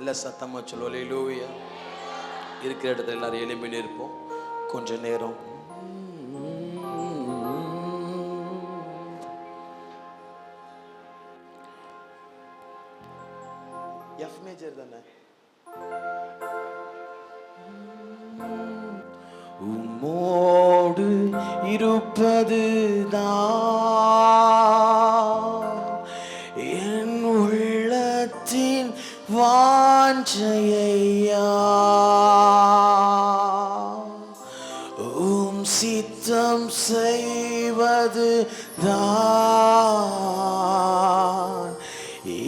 நல்ல சத்தமா சொல்லுவோம் அல்லேலூயா. இருக்கிற இடத்துல எல்லாரும் எழும்பி நிற்போம் கொஞ்ச நேரம். எஃப் மேஜர் தானே. உம்மோடு இருப்பதுதான் என் உள்ளத்தின் வாஞ்சையா. சித்தம் செய்வது தான்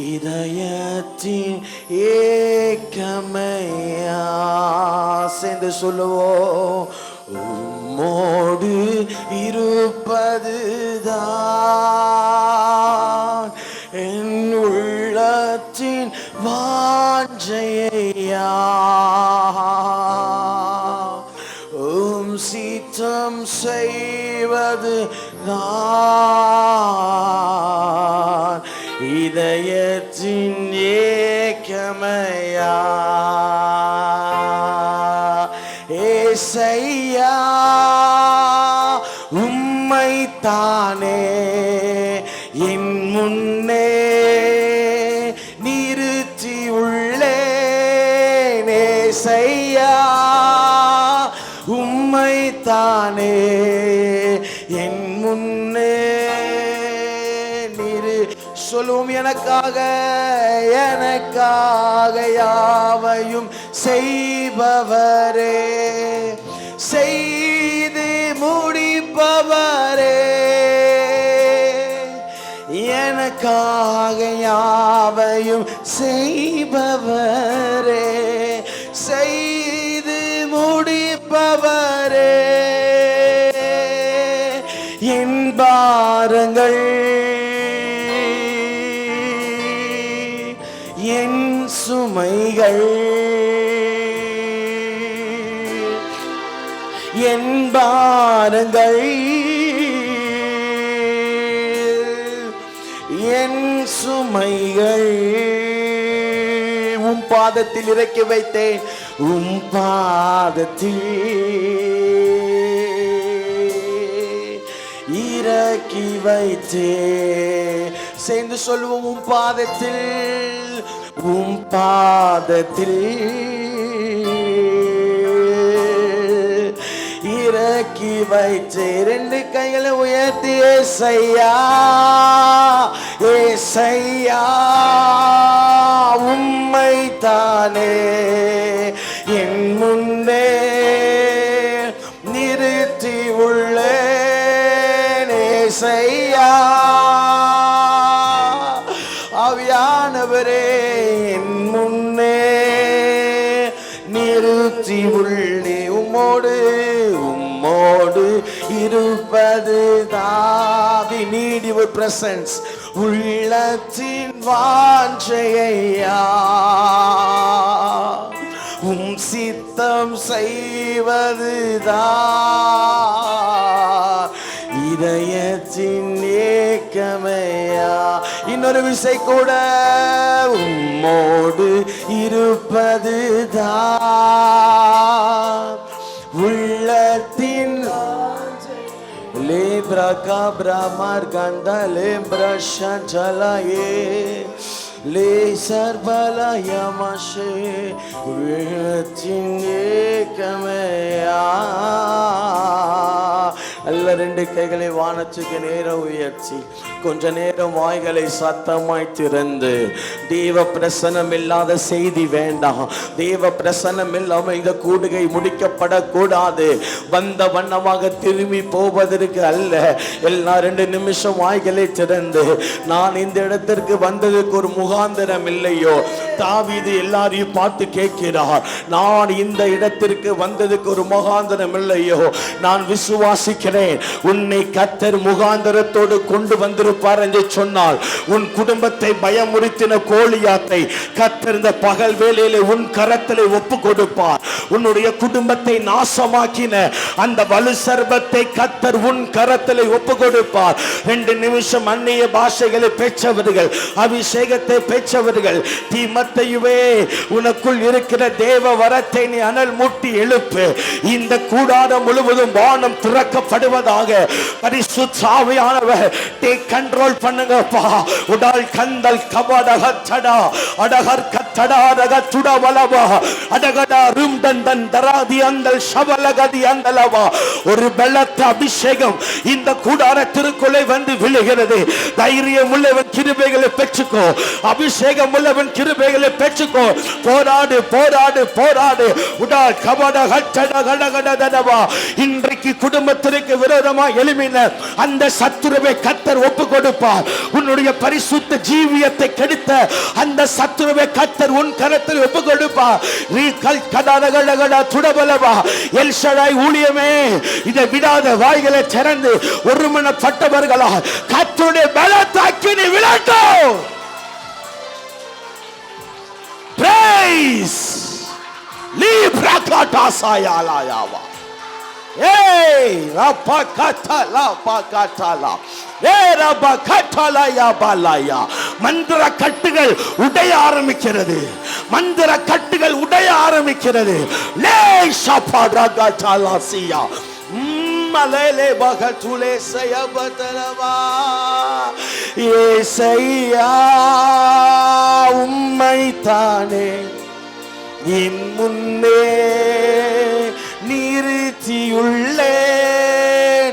இதயத்தின் ஏக்கமையா. சேர்ந்து சொல்லுவோம். உம்மோடு இருப்பது தான் என் உள்ளத்தின் வாஞ்சையா. சித்தம் செய்வது தான் இதயத்தின் ஏக்கமையா. ஏசையா உம்மைத்தானே என் முன்னே நிறுத்தி உள்ளேன். ஏசையா உம்மைத்தானே என் முன்னே நிறு சொல்லும். எனக்காக யாவையும் செய்பவரே, செய்து முடிப்பவரே. எனக்காக யாவையும் செய்பவரே, செய்து முடிப்பவரே. என் பாரங்கள் என் சுமைகள், என் பாரங்கள் என் சுமைகள் உம் பாதத்தில் இறக்கி வைத்தேன். உம் பாதத்தில் இறக்கி வைத்தேன். சேர்ந்து சொல்லுவோம். உம் பாதத்தில், உம் பாதத்தில் இறக்கி வைத்தே. ரெண்டு கைகளை உயர்த்தி ஏசையா, ஏசையா உம்மைத்தானே என் முன்னே நிறுத்தி உள்ளேன். ஏசையா ஆவியானவரே என் முன்னே நிறுத்தி உள்ளே. உம்மோடு இருப்பது தாவி. need your presence. உள்ளத்தின் வாஞ்சையா. உம் சித்தம் செய்வது தான் இதயத்தின் ஏக்கமையா. இன்னொரு விசை கூட. உம்மோடு இருப்பது தான் உள்ளத்தின் லேப்ரா காப்ரா மார்கண்டா லேப்ரா ஷஞ்சலாயே லே சர்பலயமஷே உள்ளத்தின் ஏக்கமையா. அல்ல ரெண்டு கைகளை வானத்துக்கு நேரம் உயர்த்தி கொஞ்ச நேரம் வாய்களை சத்தமாய் திறந்து, தேவ பிரசனம் இல்லாத செய்தி வேண்டாம். தேவ பிரசனம் இல்லாம இந்த கூடுகை முடிக்கப்படக்கூடாது. வந்த வண்ணமாக திரும்பி போவதற்கு அல்ல. எல்லா 2 நிமிஷம் வாய்களை திறந்து, நான் இந்த இடத்திற்கு வந்ததுக்கு ஒரு முகாந்திரம் இல்லையோ? தாவீது எல்லாரையும் பார்த்து கேட்கிறார், நான் இந்த இடத்திற்கு வந்ததுக்கு ஒரு முகாந்திரம் இல்லையோ? நான் விசுவாசிக்கிறேன், உன்னை கர்த்தர் முகாந்திரத்தோடு கொண்டு வந்திருப்பார் என்று சொன்னால், உன் குடும்பத்தை பயமுறுத்தின கோலியாத்தை கர்த்தர் இந்த பகல் வேளையிலே உன் கரத்திலே ஒப்பு கொடுப்பார். உன்னுடைய குடும்பத்தை நாசமாக்கின அந்த வலு சர்பத்தை கர்த்தர் உன் கரத்திலே ஒப்பு கொடுப்பார். 2 நிமிஷம் அந்நிய பாஷைகளை பெற்றவர்கள், அபிஷேகத்தை பெற்றவர்கள், தீ மனத்தையுமே உனக்குள் இருக்கிற தேவ வரத்தை நீ அனல் மூட்டி எழுப்பு. இந்த கூடாரம் முழுவதும் வானம் திறக்கப்படுவதாக. பரிசுத்த ஆவியானவர் டேக் கண்ட்ரோல் பண்ணுங்கப்பா. உடால் கந்தல் கபடகச்சடா அடகர் கத்தடாரக துடவலவா அடகடா ரும்தந்தன் தராதி அந்தல் ஷபலகதி அந்தலவா. ஒரு பலத்த அபிஷேகம் இந்த கூடாரத்திற்குள்ளே வந்து விழுகிறது. தைரியம் உள்ளவன் கிருபைகளை பெற்றுக்கோ. அபிஷேகம் உள்ளவன் கிருபைகளை பெற்றுக்கோ. போராடு போராடு போராடு. உடால் கபட கச்சட கடகடதவா. இன்றைக்கு குடும்பத்திற்கு விரோதமா எழுமின அந்த சத்துருவை கர்த்தர் ஒப்பு கொடுப்பார். உன்னுடைய பரிசுத்த ஜீவியத்தை கெடுத்த அந்த சத்துருவை கர்த்தர் உன் கரத்தில் ஒப்பு கொடுப்பார். ரீகல் கடகடகட துடபலவா. எல் ஷடாய் ஊழியமே இதை விடாத வாய்களை திறந்து ஒருமனப்பட்டவர்களா கர்த்தருடைய பலத்தாக்கி நீ விளட்டும். Praise Libra Katasayalayawa. Hey, Rapakatala Pakatala. Balaya. மந்திர கட்டுகள் உடைய ஆரம்பிக்கிறது. மந்திர கட்டுகள் உடைய ஆரம்பிக்கிறது. லேஷாபாடாகாச்சாலாசியா மலேலே பகதுலே சயபதலவா. ஏசையா உம்மைத்தானே என் முன்னே நிறுத்தியுள்ளே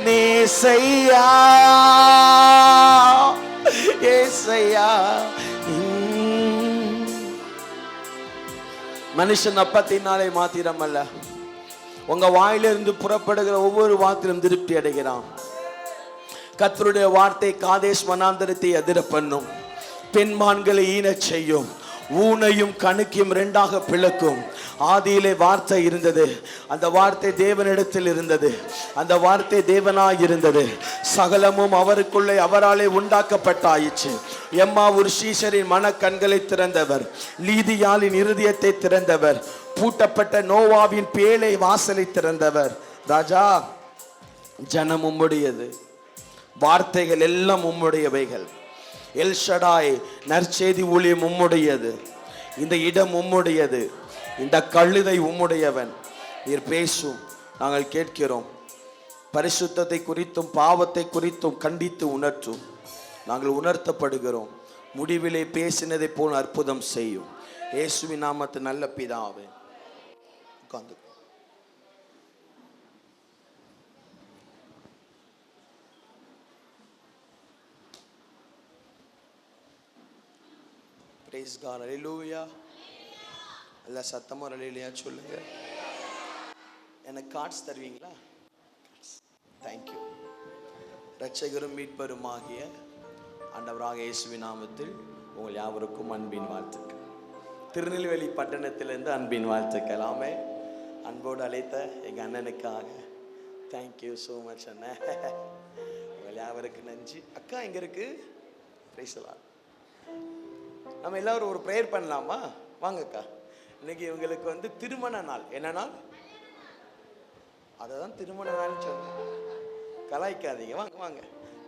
நேசையா ஏசையா. மனுஷன் அப்பத்தினாலே மாத்திரம் அல்ல, உங்க வாயிலிருந்து புறப்படுகிற ஒவ்வொரு வார்த்தையிலும் திருப்தி அடைகிறான். கர்த்தருடைய வார்த்தை காதேஷ் வனாந்தரத்தை அதிர பண்ணும். பெண்மான்களை ஈனச் செய்யும். ஊனையும் கணுக்கையும் இரண்டாக பிளக்கும். ஆதியிலே வார்த்தை இருந்தது. அந்த வார்த்தை தேவனிடத்தில் இருந்தது. அந்த வார்த்தை தேவனாய் இருந்தது. சகலமும் அவருக்குள்ளே அவராலே உண்டாக்கப்பட்டாயிற்று. எம்மா ஒரு சீஷரின் மனக்கண்களை திறந்தவர். லீதியாளின் இருதயத்தை திறந்தவர். பூட்டப்பட்ட நோவாவின் பேழை வாசலை திறந்தவர். ராஜா, ஜனம் உம்முடையது, வார்த்தைகள் எல்லாம் உம்முடையவைகள். எல் ஷடாய் நற்செய்தி ஊழியம் உம்முடையது. இந்த இடம் உம்முடையது. இந்த கழுதை உம்முடையவன். நீர் பேசும், நாங்கள் கேட்கிறோம். பரிசுத்தத்தை குறித்தும் பாவத்தை குறித்தும் கண்டித்து உணர்த்தும். நாங்கள் உணர்த்தப்படுகிறோம். முடிவிலே பேசினதை போல் அற்புதம் செய்யும். இயேசுவின் நாமத்தில் நல்ல பிதாவே. உட்கார்ந்து Praise God. Hallelujah. எல்லா சத்தமும் ஹல்லேலூயா சொல்லுங்க. எனக்கு கார்ட்ஸ் தருவீங்களா? தேங்க்யூ. இரட்சகரும் மீட்பருமாகிய ஆண்டவராக இயேசுவின் நாமத்தில் உங்கள் யாவருக்கும் அன்பின் வாழ்த்துக்கள். திருநெல்வேலி பட்டணத்திலிருந்து அன்பின் வாழ்த்துக்கள். ஆமே. அன்போடு அழைத்த எங்கள் அண்ணனுக்காக தேங்க்யூ ஸோ மச் அண்ணன். உங்கள் யாவருக்கு நன்றி. அக்கா எங்கே இருக்கு? Price the Lord. நம்ம எல்லாரும் ஒரு ப்ரேயர் பண்ணலாமா? வாங்கக்கா. இன்னைக்கு இவங்களுக்கு திருமண நாள். என்ன நாள்? அதை தான் திருமண நாள்னு சொல்லுங்க. கலாய்க்காதீங்க. வாங்க வாங்க.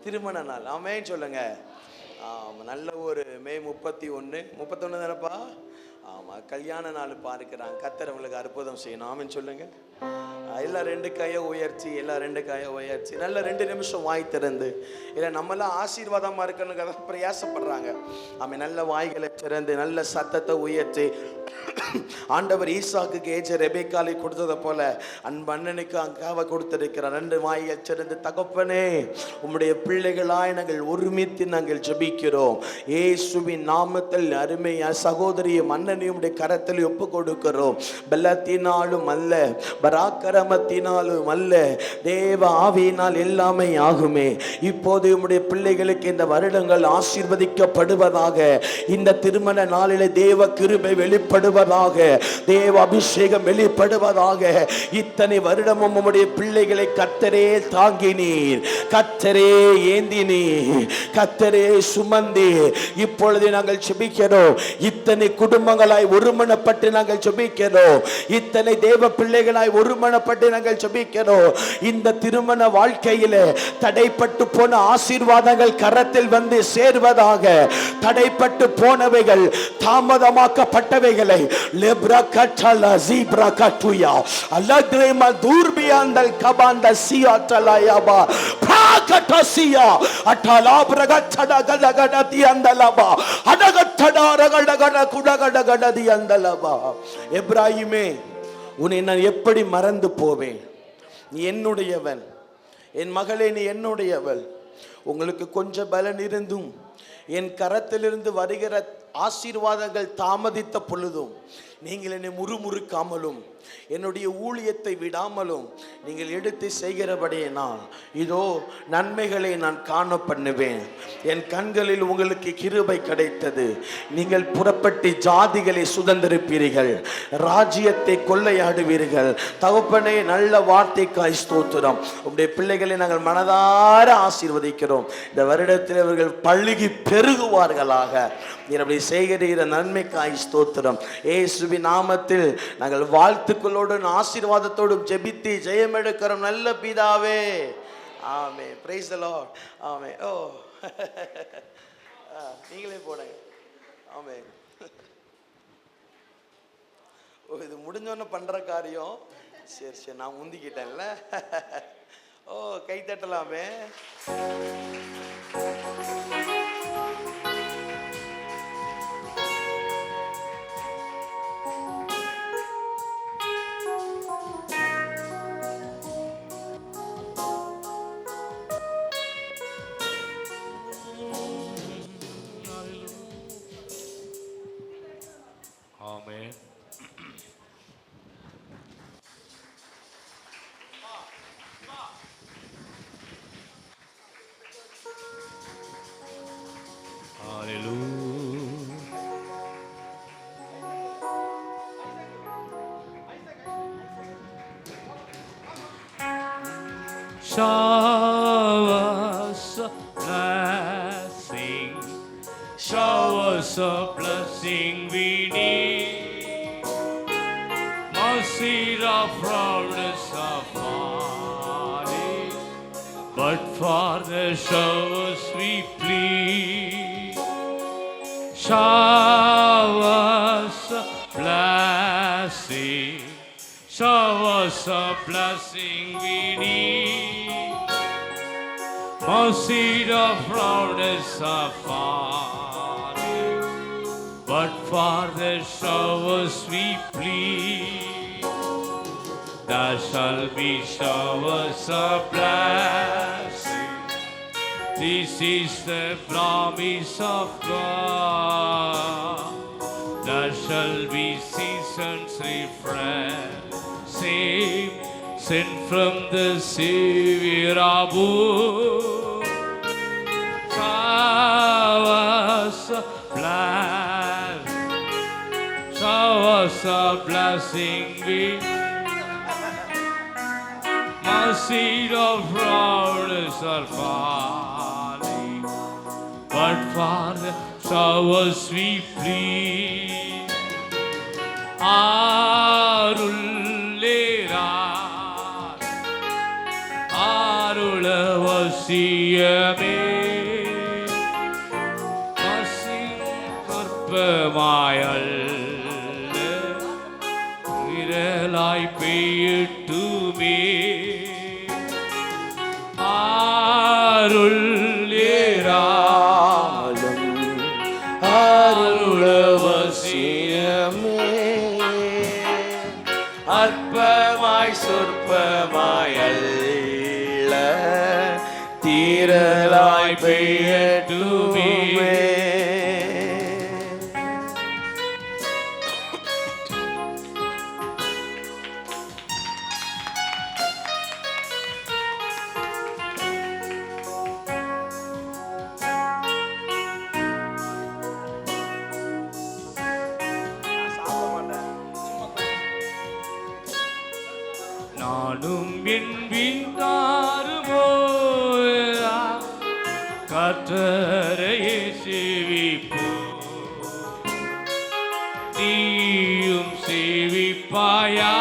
திருமண நாள். ஆமேன்னு சொல்லுங்க. ஆமாம், நல்ல ஒரு மே 31 தானப்பா? ஆமாம், கல்யாண நாள் பார்க்கிறாங்க. கர்த்தர் அவங்களுக்கு அற்புதம் செய்யணும். ஆமேன்னு சொல்லுங்க. எல்லாம் 2 கையை உயர்ச்சி, நல்ல 2 நிமிஷம் வாய் திறந்து. இல்லை நம்மளாம் ஆசீர்வாதமாக இருக்கணுங்க பிரயாசப்படுறாங்க. ஆமாம், நல்ல வாய்களை திறந்து நல்ல சத்தத்தை உயர்த்தி ஆண்டவர் ஈசாக்கு ஏஜ ரெபேக்காலை கொடுத்ததை போல அண்ணனுக்கு அங்காவை கொடுத்திருக்கிறார். 2 வாய்கள் திறந்து, தகப்பனே உம்முடைய பிள்ளைகளாய் நாங்கள் ஒருமித்து நாங்கள் ஜெபிக்கிறோம். இயேசுவின் நாமத்தில் அருமையா சகோதரியும் அண்ணனையும் கரத்தில் ஒப்பு கொடுக்கிறோம். பலத்தினாலும் அல்ல, பராக்கிரமத்தினாலும் அல்ல, தேவ ஆவியினால் எல்லாமே ஆகுமே. இப்போது உம்முடைய பிள்ளைகளுக்கு இந்த வருடங்கள் ஆசீர்வதிக்கப்படுவதாக. இந்த திருமண நாளிலே தேவ கிருபை வெளிப்படும் வெளிப்படுவதாக, தேவ அபிஷேகம் வெளிப்படுவதாக. இத்தனை வருடமும் உம்முடைய பிள்ளைகளை கர்த்தரே தாங்கினீர், கர்த்தரே ஏந்தினீர், கர்த்தரே சுமந்தி. இப்பொழுது நாங்கள் ஜெபிக்கிறோம், இத்தனை குடும்பங்களாய் ஒருமனப்பட்டு நாங்கள் ஜெபிக்கிறோம், இத்தனை தேவ பிள்ளைகளாய் ஒருமனப்பட்டு நாங்கள் ஜெபிக்கிறோம். இந்த திருமண வாழ்க்கையில தடைப்பட்டு போன ஆசீர்வாதங்கள் கரத்தில் வந்து சேர்வதாக. தடைப்பட்டு போனவைகள், தாமதமாக்கப்பட்டவைகளை லெப்ரா கட்டலா ஜீப்ரா கட்டுயா அலக்ரேமா தூர்பியாந்தல் கபாந்த சியாட்டலாயாபா பிராகட்டசியா அட்டலா பிரகட்டடா கடகடதி அந்தலபா அடகட்டடா ரகடகட குடகடகடதி அந்தலபா. எப்ராயிமே, உன்னை நான் எப்படி மறந்து போவேன்? நீ என்னுடையவன். என் மகளே, நீ என்னுடையவள். உங்களுக்கு கொஞ்சம் பலன் இருந்தும் என் கரத்திலிருந்து வருகிற ஆசீர்வாதங்கள் தாமதித்த பொழுதும் நீங்கள் என்னை முறுமுறுக்காமலும் என்னுடைய ஊழியத்தை விடாமலும் நீங்கள் எடுத்து செய்கிறபடியே நான் இதோ நன்மைகளை நான் காண பண்ணுவேன். என் கண்களில் உங்களுக்கு கிருபை கிடைத்தது. நீங்கள் புறப்பட்டு ஜாதிகளை சுதந்திரிப்பீர்கள், ராஜ்யத்தை கொள்ளையாடுவீர்கள். தகப்பனே, நல்ல வார்த்தைக்காய் ஸ்தோத்திரம். உங்களுடைய பிள்ளைகளை நாங்கள் மனதார ஆசீர்வதிக்கிறோம். இந்த வருடத்தில் அவர்கள் பள்ளிக்கு பெருகுவார்களாக. நீர் அப்படி செய்கிற நன்மைக்காய் ஸ்தோத்திரம். இயேசுவின் நாமத்தில் நாங்கள் வாழ்த்துக்களோடும் ஆசீர்வாதத்தோடும் ஜெபித்து ஜெயம் எடுக்கிறோம் நல்ல பிதாவே. ஆமென். Price the Lord. ஆமென். ஓ, நீங்களே போடுங்க. ஆமென். ஓ, இது முடிஞ்சோன்னு பண்ற காரியம். சரி சரி, நான் முந்திக்கிட்டேன்ல. ஓ, கை தட்டலாமே. Amen. Hallelujah. Showers of blessing, showers of blessing we need. Mercy of proudness of body, but for the showers we plead. Showers of blessing, showers of blessing we need. Mercy of proudness of body, but for the showers we plead. There shall be showers of blessing. This is the promise of God. There shall be seasons refreshing, sent from the Savior above. Showers of blessing, showers of blessing we. Mercy of proudness are falling, but for the showers we plead. Arullera, Arulavasyame, Masin Karpamayal, Viralai Peyittume. அருள்ளிராலும் அருளவசியமே, அற்பமாய் சொற்பமாய் அல்ல, தீரலாய் பெய்யட்டுமே. நானும் என் வீட்டாருமோ கர்த்தரையே சேவிப்போம். நீயும் சேவிப்பாயா?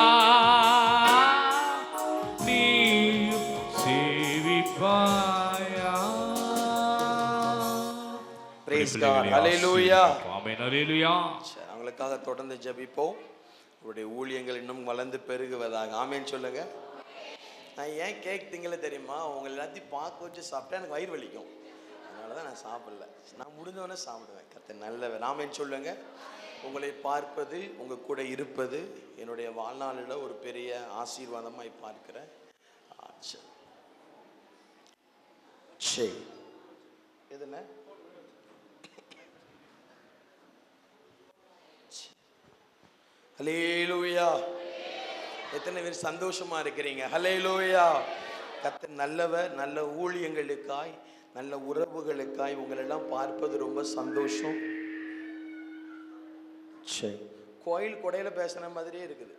நீயும் சேவிப்பாயா? Praise God. Hallelujah. ஆமென். ஹல்லேலூயா. சரி, அவங்களுக்காக தொடர்ந்து ஜெபிப்போம். உங்களுடைய ஊழியங்கள் இன்னும் வளர்ந்து பெருகுவதாக. ஆமென் சொல்லுங்க. நான் ஏன் கேக் திங்கல தெரியுமா? உங்களை எல்லாத்தையும் பார்க்க வச்சு சாப்பிட்டா எனக்கு வயிறு வலிக்கும். அதனால தான் நான் சாப்பிடல. நான் முடிஞ்சவொடனே சாப்பிடுவேன். கர்த்தர் நல்லவர். ஆமென் சொல்லுங்க. உங்களை பார்ப்பது, உங்கள் கூட இருப்பது என்னுடைய வாழ்நாளில் ஒரு பெரிய ஆசீர்வாதமாய் பார்க்கிறேன். சரி, எதுன ஹல்லேலூயா. எத்தனை பேர் சந்தோஷமா இருக்கிறீங்க? ஹல்லேலூயா. கர்த்தர் நல்லவர். நல்ல ஊழியங்களுக்காய், நல்ல உறவுகளுக்காய் உங்களெல்லாம் பார்ப்பது ரொம்ப சந்தோஷம். சரி, கோயில் கொடையில பேசுன மாதிரியே இருக்குது.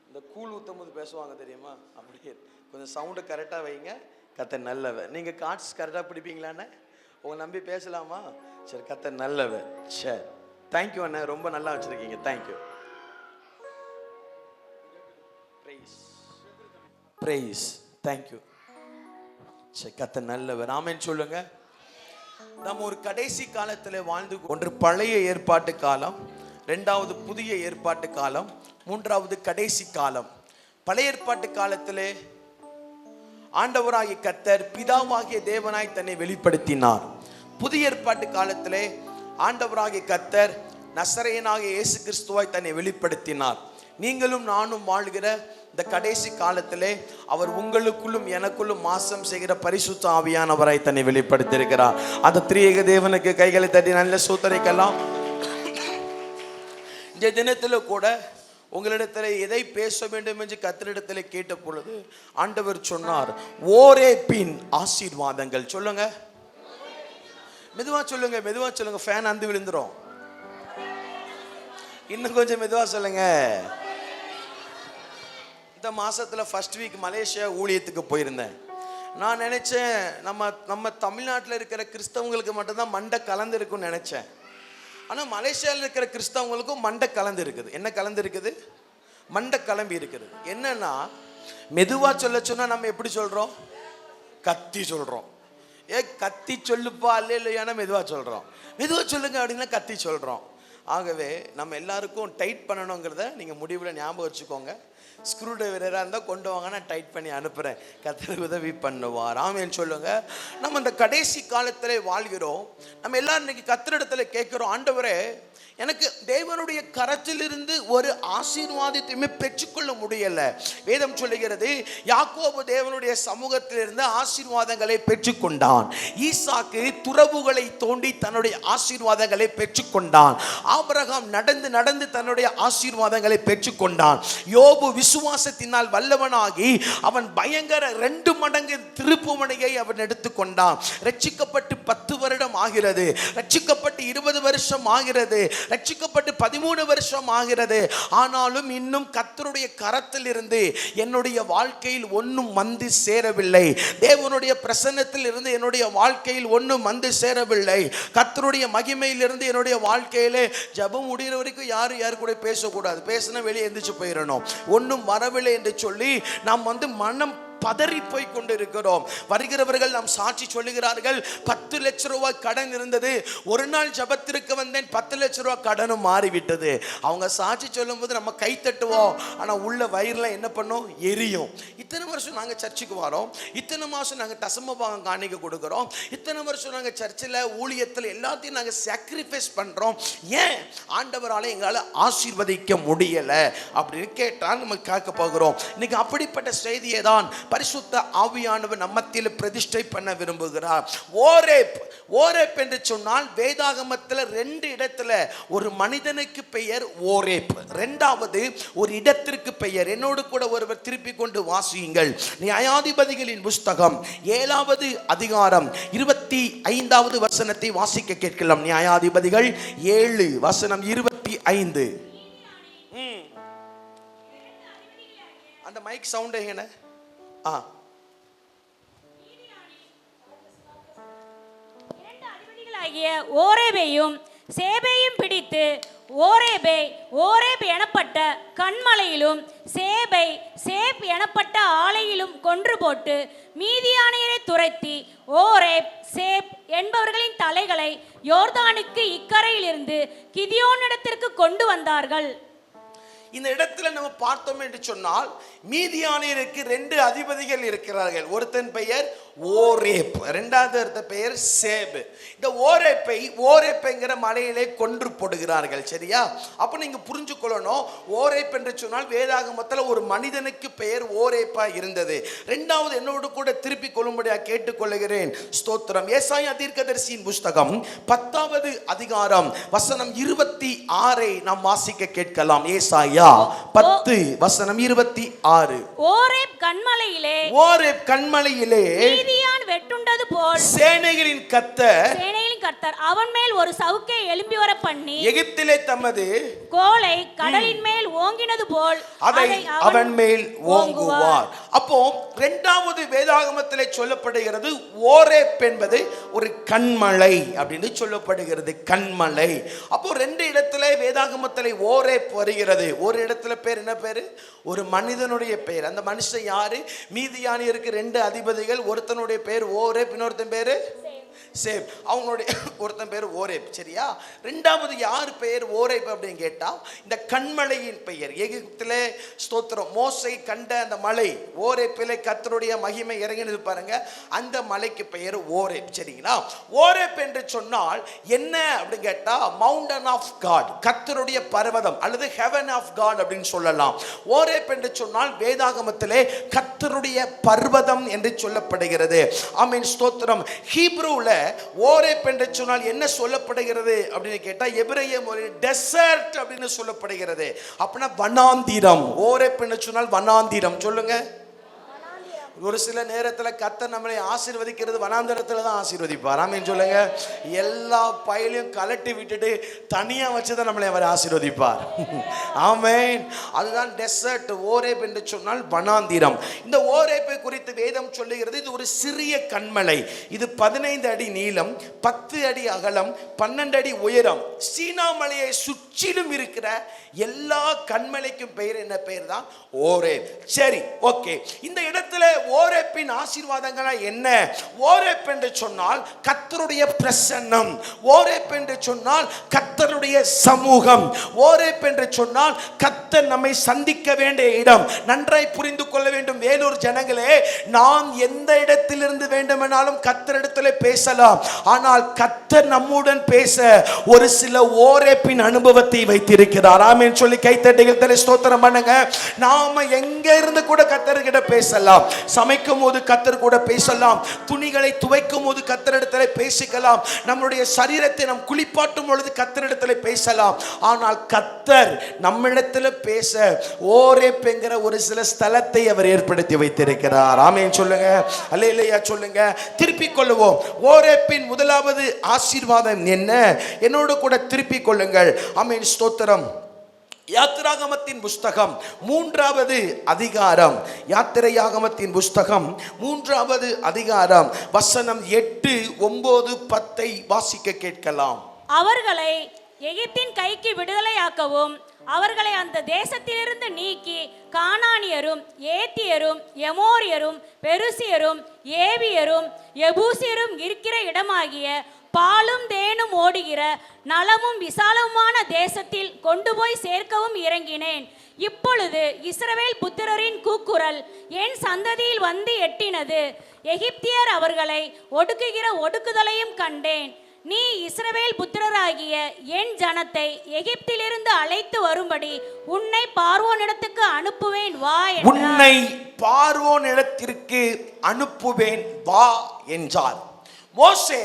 இந்த கூழ் ஊற்றும் போது பேசுவாங்க தெரியுமா? அப்படியே கொஞ்சம் சவுண்டு கரெக்டாக வைங்க. கர்த்தர் நல்லவர். நீங்கள் கார்ட்ஸ் கரெக்டாக பிடிப்பீங்களாண்ணே? உங்களை நம்பி பேசலாமா? சரி, கர்த்தர் நல்லவர். சரி, தேங்க்யூ அண்ணா, ரொம்ப நல்லா வச்சுருக்கீங்க. தேங்க்யூ. பிரைஸ். தேங்க்யூ. சரி, கர்த்தர் நல்லவர். ஆமென் சொல்லுங்க. நம்ம ஒரு கடைசி காலத்தில் வாழ்ந்து, ஒன்று பழைய ஏற்பாட்டு காலம், ரெண்டாவது புதிய ஏற்பாட்டு காலம், மூன்றாவது கடைசி காலம். பழைய ஏற்பாட்டு காலத்திலே ஆண்டவராகிய கர்த்தர் பிதாவாகிய தேவனாய் தன்னை வெளிப்படுத்தினார். புதிய ஏற்பாட்டு காலத்திலே ஆண்டவராகிய கர்த்தர் நசரேயனாகிய இயேசு கிறிஸ்துவாய் தன்னை வெளிப்படுத்தினார். நீங்களும் நானும் வாழ்கிற இந்த கடைசி காலத்திலே அவர் உங்களுக்குள்ளும் எனக்குள்ளும் மாசம் செய்கிற பரிசுத்த ஆவியானவராய் தன்னை வெளிப்படுத்தியிருக்கிறார். அந்த திரியேக தேவனுக்கு கைகளை தட்டி நல்ல சூத்தரிக்கலாம். இந்த தினத்தில் கூட உங்களிடத்தில் எதை பேச வேண்டும் என்று கர்த்தரிடத்தில் கேட்ட பொழுது ஆண்டவர் சொன்னார், ஓரேப்பின் ஆசீர்வாதங்கள். சொல்லுங்க, மெதுவா சொல்லுங்க, மெதுவா சொல்லுங்க. ஃபேன் அந்து விழுந்துரும். இன்னும் கொஞ்சம் மெதுவா சொல்லுங்க. இந்த மாசத்துல ஃபர்ஸ்ட் வீக் மலேசியா ஊழியத்துக்கு போயிருந்தேன். நான் நினைச்சேன் நம்ம தமிழ்நாட்டில் இருக்கிற கிறிஸ்தவங்களுக்கு மட்டும்தான் மண்டை கலந்து இருக்குன்னு நினைச்சேன். ஆனால் மலேசியாவில் இருக்கிற கிறிஸ்தவங்களுக்கும் மண்டை கலந்து இருக்குது. என்ன கலந்து இருக்குது? மண்டை கிளம்பி இருக்குது. என்னன்னா, மெதுவா சொல்ல சொன்னா நம்ம எப்படி சொல்றோம்? கத்தி சொல்றோம். கத்தி சொல்லுப்பா இல்லையான மெதுவா சொல்றோம். மெதுவா சொல்லுங்க அப்படின்னா கத்தி சொல்றோம். ஆகவே நம்ம எல்லாருக்கும் டைட் பண்ணணுங்கிறத நீங்க முடிவில் ஞாபகம் வச்சுக்கோங்க. ஸ்க்ரூ டிரைவராக இருந்தால் கொண்டு வாங்க, நான் டைட் பண்ணி அனுப்புகிறேன். கர்த்தர் உதவி பண்ணுவார். ஆமென் சொல்லுங்க. நம்ம இந்த கடைசி காலத்தில் வாழ்கிறோம். நம்ம எல்லாரும் இன்னைக்கு கர்த்தரிடத்தில் கேட்குறோம், ஆண்டவரே எனக்கு தேவனுடைய கரத்திலிருந்து ஒரு ஆசீர்வாதத்தையுமே பெற்றுக்கொள்ள முடியல. வேதம் சொல்லுகிறது, யாக்கோபு தேவனுடைய சமூகத்திலிருந்து ஆசீர்வாதங்களை பெற்றுக்கொண்டான். ஈசாக்கு துறவுகளை தோண்டி தன்னுடைய ஆசீர்வாதங்களை பெற்றுக்கொண்டான். ஆபிரகாம் நடந்து நடந்து தன்னுடைய ஆசீர்வாதங்களை பெற்றுக்கொண்டான். யோபு விசுவாசத்தினால் வல்லவனாகி அவன் பயங்கர 2 மடங்கு திருப்புமனையை அவன் எடுத்துக்கொண்டான். ரட்சிக்கப்பட்டு 10 வருடம் ஆகிறது, ரட்சிக்கப்பட்டு 20 வருஷம் ஆகிறது, ரட்சிக்கப்பட்டு 13 வருஷம் ஆகிறது. ஆனாலும் இன்னும் கர்த்தருடைய கரத்தில் இருந்து என்னுடைய வாழ்க்கையில் ஒன்றும் வந்து சேரவில்லை. தேவனுடைய பிரசன்னத்தில் இருந்து என்னுடைய வாழ்க்கையில் ஒன்றும் வந்து சேரவில்லை. கர்த்தருடைய மகிமையிலிருந்து என்னுடைய வாழ்க்கையிலே ஜெபம் முடிகிற வரைக்கும் யாரு கூட பேசக்கூடாது. பேசினா வெளியே எந்திரிச்சு போயிடணும். ஒன்றும் வரவில்லை என்று சொல்லி நாம் மனம் பதறி போய் கொண்டிருக்கிறோம். வருகிறவர்கள் நாம் சாட்சி சொல்லுகிறார்கள், 10 லட்சம் ரூபாய் கடன் இருந்தது, ஒரு நாள் ஜெபத்திற்கு வந்தேன், 10 லட்சம் ரூபாய் கடனும் மாறிவிட்டது. அவங்க சாட்சி சொல்லும் போது நம்ம கை தட்டுவோம், ஆனா உள்ள வயிறுல என்ன பண்ணும்? எரியும். இத்தனை வருஷம் நாங்க சர்ச்சுக்கு வரோம், இத்தனை மாசம் நாங்க தசம பாகம் காணிக்க கொடுக்கிறோம், இத்தனை வருஷம் நாங்க சர்ச்சில் ஊழியத்தில் எல்லாத்தையும் நாங்க சாக்ரிஃபைஸ் பண்றோம், ஏன் ஆண்டவரால எங்களால ஆசீர்வதிக்க முடியல அப்படின்னு கேட்டால் நம்ம கேட்க போகிறோம். இன்னைக்கு அப்படிப்பட்ட செய்தியை தான் பரிசுத்த ஆவியானவர் நம்மத்தில் பிரதிஷ்டை பண்ண விரும்புகிறார். ஓரேப் என்று சொன்னால் வேதாகமத்தில் 2 இடத்துல ஒரு மனிதனுக்கு பெயர் ஓரேப், 2வது ஒரு இடத்திற்கு பெயர். என்னோடு கூட ஒருவர் திருப்பி கொண்டு வாசியுங்கள். நியாயாதிபதிகளின் புஸ்தகம் 7வது அதிகாரம் 25வது வசனத்தை வாசிக்க கேட்கலாம். நியாயாதிபதிகள் 7 வசனம் 25. அந்த மைக் சவுண்ட் எங்கன? இரண்டு அதிபதிகளாகிய ஓரேபையும் சேபையும் பிடித்து ஓரேப் எனப்பட்ட கண்மலையிலும் சேப் எனப்பட்ட ஆலையிலும் கொன்று போட்டு மீதியானியரை துரத்தி ஓரேப் சேப் என்பவர்களின் தலைகளை யோர்தானுக்கு இக்கரையிலிருந்து கிதியோனிடத்திற்கு கொண்டு வந்தார்கள். இந்த இடத்துல நம்ம பார்த்தோம் என்று சொன்னால் மீதியானியருக்கு 2 அதிபதிகள் இருக்கிறார்கள். ஒருத்தன் பெயர் ஓரேப், இரண்டாவது பெயர் சேப். இந்த ஓரேப்பைங்கிற மலையிலே கொன்று போடுகிறார்கள். சரியா? அப்ப நீங்க புரிஞ்சுக்கொள்ளணும், ஓரேப் என்று சொன்னால் வேதாகமத்தில் ஒரு மனிதனுக்கு பெயர் ஓரேப்பா இருந்தது. இரண்டாவது என்னோடு கூட திருப்பி கொள்ளும்படியா கேட்டுக்கொள்கிறேன். ஸ்தோத்திரம். ஏசாயா தீர்க்கதரிசியின் புஸ்தகம் 10வது அதிகாரம் வசனம் 26 நாம் வாசிக்க கேட்கலாம். ஏசாயா 10 வசனம் 26. ஓரேப் கண்மலையிலே மீதியான் வெட்டுண்டது போல் சேனைகளின் கர்த்தர் அவன் மேல் ஒரு சவுக்கை எழும்பி வர பண்ணி எகிப்திலே தமது கோலை கடலின் மேல் ஓங்கினது போல் அதை அவன் மேல் ஓங்குவார். அப்போ இரண்டாவது வேதாகமத்திலே சொல்லப்படுகிறது ஓரேப் என்பது ஒரு கண்மலை அப்படின்னு சொல்லப்படுகிறது. கண்மலை. அப்போ 2 இடத்துல வேதாகமத்திலே ஓரேப் வருகிறது. ஒரு இடத்துல பேர் என்ன பேரு? ஒரு மனிதனுடைய பெயர். அந்த மனுஷன் யாரு? மீதியானியருக்கு 2 அதிபதிகள். ஒருத்தனுடைய பேர் ஓரேப், இன்னொருத்தன் பேரு சேப். அவங்களுடைய ஒருத்தன் பேர் ஓரேப். சரியா? ரெண்டாவது யார் பெயர் ஓரேப் அப்படின்னு கேட்டா இந்த கண்மலையின் பெயர். எகிப்திலே ஸ்தோத்திரம் மோசே கண்ட அந்த மலை ஓரேப்பிலே கர்த்தருடைய மகிமை இறங்கினது பாருங்க. அந்த மலைக்கு பெயர் ஓரேப். சரிங்களா? ஓரேப் என்று சொன்னால் என்ன அப்படின்னு கேட்டா மவுண்டன் ஆஃப் காட், கர்த்தருடைய பர்வதம் அல்லது ஹெவன் ஆஃப் காட் அப்படின்னு சொல்லலாம். ஓரேப் என்று சொன்னால் வேதாகமத்திலே கர்த்தருடைய பர்வதம் என்று சொல்லப்படுகிறது. ஆமென். ஸ்தோத்திரம். ஹீப்ரூல ஓரேப் என்று சொன்னால் என்ன சொல்லப்படுகிறது அப்படின்னு கேட்டா எபிரேய மொழியில் டெசர்ட் அப்படின்னு சொல்லப்படுகிறது. அப்படின்னா வனாந்திரம். ஓரேப் என்று சொன்னால் வனாந்திரம். சொல்லுங்க. ஒரு சில நேரத்தில் கர்த்தர் நம்மளை ஆசீர்வதிக்கிறது வனாந்தரத்தில் தான் ஆசீர்வதிப்பார். ஆமென் சொல்லுங்க. எல்லா பயிலையும் கலட்டி விட்டுட்டு தனியா வச்சுதான் நம்மளை அவர் ஆசீர்வதிப்பார். ஆமென். அதுதான் டெசர்ட். ஓரேப் என்று சொன்னால் வனாந்திரம். இந்த ஓரேப்பை குறித்து வேதம் சொல்லுகிறது இது ஒரு சிறிய கண்மலை. இது 15 அடி நீளம், 10 அடி அகலம், 12 அடி உயரம். சீனா மலையை சுற்றிலும் இருக்கிற எல்லா கண்மலைக்கும் பெயர் என்ன பெயர் தான்? ஓரேப். சரி, ஓகே. இந்த இடத்துல ஓரேப்பின் ஆசீர்வாதங்கள் என்ன? ஓரேப் என்று சொன்னால் கர்த்தருடைய பிரசன்னம். ஓரேப் என்று சொன்னால் கர்த்தருடைய சமூகம். ஓரேப் என்று சொன்னால் கர்த்தர் நம்மை சந்திக்க வேண்டிய இடம். நன்றாய் புரிந்து கொள்ள வேண்டும் வேலூர் ஜனங்களே, நாம் எந்த இடத்திலிருந்து வேண்டுமானாலும் கர்த்தரிடத்தில் பேசலாம். ஆனால் கர்த்தர் நம்முடன் பேச ஒரு சில ஓரேப்பின் அனுபவத்தை வைத்திருக்கிறார். ஆமென் சொல்லி கைத்தட்டுகள் ஸ்தோத்திரம் பண்ணுங்க. நாம எங்க இருந்து கூட கர்த்தர்கிட்ட பேசலாம். சமைக்கும் போது கர்த்தர் கூட பேசலாம். துணிகளை துவைக்கும் போது கர்த்தரிடத்தில் பேசிக்கலாம். நம்முடைய சரீரத்தை நாம் குளிப்பாட்டும் பொழுது கர்த்தரிடத்தில் பேசலாம். ஆனால் கர்த்தர் நம்மிடத்தில் பேச ஓரேப் என்கிற ஒரு சில ஸ்தலத்தை அவர் ஏற்படுத்தி வைத்திருக்கிறார். ஆமென் சொல்லுங்க. அல்லேலூயா சொல்லுங்க. திருப்பிக் கொள்ளுவோம். ஓரேப்பின் முதலாவது ஆசீர்வாதம் என்ன? என்னோடு கூட திருப்பிக் கொள்ளுங்கள். ஆமென் ஸ்தோத்திரம். யாத்திராகமத்தின் புஸ்தகம் 3வது அதிகாரம். யாத்திரையாகமத்தின் புஸ்தகம் 3வது அதிகாரம் வசனம் 8, 9, 10 வாசிக்க கேட்கலாம். அவர்களை எகிப்தின் கைக்கு விடுதலையாக்கவும் அவர்களை அந்த தேசத்திலிருந்து நீக்கி கானானியரும் ஏத்தியரும் எமோரியரும் பெருசியரும் ஏவியரும் எபூசியரும் இருக்கிற இடமாகிய பாலும் தேனும் ஓடுகிற நலமும் விசாலமுமான தேசத்தில் கொண்டு போய் சேர்க்கவும் இறங்கினேன். இப்பொழுது இஸ்ரவேல் புத்திரரின் கூக்குரல் என் சந்ததியில் வந்து எட்டினது. எகிப்தியர் அவர்களை ஒடுக்குகிற ஒடுக்குதலையும் கண்டேன். நீ இஸ்ரவேல் புத்திரராகிய என் ஜனத்தை எகிப்திலிருந்து அழைத்து வரும்படி உன்னை பார்வோனிடத்துக்கு அனுப்புவேன் வா என்றார். உன்னை பார்வோனிடத்திற்கு அனுப்புவேன் வா என்றார். மோசே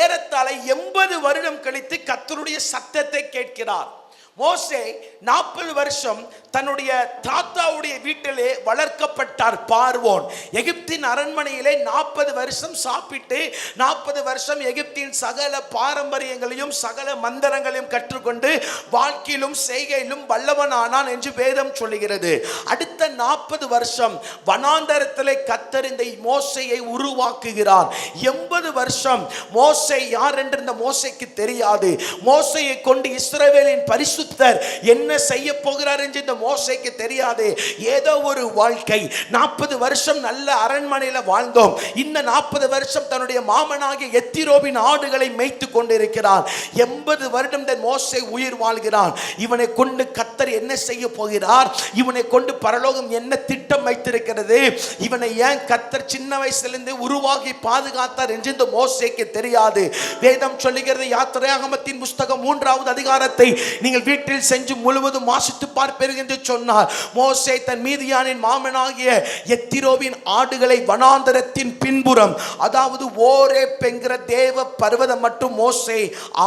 ஏறத்தாழ 80 வருடம் கழித்து கர்த்தருடைய சத்தத்தை கேட்கிறார். மோசே 40 வருஷம் தன்னுடைய தாத்தாவுடைய வீட்டிலே வளர்க்கப்பட்டார். பார்வோன் எகிப்தின் அரண்மனையிலே 40 வருஷம் சாப்பிட்டு 40 வருஷம் எகிப்தின் சகல பாரம்பரியங்களையும் சகல மந்திரங்களையும் கற்றுக்கொண்டு வாழ்க்கையிலும் செய்கையிலும் வல்லவனானான் என்று வேதம் சொல்லுகிறது. அடுத்த 40 வருஷம் வனாந்தரத்திலே கர்த்தர் இந்த மோசேயை உருவாக்குகிறார். 80 வருஷம் மோசே யார் என்று இந்த மோசேக்கு தெரியாது. மோசேயை கொண்டு இஸ்ரவேலின் பரிசுத்தர் என்ன செய்ய போகிறார் என்று இந்த மோசேக்கு தெரியாது. ஏதோ ஒரு வாழ்க்கை 40 வருஷம் நல்ல அரண்மனையில வாழ்ந்தோம். இந்த 40 வருஷம் தன்னுடைய மாமனாகிய எத்திரோவின் ஆடுகளை மேய்த்து கொண்டிருக்கிறார். 80 வருடம் இந்த மோசே உயிர் வாழ்கிறான். இவனை கொண்டு கர்த்தர் என்ன செய்ய போகிறார்? இவனை கொண்டு பரலோகம் என்ன திட்டம் வைத்திருக்கிறது? இவனை ஏன் கர்த்தர் சின்ன வயசிலிருந்து உருவாக்கி பாதுகாத்தார் என்று இந்த மோசேக்கு தெரியாது. வேதம் சொல்லுகிறது, யாத்திராகமத்தின் புஸ்தகம் 3வது அதிகாரத்தை நீங்கள் வீட்டில் செஞ்சு முழுவதும் வாசித்து பார்ப்பீர்கள் என்று சொன்னார். மோசே தன் மீதியானின் மாமனாகிய எத்திரோவின் ஆடுகளை வனாந்தரத்தின் பின்புறம், அதாவது ஓரேப் என்கிற தேவ பர்வதம் மட்டும் மோசே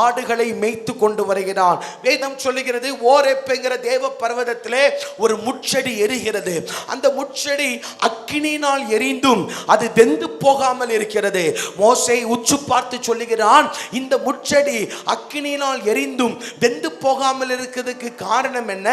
ஆடுகளை மேய்த்து கொண்டு வருகிறான். வேதம் சொல்லுகிறது, ஓரேப் என்கிற தேவ பர்வதத்திலே ஒரு முட்செடி எரிகிறது. அந்த முட்செடி அக்கினியினால் எரிந்தும் அது வெந்து போகாமல் இருக்கிறது. மோசே உற்று பார்த்து சொல்லுகிறான், இந்த முட்செடி அக்கினியினால் எரிந்தும் வெந்து போகாமல் இருக்கிறதுக்கு காரணம் என்ன?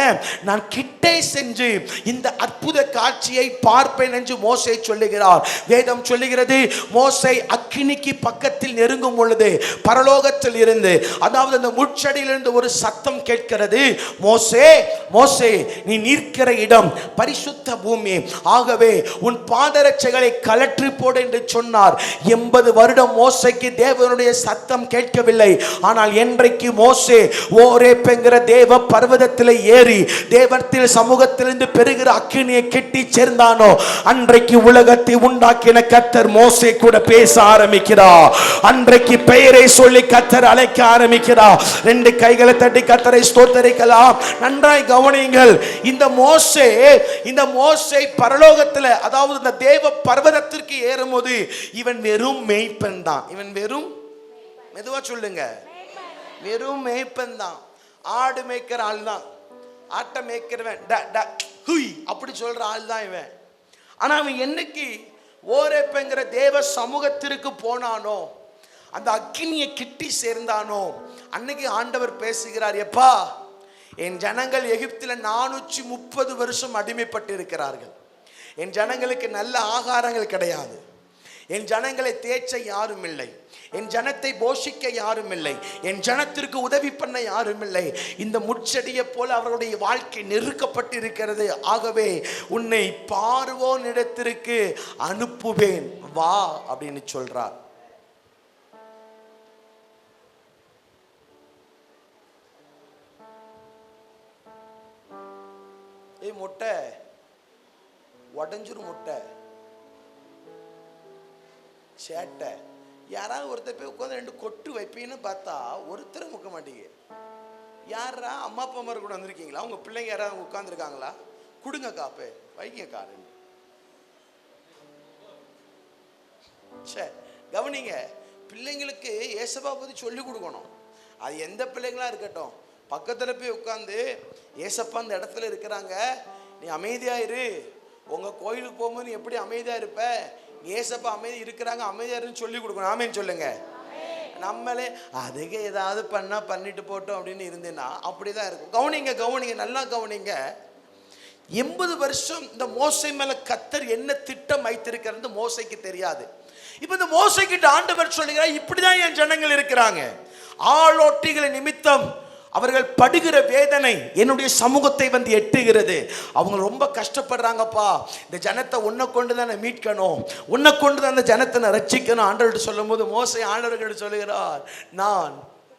நான் கிட்டே சென்று இந்த அற்புத காட்சியை பார்ப்பேன் என்று மோசே சொல்லுகிறார். வேதம் சொல்லுகிறது, மோசே அக்கினிக்கு பக்கத்தில் நெருங்கும் பொழுது பரலோகத்தில் இருந்து, அதாவது அந்த முட்செடியிலிருந்து ஒரு சத்தம் கேட்கிறது, மோசே மோசே நீ நிற்கிற இடம் பரிசுத்த பூமி, ஆகவே உன் பாதரட்சைகளை கலற்றி போடு என்று சொன்னார். 80 வருடம் மோசேக்கு தேவனுடைய சத்தம் கேட்கவில்லை. ஆனால் என்றைக்கு மோசே ஓரேப் என்கிற தேவ பர்வதத்தில் ஏறி தேவத்தில் சமூகத்திலிருந்து பெறுகிற அக்கினியை கெட்டி சேர்ந்தானோ, அன்றைக்கு உலகத்தை உண்டாக்கின கர்த்தர் மோசே கூட பேச ஆரம்பிக்கிறார். அன்றைக்கு பெயரை சொல்லி கர்த்தர் அழைக்க ஆரம்பிக்கிறார். 2 கைகளை தட்டி கர்த்தரை ஸ்தோத்தரிக்கலாம். நன்றாய் கவனியுங்கள். இந்த மோசே பரலோகத்தில், அதாவது இந்த தேவ பர்வதத்திற்கு ஏறும்போது இவன் வெறும் மேய்ப்பன் தான். இவன் வெறும், மெதுவா சொல்லுங்க, வெறும் மேய்ப்பன் தான். ஆடு மேய்க்கிற ஆள் தான், ஆட்டை மேய்க்கிறவன் அப்படி சொல்ற ஆள் தான் இவன். ஆனா அவன் என்னைக்கு ஓரேப்ங்கிற தேவ சமூகத்திற்கு போனானோ, அந்த அக்கினியை கிட்டி சேர்ந்தானோ, அன்னைக்கு ஆண்டவர் பேசுகிறார், எப்பா என் ஜனங்கள் எகிப்தில் 430 வருஷம் அடிமைப்பட்டு இருக்கிறார்கள். என் ஜனங்களுக்கு நல்ல ஆகாரங்கள் கிடையாது. என் ஜனங்களை தேய்ச்ச யாரும் இல்லை. என் ஜனத்தை போஷிக்க யாரும் இல்லை. என் ஜனத்திற்கு உதவி பண்ண யாரும் இல்லை. இந்த முட்செடியை போல அவர்களுடைய வாழ்க்கை நெருக்கப்பட்டு இருக்கிறது. ஆகவே உன்னை பார்வோன் இடத்திற்கு அனுப்புவேன், வா அப்படின்னு சொல்றார். முட்டை உடஞ்சிரும், முட்டை சேட்டை, யாராவது ஒருத்தர் போய் உட்காந்து 2 கொட்டு வைப்பீன்னு பார்த்தா ஒருத்தர் முக்க மாட்டீங்க. யாரா அம்மா அப்பா மாதிரி கூட வந்திருக்கீங்களா? உங்க பிள்ளைங்க யாராவது உட்காந்துருக்காங்களா? கொடுங்க காப்பே, வைங்க காரு. சே கவனிங்க, பிள்ளைங்களுக்கு ஏசப்பா பற்றி சொல்லி கொடுக்கணும். அது எந்த பிள்ளைங்களா இருக்கட்டும், பக்கத்தில் போய் உட்காந்து ஏசப்பா அந்த இடத்துல இருக்கிறாங்க, நீ அமைதியாயிரு. உங்க கோயிலுக்கு போகும்போது நீ எப்படி அமைதியா இருப்ப, ஏசப்பா அமைதி இருக்கிறாங்க, அமைதியா இருந்து சொல்லி கொடுக்கணும். ஆமேன்னு சொல்லுங்க. நம்மளே அதுக்கு ஏதாவது பண்ணா பண்ணிட்டு போட்டோம் அப்படின்னு இருந்தேன்னா அப்படிதான் இருக்கும். கவனிங்க, நல்லா கவனிங்க. 80 வருஷம் இந்த மோசே மேல கர்த்தர் என்ன திட்டம் வைத்திருக்கிறது மோசேக்கு தெரியாது. இப்ப இந்த மோசே கிட்ட ஆண்டவர் சொல்லுகிறார், இப்படிதான் என் ஜனங்கள் இருக்கிறாங்க. ஆளோட்டிகளை நிமித்தம் அவர்கள் படுகிற வேதனை என்னுடைய சமூகத்தை வந்து எட்டுகிறது. அவங்க ரொம்ப கஷ்டப்படுறாங்கப்பா. இந்த ஜனத்தை உன்னை கொண்டு தான் மீட்கணும், உன்னை கொண்டு தான் அந்த ஜனத்தை நான் ரட்சிக்கணும் ஆண்டவர்கிட்ட சொல்லும் போது மோசே ஆண்டவர்கிட்ட சொல்லுகிறார், நான்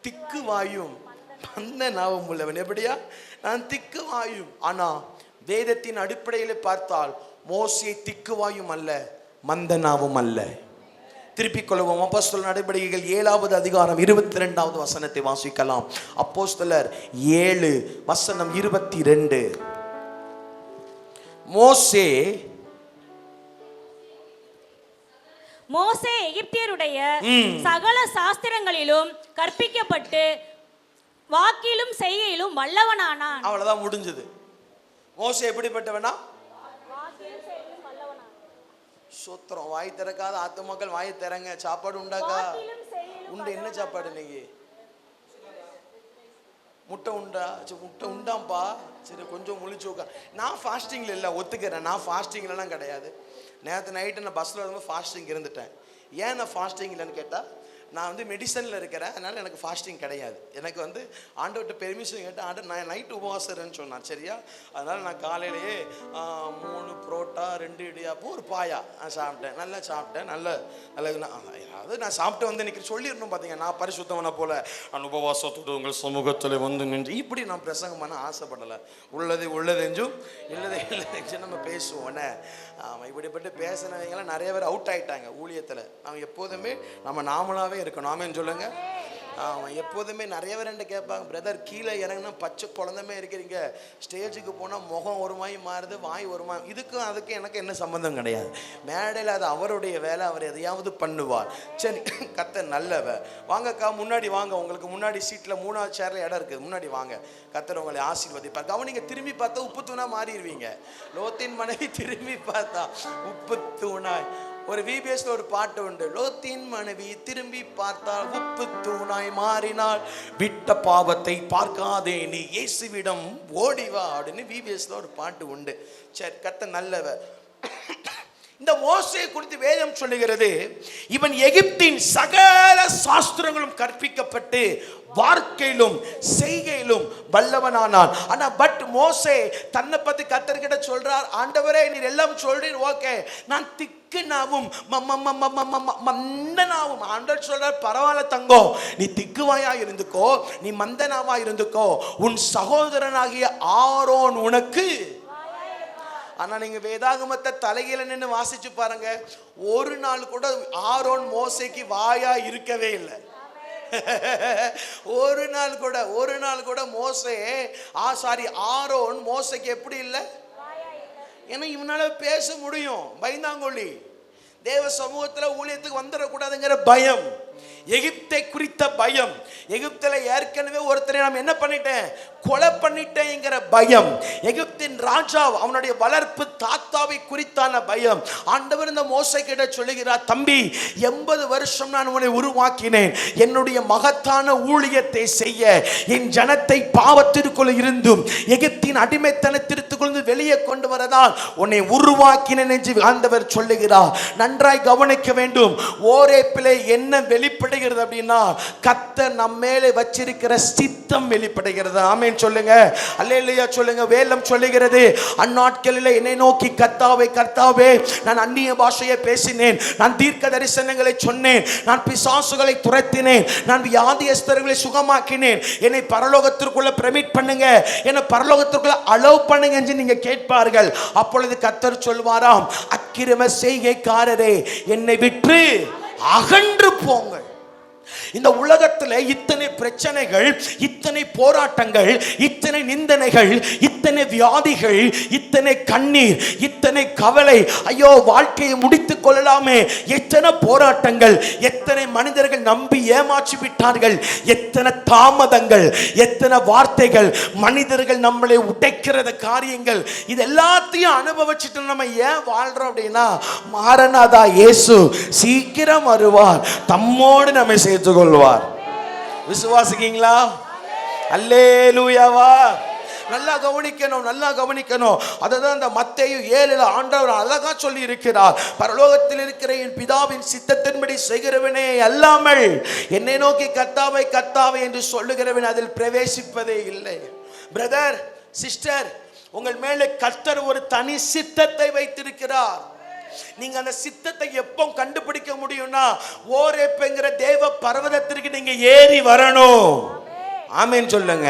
திக்கு வாயும் மந்த நாவும் உள்ளவன். எப்படியா? நான் திக்கு வாயும். ஆனா வேதத்தின் அடிப்படையில் பார்த்தால் மோசே திக்கு வாயும் அல்ல, மந்த நாவும் அல்ல. திருப்பிக் கொள்வோம். அப்போஸ்தலர் நடபடிகள் 7வது அதிகாரம் 22வது வசனத்தை வாசிக்கலாம். அப்போஸ்தலர் 7 வசனம் 22. மோசே எகிப்தியருடைய சகல சாஸ்திரங்களிலும் கற்பிக்கப்பட்டு வாக்கிலும் செய்கையிலும் வல்லவனானான். அவ்வளவுதான், முடிஞ்சது. மோசே எப்படிப்பட்டவனா? சூத்திரம். வாய் திறக்காத ஆத்துமாக்கள் வாய் திறங்க. சாப்பாடு உண்டாக்கா? உண்டு. என்ன சாப்பாடு இன்னைக்கு? முட்டை உண்டா? முட்டை உண்டாம்பா. சரி, கொஞ்சம் முழிச்சு உட்கா. நான் ஃபாஸ்டிங்கில் இல்லை, ஒத்துக்கிறேன். நான் ஃபாஸ்டிங்லாம் கிடையாது. நேற்று நைட்டு நான் பஸ்ஸில் வரும்போது ஃபாஸ்டிங் இருந்துட்டேன். ஏன் நான் ஃபாஸ்டிங் இல்லைன்னு கேட்டால், நான் வந்து மெடிசனில் இருக்கிறேன், அதனால் எனக்கு ஃபாஸ்டிங் கிடையாது. எனக்கு வந்து ஆண்டவர்கிட்ட பெர்மிஷன் கேட்டால் ஆண்டவர் நான் நைட்டு உபவாசம்னு சொன்னான், சரியா? அதனால் நான் காலையிலேயே 3 புரோட்டா 2 இடியாப்பம் 1 பாயா சாப்பிட்டேன். நல்லா சாப்பிட்டேன். நல்ல அதாவது நான் சாப்பிட்டு வந்து இன்னைக்கு சொல்லிடணும் பார்த்தீங்க, நான் பரிசுத்தவனை போல நான் உபவாசத்தோடு உங்கள் சமூகத்தில் வந்து நின்று இப்படி நான் பிரசங்கம் பண்ண ஆசைப்படலை. உள்ளதெஞ்சும் இல்லதெஞ்சும் நம்ம பேசுவோம். இப்படிப்பட்டு பேசினவங்களாம் நிறைய பேர் அவுட் ஆகிட்டாங்க ஊழியத்தில். அவன் எப்போதுமே நம்ம நாமளாகவே இருக்கணும். ஆமேன்னு சொல்லுங்க. அவன் எப்போதுமே நிறைய பேர் என்ன கேட்பாங்க, பிரதர் கீழே இறங்கினா பச்சை குழந்தைமே இருக்கிறீங்க, ஸ்டேஜுக்கு போனால் முகம் ஒரு மாதிரி மாறுது, வாய் ஒரு மாதிரி. இதுக்கும் அதுக்கும் எனக்கு என்ன சம்மந்தம் கிடையாது. மேடையில் அது அவருடைய வேலை, அவர் எதையாவது பண்ணுவார். சரி, கர்த்தர் நல்லவ. வாங்கக்கா, முன்னாடி வாங்க. உங்களுக்கு முன்னாடி சீட்டில் 3வது சேரில் இடம் இருக்குது, முன்னாடி வாங்க. கர்த்தர் உங்களை ஆசீர்வதிப்பார். கவனிங்க, திரும்பி பார்த்தா உப்பு தூணா மாறிடுவீங்க. லோத்தின் மனைவி திரும்பி பார்த்தா உப்பு தூணாய். ஒரு விபிஎஸ்ல ஒரு பாட்டு உண்டு, லோத்தின் மனைவி திரும்பி பார்த்தால் உப்பு தூணாய் மாறினாள், விட்ட பாவத்தை பார்க்காதே நீ இயேசுவிடம் ஓடிவா அப்படின்னு விபிஎஸ்ல ஒரு பாட்டு உண்டு. சரி, கர்த்தர் நல்லவர். இந்த மோசேயை குறித்து வேதம் சொல்லுகிறது, இவன் எகிப்தின் சகல சாஸ்திரங்களும் கற்பிக்கப்பட்டு வாழ்க்கையிலும் செய்கையிலும் வல்லவனானான். ஆனா பட் மோசே தன்னை பத்தி கர்த்தர்கிட்ட சொல்றார், ஆண்டவரே நீர் எல்லாம் சொல்றீர், ஓகே, நான் திக்குனாவும் மந்தனாவும். ஆண்டவர் சொல்றார், பரவாயில்ல தங்கம், நீ திக்குவாயா இருந்துக்கோ, நீ மந்தனாவா இருந்துக்கோ, உன் சகோதரனாகிய ஆரோன் உனக்கு. ஆனா நீங்க வேதாகமத்தை தலையில நின்று வாசிச்சு பாருங்க, ஒரு நாள் கூட ஆரோன் மோசேக்கு வாயா இருக்கவே இல்லை. ஒரு நாள் கூட மோசே ஆரோன் மோசேக்கு எப்படி இல்லை? ஏன்னா இவனால பேச முடியும், பயந்தாங்கொள்ளி. தேவ சமூகத்துல ஊழியத்துக்கு வந்துடக்கூடாதுங்கிற பயம், எகிப்தை குறித்த பயம். எகிப்தில் ஏற்கனவே ஒருத்தரை நாம் என்ன பண்ணிட்டேன், கொலை பண்ணிட்டேங்கிற பயம். எகிப்தின் ராஜா அவனுடைய வளர்ப்பு தாத்தாவை குறித்தான பயம். ஆண்டவர் இந்த மோசே கிட்ட சொல்லுகிறார், தம்பி 80 வருஷம் நான் உன்னை உருவாக்கினேன், என்னுடைய மகத்தான ஊழியத்தை செய்ய, என் ஜனத்தை பாவத்திற்குள் இருந்தும் எகிப்தின் அடிமைத்தனத்திற்குள் வெளியே கொண்டு வரதான் உன்னை உருவாக்கினேன் என்று ஆண்டவர் சொல்லுகிறார். நன்றாய் கவனிக்க வேண்டும். ஓரேப்பிலே என்ன வெளிப்படுகிறது அப்படின்னா, கர்த்தர் நம்ம மேலே வச்சிருக்கிற சித்தம் வெளிப்படுகிறது. ஆமென் சொல்லுங்க, அல்லேலூயா சொல்லுங்க. வேதம் சொல்லுகிறது, அந்நாட்களில் என்னை நோக்கி கர்த்தாவே கர்த்தாவே, நான் அந்நிய பாஷையை பேசினேன், நான் தீர்க்க தரிசனங்களை சொன்னேன், நான் பிசாசுகளை துரத்தினேன், நான் வியாதியஸ்தர்களை சுகமாக்கினேன், என்னை பரலோகத்திற்குள்ள பிரமிட் பண்ணுங்க, என்னை பரலோகத்திற்குள்ள அலோவ் பண்ணுங்க என்று நீங்க கேட்பார்கள். அப்பொழுது கர்த்தர் சொல்வாராம், அக்கிரம செய்கைக்காரரே என்னை விட்டு அகன்று போங்கள். இந்த உலகத்தில் இத்தனை பிரச்சனைகள், இத்தனை போராட்டங்கள், இத்தனை நிந்தனைகள், இத்தனை வியாதிகள், இத்தனை கண்ணீர், இத்தனை கவலை, ஐயோ வாழ்க்கையை முடித்துக் கொள்ளலாமே, எத்தனை போராட்டங்கள், எத்தனை மனிதர்கள் நம்பி ஏமாற்றி விட்டார்கள், எத்தனை தாமதங்கள், எத்தனை வார்த்தைகள், மனிதர்கள் நம்மளை உடைக்கிறது காரியங்கள், இது எல்லாத்தையும் அனுபவிச்சுட்டு நம்ம ஏன் வாழ்றோம் அப்படின்னா, மாரநாதா இயேசு சீக்கிரம் வருவார், தம்மோடு நம்மை சேர்த்து கொள்வார். விசுவாசிக்கீங்களா? அல்லேலூயாவா. நல்லா கவனிக்கணும். அதுதான் இந்த மத்தேயு 7 ஆண்டவர் அழகா சொல்லி இருக்கிறார், பரலோகத்தில் இருக்கிற என் பிதாவின் சித்தத்தின்படி செய்கிறவனே அல்லாமல் என்னை நோக்கி கர்த்தாவே கர்த்தாவே என்று சொல்லுகிறவன் அதில் பிரவேசிப்பதே இல்லை. பிரதர், சிஸ்டர், உங்கள் மேலே கர்த்தர் ஒரு தனி சித்தத்தை வைத்திருக்கிறார். நீங்க அந்த சித்தத்தை எப்போ கண்டுபிடிக்க முடியும்னா, ஓரேப்புங்கிற தேவ பர்வதத்திற்கு நீங்க ஏறி வரணும். ஆமென் சொல்லுங்க,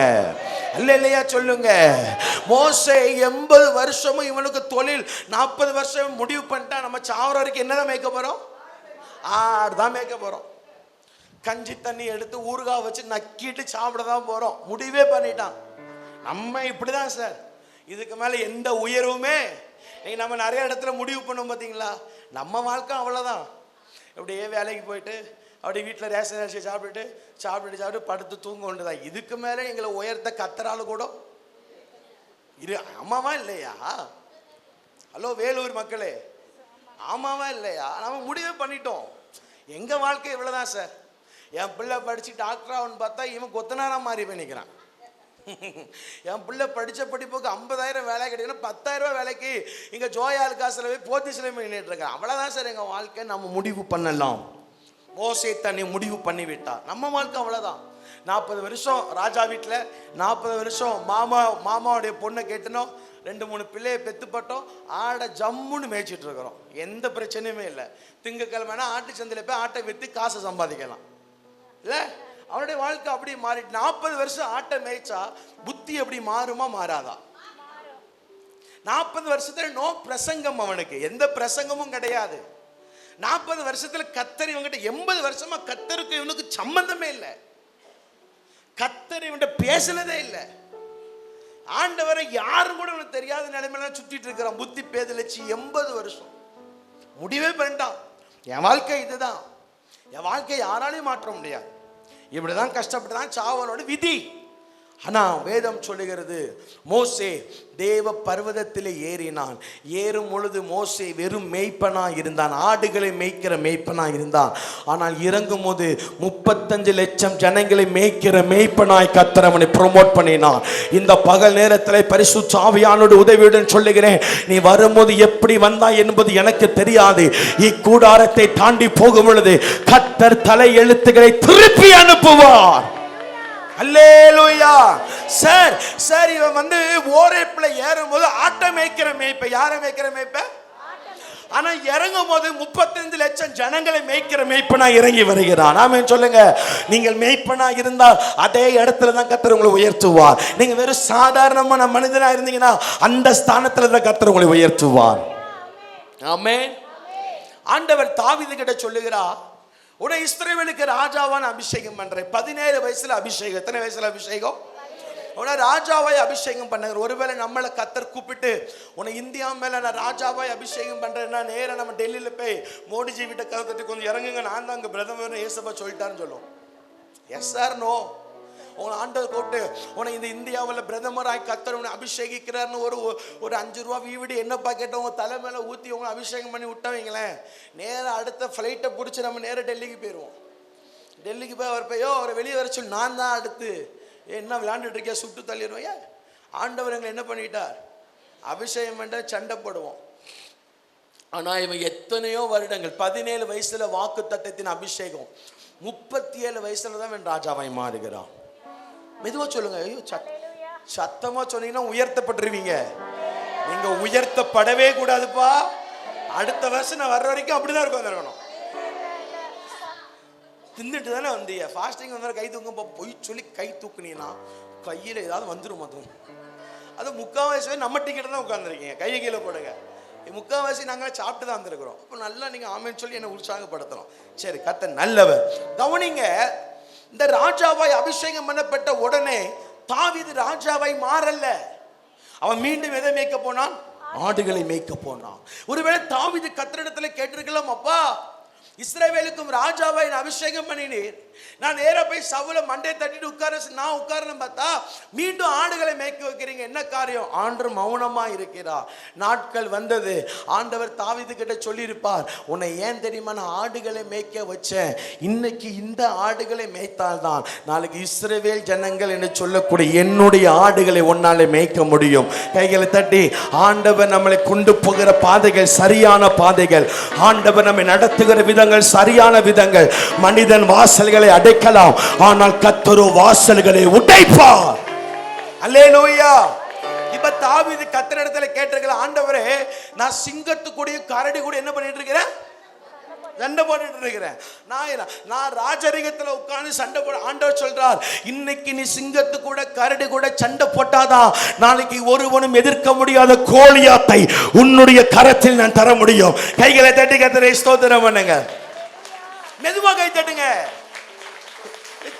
அல்லேலூயா சொல்லுங்க. மோசே 80 வருஷமும் இவனுக்கு தொழில், 40 வருஷம் முடிவு பண்ணிட்டா, நம்ம சாவர வரைக்கும் என்னதான் மேய்க்க போறோம்? ஆடுதான் மேய்க்க போறோம். கஞ்சி தண்ணி எடுத்து ஊறுகாய் வச்சு நக்கிட்டு சாப்பிட தான் போறோம். முடிவே பண்ணிட்டான். நம்ம இப்படிதான் சார், இதுக்கு மேல எந்த உயர்வுமே. நம்ம நிறைய இடத்துல முடிவு பண்ணோம் பார்த்தீங்களா, நம்ம வாழ்க்கை அவ்வளோதான். இப்படியே வேலைக்கு போயிட்டு அப்படி வீட்டில் ரேஷன் அரிசி சாப்பிட்டு படுத்து தூங்க கொண்டுதான். இதுக்கு மேலே எங்களை உயர்த்த கத்தரால கூட இரு. ஆமாவா இல்லையா? ஹலோ வேலூர் மக்களே, ஆமாவா இல்லையா? நம்ம முடிவே பண்ணிட்டோம். எங்கள் வாழ்க்கை இவ்வளோதான் சார். என் பிள்ளை படித்து டாக்டர் ஆகுன்னு பார்த்தா இவன் கொத்தனாரா மாறி பண்ணிக்கிறான். என் பிள்ளை படித்த படிப்புக்கு 50,000 வேலை கிடைக்கணும், 10,000 ரூபா வேலைக்கு இங்கே ஜோயால் காசில் போய் போத்திசில் நின்றுட்டு இருக்கேன். அவ்வளோதான் சார் எங்கள் வாழ்க்கை. நம்ம முடிவு பண்ணலாம். மோசே தன்னை முடிவு பண்ணிவிட்டார். நம்ம வாழ்க்கை அவ்வளோதான். 40 வருஷம் ராஜா வீட்டில், 40 வருஷம் மாமாவுடைய பொண்ணை கேட்டனோம், 2-3 பிள்ளையை பெற்றுப்பட்டோம், ஆடை ஜம்முன்னு மேய்ச்சிட்டு இருக்கிறோம். எந்த பிரச்சனையுமே இல்லை. திங்கக்கிழமைனா ஆட்டு சந்தையில் போய் ஆட்டை விற்று காசை சம்பாதிக்கலாம் இல்லை? அவனுடைய வாழ்க்கை அப்படியே மாறிட்டு. 40 வருஷம் ஆட்டை மேய்ச்சா புத்தி எப்படி மாறுமா மாறாதா? 40 வருஷத்துல நோ பிரசங்கம், அவனுக்கு எந்த பிரசங்கமும் கிடையாது. 40 வருஷத்துல கத்தர் இவங்கிட்ட 80 வருஷமா கத்தருக்கு இவனுக்கு சம்பந்தமே இல்லை. கத்தர் இவன்கிட்ட பேசினதே இல்லை. ஆண்டவரை யாரும் கூட இவனுக்கு தெரியாத நிலைமையில சுத்திட்டு இருக்கிறான். புத்தி பேதலிச்சு 80 வருஷம் முடிவே பண்ணிட்டான். என் வாழ்க்கை இதுதான். என் வாழ்க்கை யாராலையும் மாற்ற முடியாது. இப்படிதான் கஷ்டப்பட்டு தான் சாவனோட விதி. ஆனா வேதம் சொல்லுகிறது, மோசே தேவ பர்வதத்திலே ஏறினான். ஏறும் பொழுது மோசே வெறும் மேய்ப்பனா இருந்தான், ஆடுகளை மேய்க்கிற மேய்ப்பனா இருந்தான். ஆனால் இறங்கும் போது 35 லட்சம் ஜனங்களை மேய்க்கிற மேய்ப்பனாய் கர்த்தர் அவனை ப்ரொமோட் பண்ணினான். இந்த பகல் நேரத்தில் பரிசுத்த ஆவியானோட உதவியுடன் சொல்லுகிறேன், நீ வரும்போது எப்படி வந்தாய் என்பது எனக்கு தெரியாது. இக்கூடாரத்தை தாண்டி போகும் பொழுது கர்த்தர் தலை எழுத்துக்களை திருப்பி அனுப்புவார். அல்லேலூயா. சார் இவன் வந்து ஓரேப்ல ஏறும்போது ஆட்டை மேய்க்கிற மேய்ப்ப. யாரை மேய்க்கிற மேய்ப்ப? ஆனா இறங்கும் போது 35 லட்சம் ஜனங்களை மேய்க்கிற மேய்ப்பனா இறங்கி வருகிறான். ஆமென் சொல்லுங்க. நீங்கள் மேய்ப்பனா இருந்தால் அதே இடத்துல தான் கர்த்தர் உங்களை உயர்த்துவார். நீங்க வெறும் சாதாரணமான மனிதனா இருந்தீங்கன்னா அந்த ஸ்தானத்துல தான் கர்த்தர் உங்களை உயர்த்துவார். ஆமென். ஆண்டவர் தாவீது கிட்ட சொல்லுகிறார், உன்னை இஸ்ரவேலுக்கு ராஜாவான அபிஷேகம் பண்றேன். 17 வயசுல அபிஷேகம். எத்தனை வயசுல அபிஷேகம்? உன்னை ராஜாவாய் அபிஷேகம் பண்ணுங்க. ஒருவேளை நம்மளை கத்தர் கூப்பிட்டு உன்னை இந்தியா மேல நான் ராஜாவாய் அபிஷேகம் பண்றேன்னா நேரம் நம்ம டெல்லியில போய் மோடிஜி கிட்ட கருத்துட்டு கொஞ்சம் இறங்குங்க, நான் தான் அங்க பிரதமர் ஏசப்பா சொல்லிட்டாருன்னு சொல்லுவோம். Yes sir no. உங்களை ஆண்டவர் கூப்பிட்டு உன்னை இந்த இந்தியாவில் பிரதமராய் கத்தர் உன்னை அபிஷேகிக்கிறார்னு ஒரு 5 ரூபா வீடு என்னப்பா கேட்ட உங்க தலை மேல ஊற்றி உங்களை அபிஷேகம் பண்ணி விட்டவங்களேன், நேரம் அடுத்த ஃப்ளைட்டை பிடிச்சி நம்ம நேரம் டெல்லிக்கு போயிடுவோம். டெல்லிக்கு போய் அவர் போயோ அவரை வெளியே வர சொல்லி நான் தான் அடுத்து என்ன விளையாண்டுட்டு இருக்கியா சுட்டு தள்ளிடுவோம். ஏன் ஆண்டவர் எங்களை என்ன பண்ணிட்டார்? அபிஷேகம் பண்ண சண்டை போடுவோம். ஆனால் இவன் எத்தனையோ வருடங்கள் 17 வயசுல வாக்கு தத்தத்தின் அபிஷேகம், 37 வயசுல தான் இவன் ராஜாவாய் மாறுகிறான். மெதுவா சொல்லுங்க. ஐயோ சத்தமா சொன்னீங்கன்னா உயர்த்தப்பட்டுருவீங்க. நீங்க உயர்த்தப்படவே கூடாதுப்பா. அடுத்த வருஷம் நான் வர்ற வரைக்கும் அப்படிதான் இருக்கணும். தின்னுட்டு தானே வந்தீங்க. ஃபாஸ்டிங் வந்தாலும் கை தூங்க பொய் சொல்லி கை தூக்குனீங்கன்னா கையில் ஏதாவது வந்துடும். அது 3/4 வயசு நம்ம டிக்கெட் தான் உட்காந்துருக்கீங்க. கையை கீழே போடுங்க. 3/4 வயசு நாங்கள் சாப்பிட்டு தான் வந்திருக்கிறோம். அப்போ நல்லா நீங்கள் ஆமேன்னு சொல்லி என்னை உற்சாகப்படுத்தணும். சரி, கர்த்தர் நல்லவர். கவனிங்க, இந்த ராஜாவாய் அபிஷேகம் பண்ணப்பட்ட உடனே தாவீது ராஜாவாய் மாறல்ல. அவன் மீண்டும் எதை மேய்க்க போனான்? ஆடுகளை மேய்க்க போனான். ஒருவேளை தாவீது கர்த்தரிடத்துல கேட்டிருக்கலாம், அப்பா இஸ்ரவேலுக்கும் ராஜாவாய் அபிஷேகம் பண்ணினீர், நான் நேரா போய் சவுல மண்டை தட்டிட்டு நான் உட்காரணும் பார்த்தா மீண்டும் ஆடுகளை மேய்க்க வைக்கிறீங்க, என்ன காரியம்? ஆண்டவர் மௌனமா இருக்கிறார். நாட்கள் வந்தது. ஆண்டவர் தாவீது கிட்ட சொல்லியிருப்பார், உன்னை ஏன் தெரியுமா நான் ஆடுகளை மேய்க்க வச்சேன். இன்னைக்கு இந்த ஆடுகளை மேய்த்தால்தான் நாளைக்கு இஸ்ரவேல் ஜனங்கள் என்று சொல்லக்கூடிய என்னுடைய ஆடுகளை உன்னாலே மேய்க்க முடியும். கைகளை தட்டி, ஆண்டவர் நம்மளை கொண்டு போகிற பாதைகள் சரியான பாதைகள். ஆண்டவர் நம்மை நடத்துகிற விதங்கள் சரியான விதங்கள். மனிதன் வாசல்களை அடைக்கலாம், ஆனால் கர்த்தர் வாசல்களை உடைப்பார். அல்லேலூயா. இப்ப தாவீது கர்த்தரிடத்துல கேட்டிருக்கிற, ஆண்டவரே நான் சிங்கத்து கூட கரடி கூட என்ன பண்ணிட்டு இருக்கிறேன்? சண்டை போட்டுட்டு இருக்கிறேன். நான் ராஜரிகத்துல உட்கார்ந்து சண்டை போட. ஆண்டவர் சொல்றார், இன்னைக்கு நீ சிங்கத்து கூட கரடி கூட சண்டை போட்டாதான் நாளைக்கு ஒருவனும் எதிர்க்க முடியாத கோலியாத்தை உன்னுடைய கரத்தில் நான் தர முடியும். கைகளை தட்டி கர்த்தரை ஸ்தோத்திரம் பண்ணுங்க. மெதுவா கை தட்டுங்க,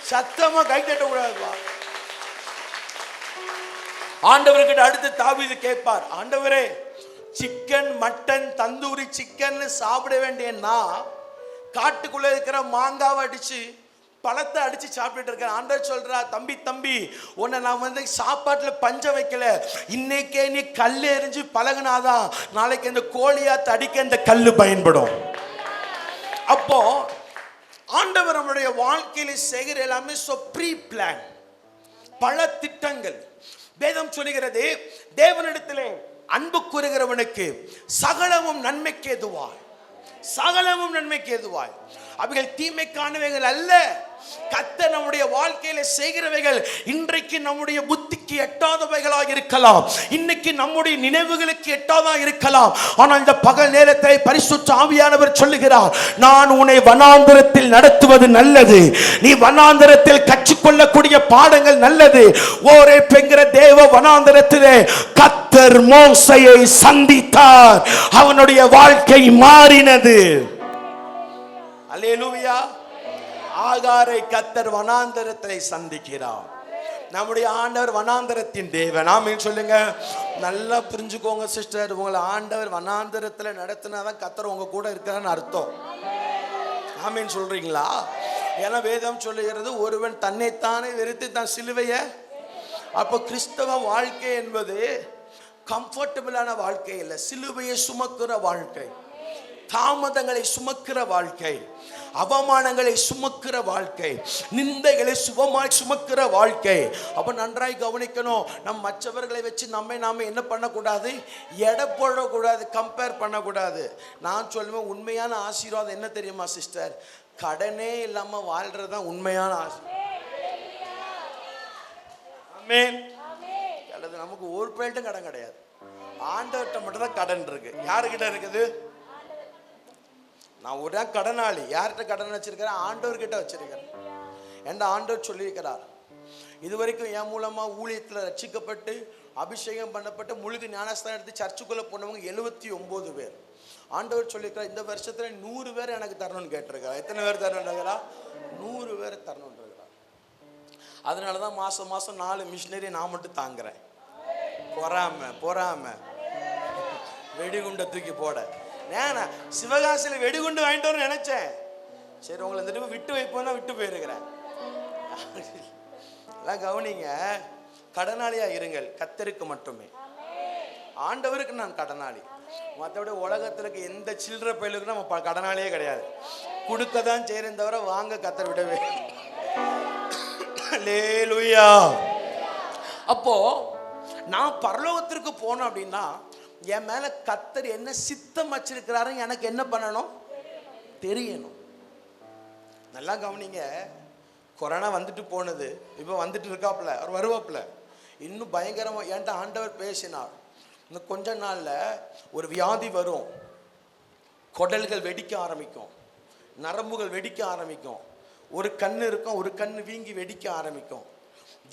சத்தமா கை தட்ட கூடாதுப்பா. ஆண்டவர்கிட்ட அடுத்து தாவீது கேட்பார், ஆண்டவரே சிக்கன் மட்டன் தந்தூரி சிக்கன் சாப்பிட வேண்டிய நான் காட்டுக்குள்ள இருக்கிற மாங்காவை அடிச்சு பழத்தை அடிச்சு சாப்பிட்டு இருக்கேன். ஆண்டவர் சொல்றா, தம்பி உன்னை நான் சாப்பாட்டுல பஞ்சம் வைக்கல, இன்னைக்கே நீ கல் எறிஞ்சு பழகுனாதான் நாளைக்கு இந்த கோழியாத்து அடிக்க இந்த கல்லு பயன்படும். அப்போ ஆண்டவர் நம்முடைய வாழ்க்கையில செய்கிற எல்லாமே ப்ரீ பிளான், பல திட்டங்கள். வேதம் சொல்லுகிறது, தேவனிடத்திலே அன்பு கூறுகிறவனுக்கு சகலமும் நன்மைக்கு ஏதுவாய், சகலமும் நன்மைக்கு ஏதுவாய். அவைகள் தீமைக்கானவைகள் அல்ல. கர்த்தர் நம்முடைய வாழ்க்கையில செய்கிறவைகள் இன்றைக்கு நம்முடைய புத்திக்கு எட்டாதவைகளாக இருக்கலாம், இன்னைக்கு நம்முடைய நினைவுகளுக்கு எட்டாததாக இருக்கலாம். ஆனால் இந்த பகல் நேரத்தை பரிசுத்த ஆவியானவர் சொல்லுகிறார், நான் உன்னை வனாந்தரத்தில் நடத்துவது நல்லது, நீ வனாந்தரத்தில் கற்றுக்கொள்ளக்கூடிய பாடங்கள் நல்லது. ஓரே பெங்கிற தேவ வனாந்தரத்திலே கர்த்தர் மோசேயை சந்தித்தார், அவனுடைய வாழ்க்கை மாறினது. அல்லேலூயா. ஆகாரை கர்த்தர் வனாந்தரத்தை சந்திக்கிறார். நம்முடைய ஆண்டவர் வனாந்தரத்தின் தேவன். ஆமென் சொல்லுங்க. நல்லா புரிஞ்சுக்கோங்க சிஸ்டர், உங்களை ஆண்டவர் வனாந்தரத்தில் நடத்தினாதான் கர்த்தர் உங்க கூட இருக்கிறான்னு அர்த்தம். ஆமென் சொல்றீங்களா? ஏன்னா வேதம் சொல்லுகிறது, ஒருவன் தன்னைத்தானே வெறுத்து தான் சிலுவைய. அப்போ கிறிஸ்தவ வாழ்க்கை என்பது கம்ஃபர்டபுளான வாழ்க்கை இல்லை, சிலுவையை சுமக்கிற வாழ்க்கை, தாமதங்களை சுமக்கிற வாழ்க்கை, அவமானங்களை சுமக்கிற வாழ்க்கை, நிந்தைகளை சுபமாய் சுமக்கிற வாழ்க்கை. அப்ப நன்றாய் கவனிக்கணும். நம் மற்றவர்களை வச்சு நாம என்ன பண்ணக்கூடாது, எடை போடக்கூடாது, கம்பேர் பண்ணக்கூடாது. நான் சொல்லுவேன், உண்மையான ஆசீர்வாதம் என்ன தெரியுமா சிஸ்டர்? கடனே இல்லாம வாழ்றதுதான் உண்மையான ஆசீர்வாதம். ஆமென். அல்லது நமக்கு ஒரு பேல்ட்டும் கடன் கிடையாது, ஆண்டவர்கிட்ட மட்டும் தான் கடன் இருக்கு. யாருக்கிட்ட இருக்குது? நான் ஒரு கடனாளி. யார்கிட்ட கடன் வச்சிருக்கிறேன்? ஆண்டவர்கிட்ட வச்சிருக்கிறேன். என்ற ஆண்டவர் சொல்லியிருக்கிறார், இதுவரைக்கும் என் மூலமா ஊழியத்தில் ரட்சிக்கப்பட்டு அபிஷேகம் பண்ணப்பட்டு முழுகு ஞானஸ்தானம் எடுத்து சர்ச்சுக்குள்ள போனவங்க 79 பேர். ஆண்டவர் சொல்லியிருக்கிறார், இந்த வருஷத்துல 100 பேர் எனக்கு தரணும்னு கேட்டிருக்கிறார். எத்தனை பேர் தரணுங்கிறா? 100 பேர் தரணும்னு இருக்கிறார். அதனாலதான் மாசம் 4 மிஷினரி நான் மட்டும் தாங்குறேன். பொறாம வெடிகுண்டை தூக்கி போட. நான் சிவகாசியில் வெடிகுண்டு வாங்கிட்டு வர நினைச்சேன். சரி, உங்களை இந்த டைம் விட்டு வைப்போம்னா விட்டு போயிருக்கிறேன். எல்லாம் கவனிங்க, கடனாளியா இருங்கள் கர்த்தருக்கு மட்டுமே. ஆண்டவருக்கு நான் கடனாளி. மற்றபடி உலகத்துல இருக்க எந்த சில்லற பயிலுக்கு நம்ம கடனாளியே கிடையாது. கொடுக்க தான் செய்யறேன் தவிர வாங்க கர்த்தர் விடவே. அல்லேலூயா. அப்போ நான் பரலோகத்திற்கு போனோம் அப்படின்னா என் மேல கர்த்தர் என்ன சித்தம் வச்சிருக்கிறாரு எனக்கு என்ன பண்ணணும் தெரியணும். நல்லா கவனிங்க. கொரோனா வந்துட்டு போனது, இப்போ வந்துட்டு இருக்காப்புல, அவர் வருவாப்புல. இன்னும் பயங்கரமா என்கிட்ட ஆண்டவர் பேசினார், இன்னும் கொஞ்ச நாள்ல ஒரு வியாதி வரும், குடல்கள் வெடிக்க ஆரம்பிக்கும், நரம்புகள் வெடிக்க ஆரம்பிக்கும், ஒரு கண்ணு இருக்கும், ஒரு கண்ணு வீங்கி வெடிக்க ஆரம்பிக்கும்,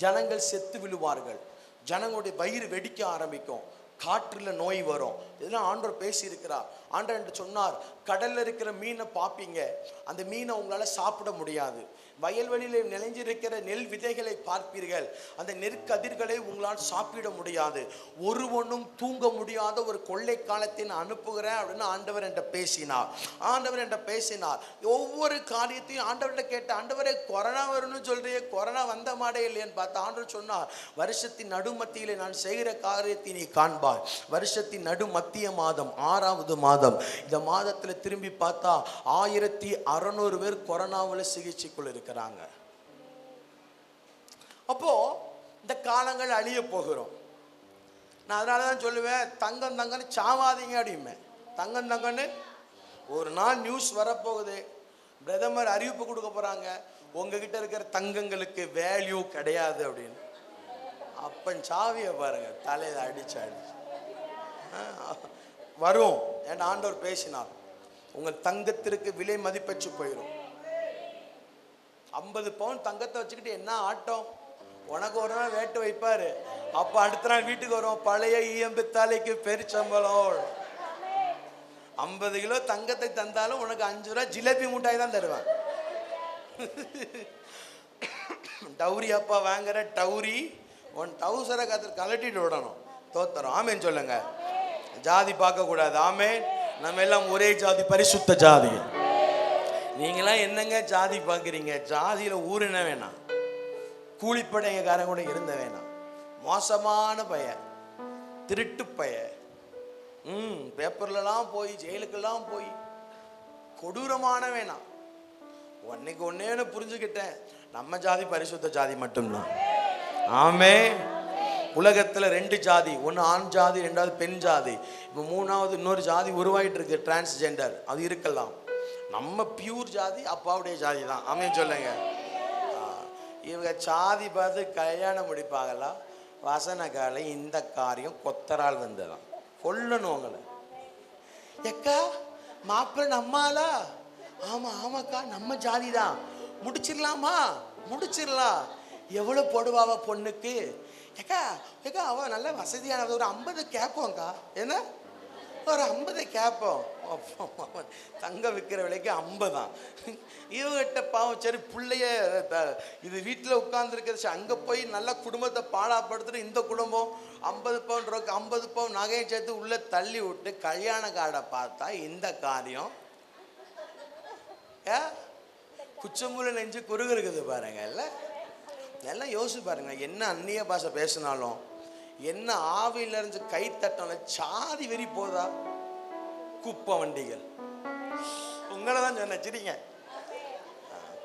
ஜனங்கள் செத்து விழுவார்கள், ஜனங்களுடைய வயிறு வெடிக்க ஆரம்பிக்கும், காற்றுல நோய் வரும். இதெல்லாம் ஆண்டவர் பேசி இருக்கிறார். ஆண்டவர் என்று சொன்னார், கடல்ல இருக்கிற மீனை பார்ப்பீங்க, அந்த மீனை உங்களால சாப்பிட முடியாது. வயல்வெளியில் நிலைஞ்சிருக்கிற நெல் விதைகளை பார்ப்பீர்கள், அந்த நெற்கதிர்களை உங்களால் சாப்பிட முடியாது. ஒருவனும் தூங்க முடியாத ஒரு கொள்ளை காலத்தை நான் அனுப்புகிறேன் அப்படின்னு ஆண்டவர் என்ற பேசினார். ஒவ்வொரு காரியத்தையும் ஆண்டவர்கிட்ட கேட்ட, ஆண்டவரே கொரோனா வரும்னு சொல்றியே, கொரோனா வந்த மாடே இல்லையன்னு பார்த்தா ஆண்டவர் சொன்னார், வருஷத்தின் நடுமத்தியிலே நான் செய்கிற காரியத்தை நீ காண்பாய். வருஷத்தின் நடுமத்திய மாதம் 6வது மாதம். இந்த மாதத்துல திரும்பி பார்த்தா 1600 பேர் கொரோனாவில் சிகிச்சைக்குள் இருக்கிறாங்க. அப்போ இந்த காலங்கள் அழிய போகிறோம். நான் அதனாலதான் சொல்லுவேன், தங்கன்னு சாவாதீங்க அப்படிமே. தங்கன்னு ஒரு நாள் நியூஸ் வரப்போகுது, பிரதமர் அறிவிப்பு கொடுக்க போறாங்க, உங்ககிட்ட இருக்கிற தங்கங்களுக்கு வேல்யூ கிடையாது அப்படின்னு. அப்பன் சாவிய பாருங்க, தலையில அடிச்சு வரும். என் ஆண்டவர் பேசினார், உங்கள் தங்கத்திற்கு விலை மதிப்பற்று போயிடும். 50 பவுன் தங்கத்தை வச்சுக்கிட்டு என்ன ஆட்டம்? உனக்கு ஒரு நாள் வேட்டு வைப்பாரு, அப்ப அடுத்த நாள் வீட்டுக்கு வரும், பழைய ஈயம்பு தலைக்கு பெருச்சம்பளம். 50 கிலோ தங்கத்தை தந்தாலும் உனக்கு 5 ரூபா ஜிலேபி முட்டாய் தான் தருவான். டவுரி அப்பா வாங்குற டவுரி உன் டவுசரை கலட்டிட்டு விடணும், தோத்தரும். ஆமேன்னு சொல்லுங்க. ஜாதி பார்க்க கூடாது. ஆமேன். நம்ம எல்லாம் ஒரே ஜாதி, பரிசுத்த ஜாதி. நீங்களாம் என்னங்க ஜாதி பார்க்குறீங்க? ஜாதியில ஊருன வேணாம், கூலிப்படையக்காரன் கூட இருந்த வேணாம். மோசமான பையன், திருட்டு பையன், பேப்பர்லாம் போய் ஜெயிலுக்கெல்லாம் போய் கொடூரமான வேணாம். ஒன்னைக்கு ஒன்னே புரிஞ்சுக்கிட்டேன், நம்ம ஜாதி பரிசுத்த ஜாதி மட்டும்தான். ஆமே. உலகத்துல 2 ஜாதி, ஒன்று ஆண் ஜாதி, 2வது பெண் ஜாதி, இப்போ 3வது இன்னொரு ஜாதி உருவாயிட்டு இருக்கு, டிரான்ஸ்ஜெண்டர். அது இருக்கலாம். நம்ம பியூர் ஜாதி அப்பாவுடைய ஜாதி தான். ஆமென் சொல்லுங்க. இவங்க ஜாதி பார்த்து கல்யாணம் முடிப்பாங்களா? வசன காலை இந்த காரியம் கொத்தரால் வந்ததான், கொல்லணும் உங்களை. எக்கா மாப்பிள்ளை நம்மாலா? ஆமா ஆமாக்கா நம்ம ஜாதி தான், முடிச்சிடலாமா? முடிச்சிடலாம். எவ்வளவு போடுவாவ பொண்ணுக்கு? ஏக்கா ஏக்கா அவ நல்ல வசதியானது, ஒரு 50 கேட்போம்க்கா. என்ன ஒரு 50 கேட்போம். தங்க விற்கிற விலைக்கு 50 தான். இவங்கிட்ட பாவம் சரி பிள்ளைய இது வீட்டில் உட்கார்ந்துருக்கிறது, அங்கே போய் நல்ல குடும்பத்தை பாழாப்படுத்துட்டு இந்த குடும்பம் 50 பவுன் ரோக்கு 50 பவுன் நகையை சேர்த்து உள்ளே தள்ளி விட்டு கல்யாண கார்டை பார்த்தா இந்த காரியம் குச்சமுள்ள நெஞ்சு குறுகு இருக்குது பாருங்க. இல்லை எல்லாம் யோசிச்சு பாருங்க. என்ன அந்நிய பாஷை பேசினாலும், என்ன ஆவியில இருந்து கை தட்டாலும் சாதி வெறி போதா? குப்பை வண்டிகள், உங்களை தான் சொன்ன சரிங்க,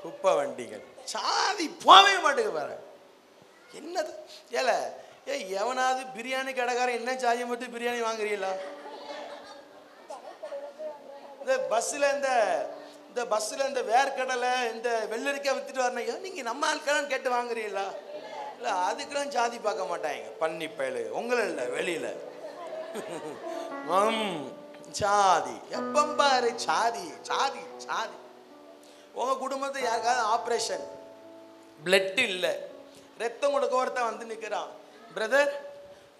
குப்பை வண்டிகள் சாதி போவே மாட்டேங்க பாரு. என்னது ஏல எவனாவது பிரியாணி கடைக்காரன் என்ன சாதியை மட்டும் பிரியாணி வாங்குறீங்களா? இந்த பஸ்ஸில் இந்த வேர்க்கடலை இந்த வெள்ளரிக்காய் வித்துட்டு வரணும், நீங்க நம்ம ஆட்களான்னு கேட்டு வாங்குறீங்களா? இல்லை அதுக்கெல்லாம் ஜாதி பார்க்க மாட்டாங்க. பன்னி பயலு உங்களை இல்லை, வெளியில ஜாதி எப்பம் பாரு சாதி சாதி சாதி. உங்க குடும்பத்தை யாருக்காவது ஆப்ரேஷன், பிளட் இல்லை, ரத்தம் கொடுக்க ஒருத்தன் வந்து நிற்கிறான், பிரதர்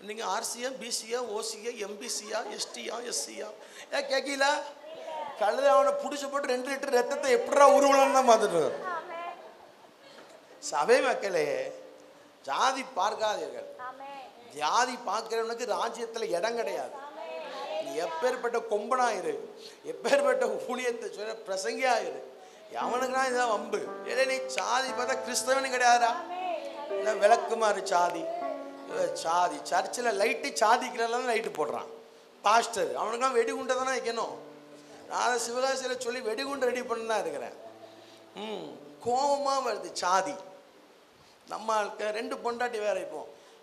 நீங்க ஆர்சியா பிசியா ஓசியா எம்பிசியா எஸ்டியா எஸ்சியா கேட்கல? கழுத அவனை பிடிச்சி போட்டு 2 லிட்டர் ரத்தத்தை எப்படா உருவலாம் தான் பார்த்துட்டு. சபை மக்களே, ஜாதி பார்க்காதீர்கள். ஜாதி பார்க்கிறவனுக்கு ராஜ்யத்தில் இடம் கிடையாது. நீ எப்பேற்பட்ட கொம்பனாயிரு, எப்பேற்பட்ட ஊழியத்தை சொல்ல பிரசங்கியாயிரு, எவனுக்குனா இதுதான் வம்பு. ஏன்னா நீ ஜாதி பார்த்தா கிறிஸ்தவனு கிடையாதா? இல்லை விளக்குமாறு சாதி சாதி. சர்ச்சில் லைட்டு சாதிக்கிறலாம் லைட்டு போடுறான் பாஸ்டர், அவனுக்குலாம் வெடிகுண்டை தானே வைக்கணும். நான் சிவகாசியில் சொல்லி வெடிகுண்டு ரெடி பண்ண தான் இருக்கிறேன். கோபமாக வருது சாதி. நம்ம 2 பொண்டாட்டி வேற. இப்போ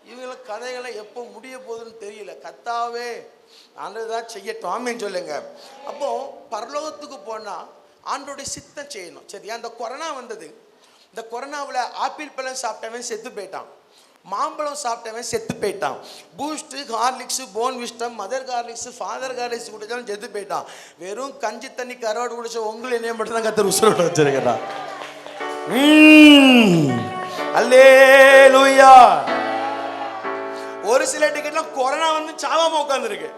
இவங்களை கதைகளை எப்போ முடிய போகுதுன்னு தெரியல. கத்தாவே ஆண்டதான் செய்யட்டும். ஆமேன்னு சொல்லுங்க. அப்போ பரலோகத்துக்கு போனால் ஆண்டோடைய சித்தம் செய்யணும். சரியா? அந்த கொரோனா வந்தது. இந்த கொரோனாவில் ஆப்பிள் பழம் சாப்பிட்டவன் செத்து போயிட்டான், மாம்பழம் சாப்பிட்டவன் செத்து போயிட்டான், பூஸ்ட்டு ஹார்லிக்ஸு போன் விஸ்டம் மதர் ஹார்லிக்ஸு ஃபாதர் ஹார்லிக்ஸ் குடிச்சாலும் செத்து போயிட்டான். வெறும் கஞ்சி தண்ணி கருவாடு குடிச்ச உங்களை என்ன மட்டும் தான் கத்தர் உசுரோட வச்சிருக்கிறான். அல்லேலூயா. ஒரு சில டிக்கெட்லாம் கொரோனா வந்து சாவாம உட்காந்துருக்கு.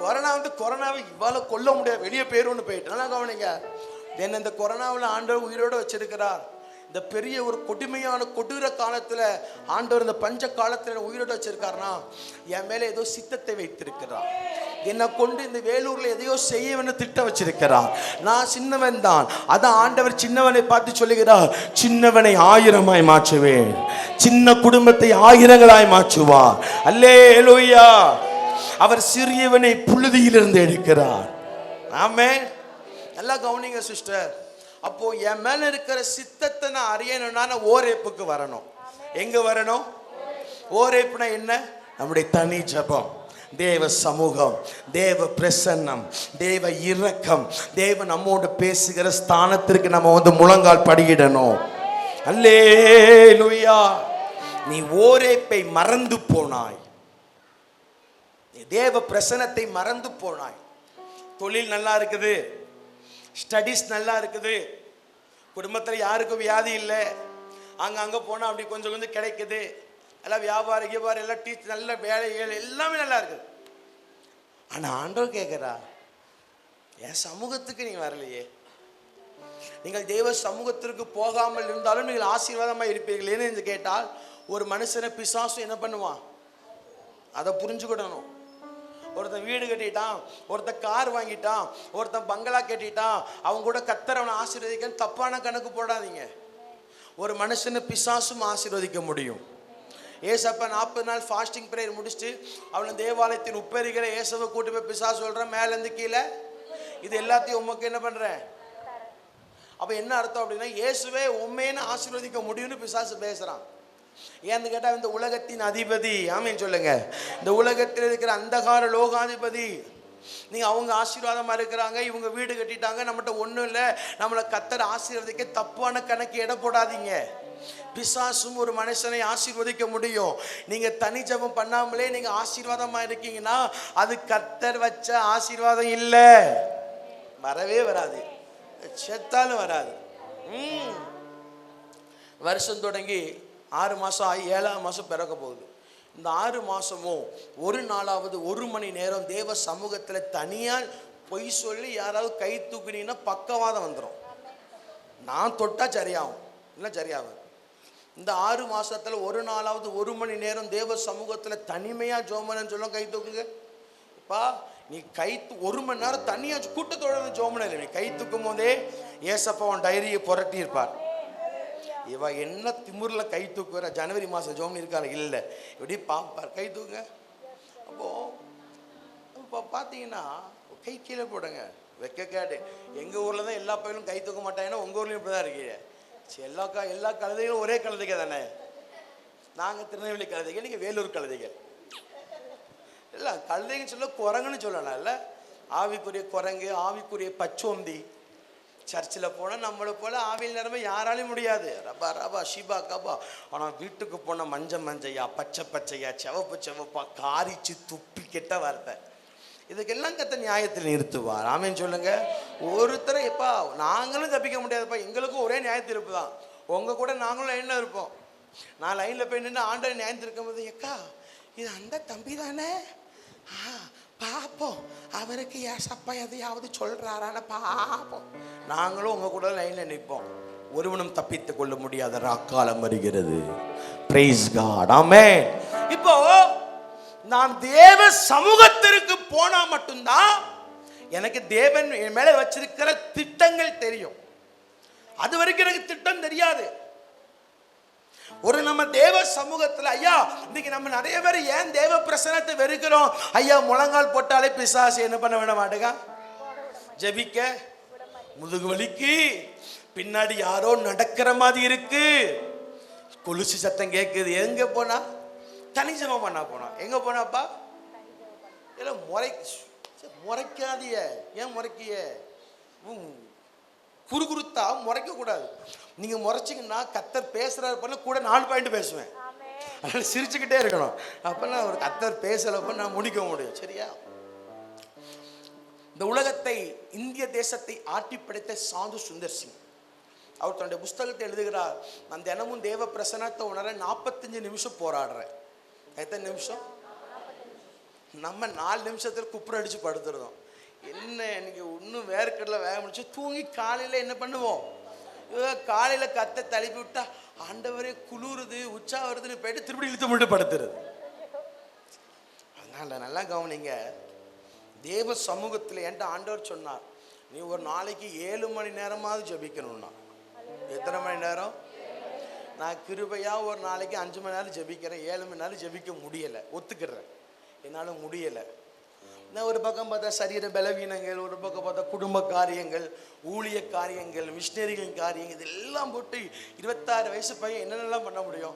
கொரோனா வந்து கொரோனாவை இவாள கொல்ல முடியாது, வெளியே பேருன்னு போயிட்டு நல்லா கவனிங்க. என்ன இந்த கொரோனாவில் ஆண்டவர் உயிரோடு வச்சிருக்கிறார். இந்த பெரிய ஒரு கொடுமையான கொடூர காலத்தில் ஆண்டவர் இந்த பஞ்ச காலத்தில் உயிரோடு வச்சிருக்காருனா என் மேலே ஏதோ சித்தத்தை வைத்திருக்கிறார். என்னை கொண்டு இந்த வேலூர்ல எதையோ செய்யவன்னு திட்டம் வச்சிருக்கிறார். நான் சின்னவன் தான். அதான் ஆண்டவர் சின்னவனை பார்த்து சொல்லுகிறார், சின்னவனை 1000 மாற்றுவேன், சின்ன குடும்பத்தை 1000 மாற்றுவார். அல்லேலூயா. அவர் சிறியவனை புழுதியிலிருந்து எடுக்கிறார். ஆமென். நல்லா கவனிங்க சிஸ்டர். அப்போ என் மேல இருக்கிற சித்தத்தை நான் அறியணும்னா நான் ஓரேப்புக்கு வரணும். எங்க வரணும்? ஓரேப்புனா என்ன? நம்முடைய தனி ஜெபம், தேவ சமூகம், தேவ பிரசன்னம், தேவ இரக்கம், தேவ நம்மோடு பேசுகிற ஸ்தானத்திற்கு நம்ம வந்து முழங்கால் படியிடணும். அல்லேலூயா. நீ ஓரேப்பை மறந்து போனாய், நீ தேவ பிரசன்னத்தை மறந்து போனாய். தொழில் நல்லா இருக்குது, ஸ்டடீஸ் நல்லா இருக்குது, குடும்பத்தில் யாருக்கும் வியாதி இல்லை, அங்கே போனால் அப்படி கொஞ்சம் கொஞ்சம் கிடைக்குது, எல்லாம் வியாபாரம் எல்லாம் டீச்சர் நல்ல வேலைகள் எல்லாமே நல்லா இருக்குது. ஆனால் ஆண்டவர் கேட்குறா, என் சமூகத்துக்கு நீங்கள் வரலையே. நீங்கள் தெய்வ சமூகத்திற்கு போகாமல் இருந்தாலும் நீங்கள் ஆசீர்வாதமாக இருப்பீர்கள். ஏன்னு கேட்டால் ஒரு மனுஷனை பிசாசு என்ன பண்ணுவான்? அதை புரிஞ்சுக்கிடணும். ஒருத்தன் வீடு கட்டிட்டான், ஒருத்தன் கார் வாங்கிட்டான், ஒருத்தன் பங்களா கட்டிட்டான், அவங்க கூட கர்த்தர் அவனை ஆசீர்வதிக்க தப்பான கணக்கு போடாதீங்க. ஒரு மனுஷனை பிசாசும் ஆசீர்வதிக்க முடியும். ஏசப்பா 40 நாள் ஃபாஸ்டிங் பிரேயர் முடிச்சுட்டு அவனை தேவாலயத்தின் உப்பரிகளை ஏசவை கூட்டி போய் பிசாசு சொல்கிறேன் மேலேருந்து கீழே இது எல்லாத்தையும் உமக்கு என்ன பண்ணுறேன். அப்போ என்ன அர்த்தம் அப்படின்னா, இயேசுவே உண்மையான ஆசீர்வதிக்க முடியும்னு பிசாசு பேசுகிறான். ஏன்னு கேட்டால் இந்த உலகத்தின் அதிபதி, ஆமீன் சொல்லுங்க, இந்த உலகத்தில் இருக்கிற அந்தகார லோகாதிபதி. நீங்கள் அவங்க ஆசீர்வாதமாக இருக்கிறாங்க, இவங்க வீடு கட்டிட்டாங்க, நம்மகிட்ட ஒன்றும் இல்லை, நம்மளை கர்த்தர் ஆசீர்வதிக்க தப்பான கணக்கு எடை போடாதீங்க. பிசாசும் ஒரு மனுஷனை ஆசீர்வதிக்க முடியும். நீங்க தனி ஜெபம் பண்ணாமலே நீங்க ஆசீர்வாதமா இருக்கீங்கன்னா அது கர்த்தர் வச்ச ஆசீர்வாதம் இல்லை, வரவே வராது, செத்தாலும் வராது. வருஷம் தொடங்கி 6 மாசம் ஆகி 7ஆம் மாசம் பிறக்க போகுது. இந்த 6 மாசமும் ஒரு நாளாவது 1 மணி நேரம் தேவ சமூகத்தில் தனியாக பொய் சொல்லி யாராவது கை தூக்குனீங்கன்னா பக்கவாதம் வந்துடும். நான் தொட்டா சரியாகும், இல்லை சரியாகும். இந்த 6 மாசத்துல ஒரு நாளாவது 1 மணி நேரம் தேவ சமூகத்தில் தனிமையாக ஜோமனன்னு சொல்ல கை தூக்குங்க. இப்பா நீ கை 1 மணி நேரம் தனியாக கூட்டத்தோட ஜோமன இல்லை, நீ கை தூக்கும் போதே ஏசப்பா உன் டைரியை புரட்டி இருப்பார். இவ என்ன திமுறில் கை தூக்குற, ஜனவரி மாதம் ஜோமனி இருக்காரு இல்லை, இப்படி பார்ப்பார், கை தூக்குங்க. இப்போ பார்த்தீங்கன்னா கை கீழே போடுங்க, வைக்க கேட்டு. எங்கள் ஊரில் தான் எல்லா பயிலும் கை தூக்க மாட்டாங்கன்னா உங்கள் ஊர்லேயும் இப்படி தான் இருக்கீங்க. எல்லா கழுதைகளும் ஒரே கழுதைங்க தானே. நாங்கள் திருநெல்வேலி கழுதைகள், நீங்கள் வேலூர் கழுதைகள். இல்லை கழுதைங்கன்னு சொல்ல குரங்குன்னு சொல்லலாம் இல்லை, ஆவிக்குரிய குரங்கு, ஆவிக்குரிய பச்சோந்தி. சர்ச்சில் போனால் நம்மளை போல் ஆவியில் நிரம்ப யாராலையும் முடியாது. ரபா ரபா ஷிபா கபா. ஆனால் வீட்டுக்கு போனால் மஞ்சையா, பச்சை பச்சையா, செவப்பா, காரிச்சு துப்பி கெட்ட வார்த்தை. இதுக்கெல்லாம் கத்த நியாயத்தில் நிறுத்துவார். ஆமேன்னு சொல்லுங்க. ஒருத்தரை எப்பா நாங்களும் தப்பிக்க முடியாதுப்பா, எங்களுக்கும் ஒரே நியாயத்தீர்ப்பு தான். உங்கள் கூட நாங்களும் லைனில் இருப்போம். நான் லைனில் போய் நின்று ஆண்டவர் நியாயத்திருக்கும் போது, எக்கா இது அந்த தம்பி தானே, பார்ப்போம் அவருக்கு ஏசப்பா எதையாவது சொல்கிறாரான பார்ப்போம். நாங்களும் உங்கள் கூட லைனில் நிற்போம். ஒருவனும் தப்பித்து கொள்ள முடியாத ராக்காலம் வருகிறது. பிரைஸ் காட், ஆமென். இப்போ நான் தேவ சமூகத்திற்கு போனா மட்டும்தான் எனக்கு தேவன் என் மேல வச்சிருக்கிற திட்டங்கள் தெரியும். அது வரைக்கும் எனக்கு திட்டம் தெரியாது. ஒரு நம்ம தேவ சமூகத்தில் ஐயா இன்னைக்கு நம்ம நிறைய பேர் ஏன் தேவ பிரசனத்தை வெறுக்கிறோம்? ஐயா முழங்கால் போட்டாலே பிசாசு என்ன பண்ண விட மாட்டேங்க, ஜெபிக்க முதுகு வலிக்கு, பின்னாடி யாரோ நடக்கிற மாதிரி இருக்கு, கொலுசு சத்தம் கேட்குது. எங்க போனா தனிஜமா பண்ணா போனா, எங்க போனாப்பா இல்லை முறைக்காதிய, ஏன் முறைக்கிய? குறுகுறுத்தா முறைக்க கூடாது. நீங்க முறைச்சிங்கன்னா கர்த்தர் பேசுறாரு பண்ண கூட 4 பாயிண்ட் பேசுவேன், அதனால சிரிச்சுக்கிட்டே இருக்கணும். அப்ப ஒரு கர்த்தர் பேசலப்ப நான் முடிக்க முடியும். சரியா? இந்த உலகத்தை, இந்திய தேசத்தை ஆட்டி படைத்த சாது சுந்தர் சிங் அவர் தன்னுடைய புஸ்தகத்தை எழுதுகிறார். நான் தினமும் தேவ பிரசனத்தை உணர 45 நிமிஷம் போராடுறேன். எத்தனை நிமிஷம்? நம்ம 4 நிமிஷத்தில் குப்புற அடிச்சு படுத்துருந்தோம். என்ன எனக்கு இன்னும் வேர்க்கடல வேக முடிச்சு தூங்கி காலையில் என்ன பண்ணுவோம்? காலையில் கத்தை தழுப்பி விட்டா ஆண்டவரே குளிருது, உச்சா வருதுன்னு போயிட்டு திருப்பி இழுத்து மட்டும் படுத்துறது. அதனால நல்லா கவனிங்க. தேவ சமூகத்தில் என்கிட்ட ஆண்டவர் சொன்னார், நீ ஒரு நாளைக்கு 7 மணி நேரமாவது ஜெபிக்கணும்னா. எத்தனை மணி நேரம்? நான் கிருபையாக ஒரு நாளைக்கு 5 மணி நேரம் ஜெபிக்கிறேன். 7 மணி நேரம் ஜெபிக்க முடியலை, ஒத்துக்கிறேன், என்னால் முடியலை. நான் ஒரு பக்கம் பார்த்தா சரீர பலவீனங்கள், ஒரு பக்கம் பார்த்தா குடும்ப காரியங்கள், ஊழிய காரியங்கள், மிஷினரிகளின் காரியங்கள், இதெல்லாம் போட்டு 26 வயசு பையன் என்னென்னலாம் பண்ண முடியும்?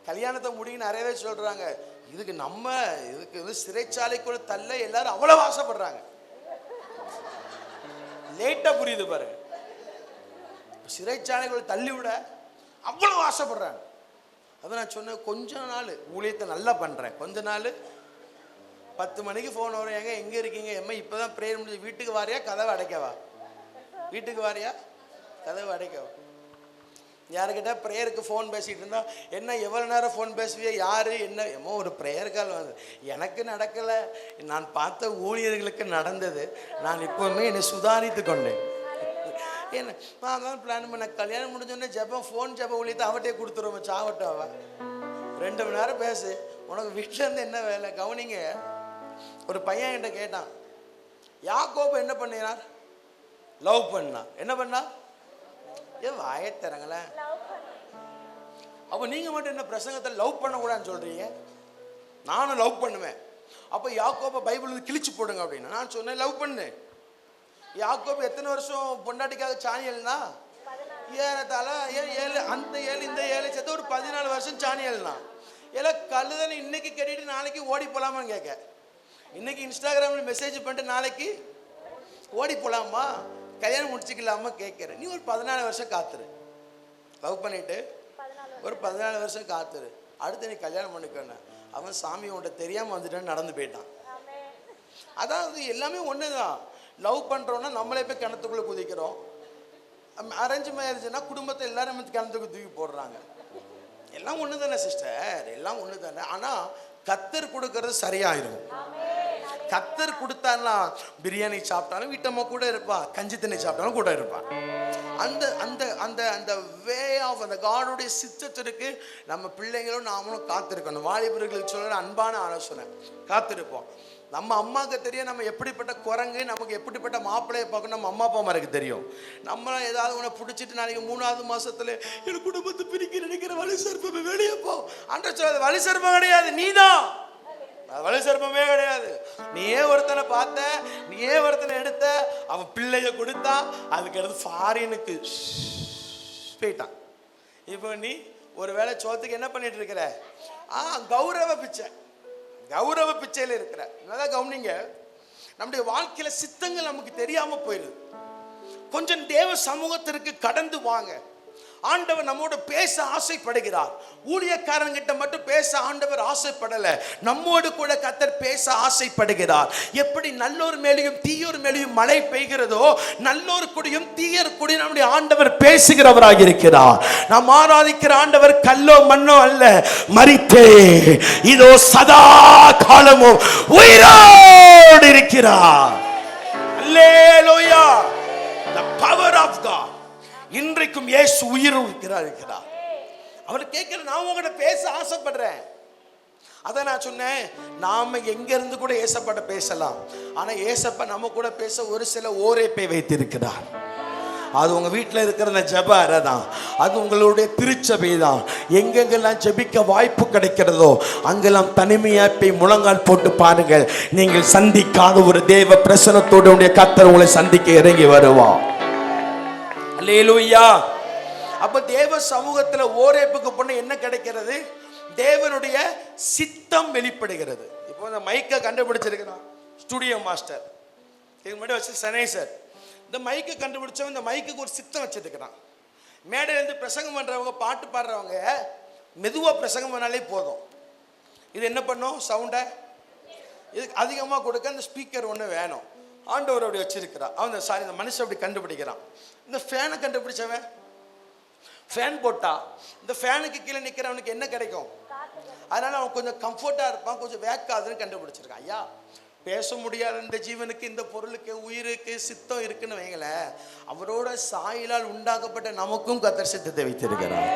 கல்யாணத்தை முடியும் நிறையவே சொல்கிறாங்க. இதுக்கு சிறைச்சாலைக்குள்ள தள்ள எல்லாரும் அவ்வளோ ஆசைப்படுறாங்க. லேட்டாக புரியுது பாருங்க. சிறைச்சாலைக்குள்ள தள்ளி விட அவ்வளோ ஆசைப்படுறாங்க. அதை நான் சொன்னேன், கொஞ்ச நாள் ஊழியத்தை நல்லா பண்ணுறேன், கொஞ்ச நாள் 10 மணிக்கு ஃபோன் வரும், ஏங்க எங்கே இருக்கீங்க? எம்மா இப்போ தான் ப்ரேயர் முடிஞ்சு, வீட்டுக்கு வாரியா கதவை அடைக்கவா? வீட்டுக்கு வாரியா கதவை அடைக்கவா? யாருக்கிட்ட ப்ரேயருக்கு ஃபோன் பேசிகிட்டு இருந்தா, என்ன எவ்வளோ நேரம் ஃபோன் பேசுவியா? யார் என்ன? எம்மோ ஒரு ப்ரேயர் கால் வந்து எனக்கு நடக்கலை, நான் பார்த்த ஊழியர்களுக்கு நடந்தது, நான் இப்போவுமே என்னை சுதாரித்து கொண்டேன். என்ன நான் தான் பிளான் பண்ண, கல்யாணம் முடிஞ்சோடனே ஜெபம், ஃபோன் ஜெபம் ஊழியத்தை அவட்டே கொடுத்துருவோம், சாவட்டும் அவன் 2 மணி நேரம் பேசு, உனக்கு வீட்டிலேருந்து என்ன வேலை? கவனிங்க, ஒரு பையன் என்கிட்ட கேட்டான், யாக்கோபு என்ன பண்ணினார்? லவ் பண்ணா. என்ன பண்ணா? ஏன் வாயத்தரங்களேன். அப்போ நீங்கள் மட்டும் என்ன பிரசங்கத்தை லவ் பண்ணக்கூடாதுன்னு சொல்கிறீங்க? நானும் லவ் பண்ணுவேன். அப்போ யாக்கோபை பைபிள் கிழிச்சு போடுங்க அப்படின்னு நான் சொன்னேன். லவ் பண்ணு. யாக்கோபு எத்தனை வருஷம் பொண்டாட்டிக்காக சாணி எழுனா? ஏறத்தால 7 அந்த 7 இந்த 7 சேர்த்து ஒரு 14 வருஷம் சாணி எழுனா. எல்லாம் கழுதனை இன்னைக்கு கட்டிட்டு நாளைக்கு ஓடி போகலாமான்னு கேட்க. இன்னைக்கு இன்ஸ்டாகிராமில் மெசேஜ் பண்ணிட்டு நாளைக்கு ஓடி போகலாமா, கல்யாணம் முடிச்சுக்கலாமா கேட்குறேன். நீ ஒரு 14 வருஷம் காத்துரு. லவ் பண்ணிட்டு ஒரு 14 வருஷம் காத்துரு. அடுத்து நீ கல்யாணம் பண்ணிக்கணும். அவன் சாமி உன்கிட்ட தெரியாமல் வந்துட்டான்னு நடந்து போயிட்டான். அதாவது எல்லாமே ஒன்று தான். லவ் பண்ணுறோன்னா நம்மளே போய் கிணத்துக்குள்ளே குதிக்கிறோம். அரேஞ்ச் மேரேஜ்னா குடும்பத்தை எல்லாரும் கிணத்துக்கு தூக்கி போடுறாங்க. எல்லாம் ஒன்று தானே சிஸ்டர், எல்லாம் ஒன்று தானே. ஆனால் கத்தர் கொடுக்கறது சரியாயிரும். கத்தர் கொடுத்தான்னா பிரியாணி சாப்பிட்டாலும் வீட்டம்மா கூட இருப்பா, கஞ்சி தண்ணி சாப்பிட்டாலும் கூட இருப்பான். அந்த அந்த அந்த அந்த வே ஆஃப் அந்த காடுடைய சித்தத்திற்கு நம்ம பிள்ளைங்களும் நாமளும் காத்திருக்கணும். வாலிபர்களுக்கு சொல்கிற அன்பான ஆலோசனை, காத்திருப்போம். நம்ம அம்மாவுக்கு தெரியும் நம்ம எப்படிப்பட்ட குரங்கு, நமக்கு எப்படிப்பட்ட மாப்பிள்ளையை பார்க்கணும் நம்ம அம்மா அப்பா அம்மாருக்கு தெரியும். நம்மளாம் ஏதாவது உன்னை பிடிச்சிட்டு நாளைக்கு 3வது மாதத்துல என் குடும்பத்தை பிரிக்க நினைக்கிற வலி சர்ப்பமே வெளியே போ அன்ற சொல்லாது. வலி சர்ப்பம் கிடையாது, நீ தான் வலி சர்ப்பமே கிடையாது. நீயே ஒருத்தனை பார்த்த, நீயே ஒருத்தனை எடுத்த, அவன் பிள்ளைய கொடுத்தா, அதுக்கு அடுத்து ஃபாரினுக்கு போயிட்டான். இப்போ நீ ஒரு வேளை சோத்துக்கு என்ன பண்ணிட்டு இருக்கிற? கௌரவ பிச்சை, கௌரவ பிச்சையில் இருக்கிற. நல்லா கவனிங்க, நம்முடைய வாழ்க்கையில சித்தங்கள் நமக்கு தெரியாம போயிடுது. கொஞ்சம் தேவ சமூகத்திற்கு கடந்து வாங்க. ஆண்டவர் நம்மோட பேச ஆசைப்படுகிறார். ஊழியக்காரங்கிட்ட மட்டும் பேச ஆண்டவர் ஆசைப்படல, நம்மோடு கூட கர்த்தர் பேச ஆசைப்படுகிறார். எப்படி நல்லோர் மேலேயும் தீயோர் மேலேயும் மழை பெய்கிறதோ, நல்லோர் கூடயும் தீயர் கூடயும் நம்முடைய ஆண்டவர் பேசுகிறவராக இருக்கிறார். நாம் ஆராதிக்கிற ஆண்டவர் கல்லோ மண்ணோ அல்ல, மரித்தே இதோ சதா காலமும் உயிரோடு இருக்கிறார். அல்லேலூயா. The power of God. இன்றைக்கும் இயேசு உயிர் இருக்கிறார். அவர் கேட்கிற, நான் உங்ககிட்ட பேச ஆசைப்படுறேன். அதான் நான் சொன்னேன், நாம எங்க இருந்து கூட ஏசப்பட பேசலாம். ஆனா ஏசப்பா நம்ம கூட பேச ஒரு சில ஓரேப்பை வைத்திருக்கிறார். அது உங்க வீட்டில் இருக்கிற அந்த ஜெப அறை தான், அது உங்களுடைய திருச்சபை தான். எங்கெங்கெல்லாம் ஜெபிக்க வாய்ப்பு கிடைக்கிறதோ அங்கெல்லாம் தனிமையா போய் முழங்கால் போட்டு பாருங்கள். நீங்கள் சந்திக்காத ஒரு தேவ பிரசன்னத்தோடு உடைய கர்த்தர் உங்களை சந்திக்க இறங்கி வருவார். அல்லேலூயா. அப்ப தேவ சமூகத்துல ஓரேப்புக்கு போன என்ன கிடைக்கிறது? தேவனுடைய சித்தம் வெளிப்படுகிறது. இப்போ இந்த மைக்கை கண்டுபிடிச்சிருக்கிறான் ஸ்டுடியோ மாஸ்டர், இதுக்கு முன்னாடி வச்சு சனேசர். இந்த மைக்கை கண்டுபிடிச்சவன் இந்த மைக்குக்கு ஒரு சித்தம் வச்சிருக்கிறான். மேடையிலேருந்து பிரசங்கம் பண்றவங்க, பாட்டு பாடுறவங்க மெதுவா பிரசங்கம் பண்ணாலே போதும். இது என்ன பண்ணும்? சவுண்டை இதுக்கு அதிகமாக கொடுக்க அந்த ஸ்பீக்கர் ஒன்று வேணும். ஆண்டவர் அப்படி வச்சிருக்கிறான். அவன் சாரி இந்த மனுஷன் அப்படி கண்டுபிடிக்கிறான். இந்த ஃபேனை கண்டுபிடிச்சவன் ஃபேன் போட்டா இந்த ஃபேனுக்கு கீழே நிற்கிறவனுக்கு என்ன கிடைக்கும்? அதனால அவன் கொஞ்சம் கம்ஃபர்ட்டாக இருப்பான், கொஞ்சம் வேக்காதுன்னு கண்டுபிடிச்சிருக்கான். ஐயா, பேச முடியாத இந்த ஜீவனுக்கு, இந்த பொருளுக்கு, உயிருக்கு சித்தம் இருக்குன்னு வைங்களேன். அவரோட சாயலால் உண்டாக்கப்பட்ட நமக்கும் கர்த்தர் சித்தத்தை வைத்திருக்கிறார்.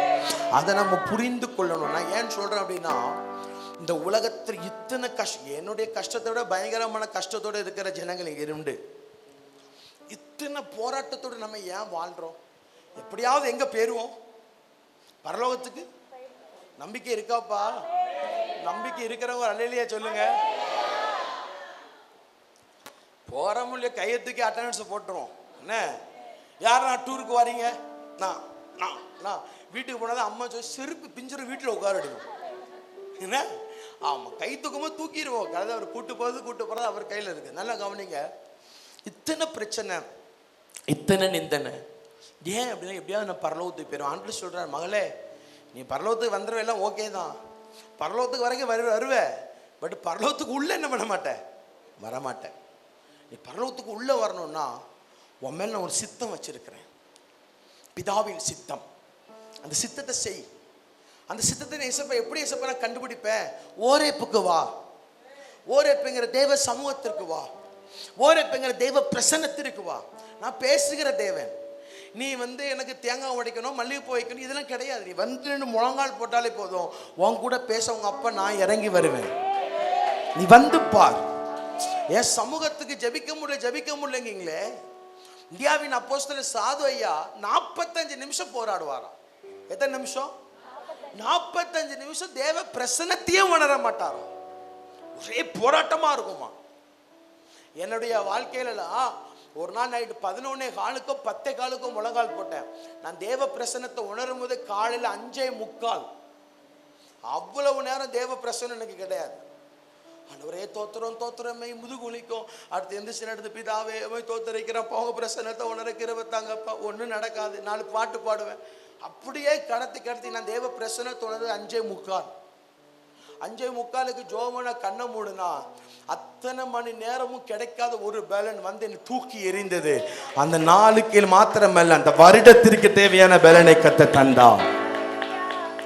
அதை நம்ம புரிந்து கொள்ளணும். நான் ஏன் சொல்றேன் அப்படின்னா, இந்த உலகத்தில் இத்தனை கஷ்டம், என்னுடைய கஷ்டத்தை விட பயங்கரமான கஷ்டத்தோடு இருக்கிற ஜனங்கள் இங்கே உண்டு. இத்தனை போராட்டத்தோடு நம்ம ஏன் வாழ்றோம்? எப்படியாவது எங்க பேருவோம்? பரலோகத்துக்கு நம்பிக்கை இருக்காப்பா? நம்பிக்கை இருக்கிறவங்க அல்லேலூயா சொல்லுங்க. போறோம் இல்லையா, கையத்துக்கு அட்டண்டன்ஸ் போட்டுருவோம். என்ன யாரா டூருக்கு வரீங்க? நான் நான் நான் வீட்டுக்கு போனது அம்மா சொல்லி செருப்பு பிஞ்சிரு வீட்டில் உட்காரடிவோம். என்ன ஆமாம், கை தூக்கும்போது தூக்கிடுவோம். கதை அவர் கூட்டு போகிறது அவர் கையில் இருக்குது. நல்லா கவனிங்க. இத்தனை பிரச்சனை, இத்தனை நிந்தனை ஏன் அப்படின்னா, எப்படியாவது நான் பரலோகத்துக்கு போயிடுவேன். ஆண்டு சொல்கிறார், மகளே நீ பரலோகத்துக்கு வந்துடுவே, எல்லாம் ஓகே தான், பரலோகத்துக்கு வரைக்கும் வருவேன். பட் பரலோகத்துக்கு உள்ளே என்ன பண்ண மாட்டேன், வரமாட்டேன். நீ பரலோகத்துக்கு உள்ளே வரணும்னா உன் மேலே நான் ஒரு சித்தம் வச்சிருக்கிறேன், பிதாவின் சித்தம். அந்த சித்தத்தை செய். அந்த சித்தத்தை இசப்ப எப்படி இசப்ப நான் கண்டுபிடிப்பேன்? ஓரேப்புக்கு வா. ஓரேப்புங்கிற தேவ சமூகத்திற்கு வா. ஓரேப்புங்கிற தேவ பிரசன்னத்திற்கு வா. நான் பேசுகிற தேவன். நீ எனக்கு தேங்காய் உடைக்கணும், மல்லிகைப்பூ வைக்கணும், இதெல்லாம் கிடையாது. நீ வந்து முழங்கால் போட்டாலே போதும், உன் கூட பேச உங்க அப்பா நான் இறங்கி வருவேன். நீ வந்து பார். என் சமூகத்துக்கு ஜெபிக்க முடியலங்கீங்களே. இந்தியாவின் அப்போஸ்தலர் சாது ஐயா 45 நிமிஷம் போராடுவாராம். எத்தனை நிமிஷம்? 45 நிமிஷம் தேவ பிரசன்னத்தையே உணர மாட்டாராம். ஒரே போராட்டமா இருக்குமா. என்னுடைய வாழ்க்கையிலலாம் ஒரு நாள் நைட்டு 11:15 10:15 முழங்கால் போட்டேன். நான் தேவ பிரசன்னத்தை உணரும் போது காலையில் 5:45. அவ்வளவு நேரம் தேவ பிரசன்னம் எனக்கு கிடையாது. ஆண்டவரே தோத்திரமே முதுகுலிக்கும். அடுத்து எந்திரிச்சு நடந்து பிதாவே தோத்தரிக்கிறேன், போக பிரசன்னத்தை உணர்கிறவ தாங்கப்பா. ஒன்றும் நடக்காது. 4 பாட்டு பாடுவேன். அப்படியே கடத்தி நான் தேவ பிரசன்னத்தை உணர்ந்து 5:45. 5:45 ஜோமன கண்ணை மூடுனா அத்தனை மணி நேரமும் கிடைக்காத ஒரு பலன் வந்து என்னை தூக்கி எறிந்தது. அந்த 4 கீழ் மாத்திரமல்ல, அந்த வருடத்திற்கு தேவையான பலனை கத்த தந்தா.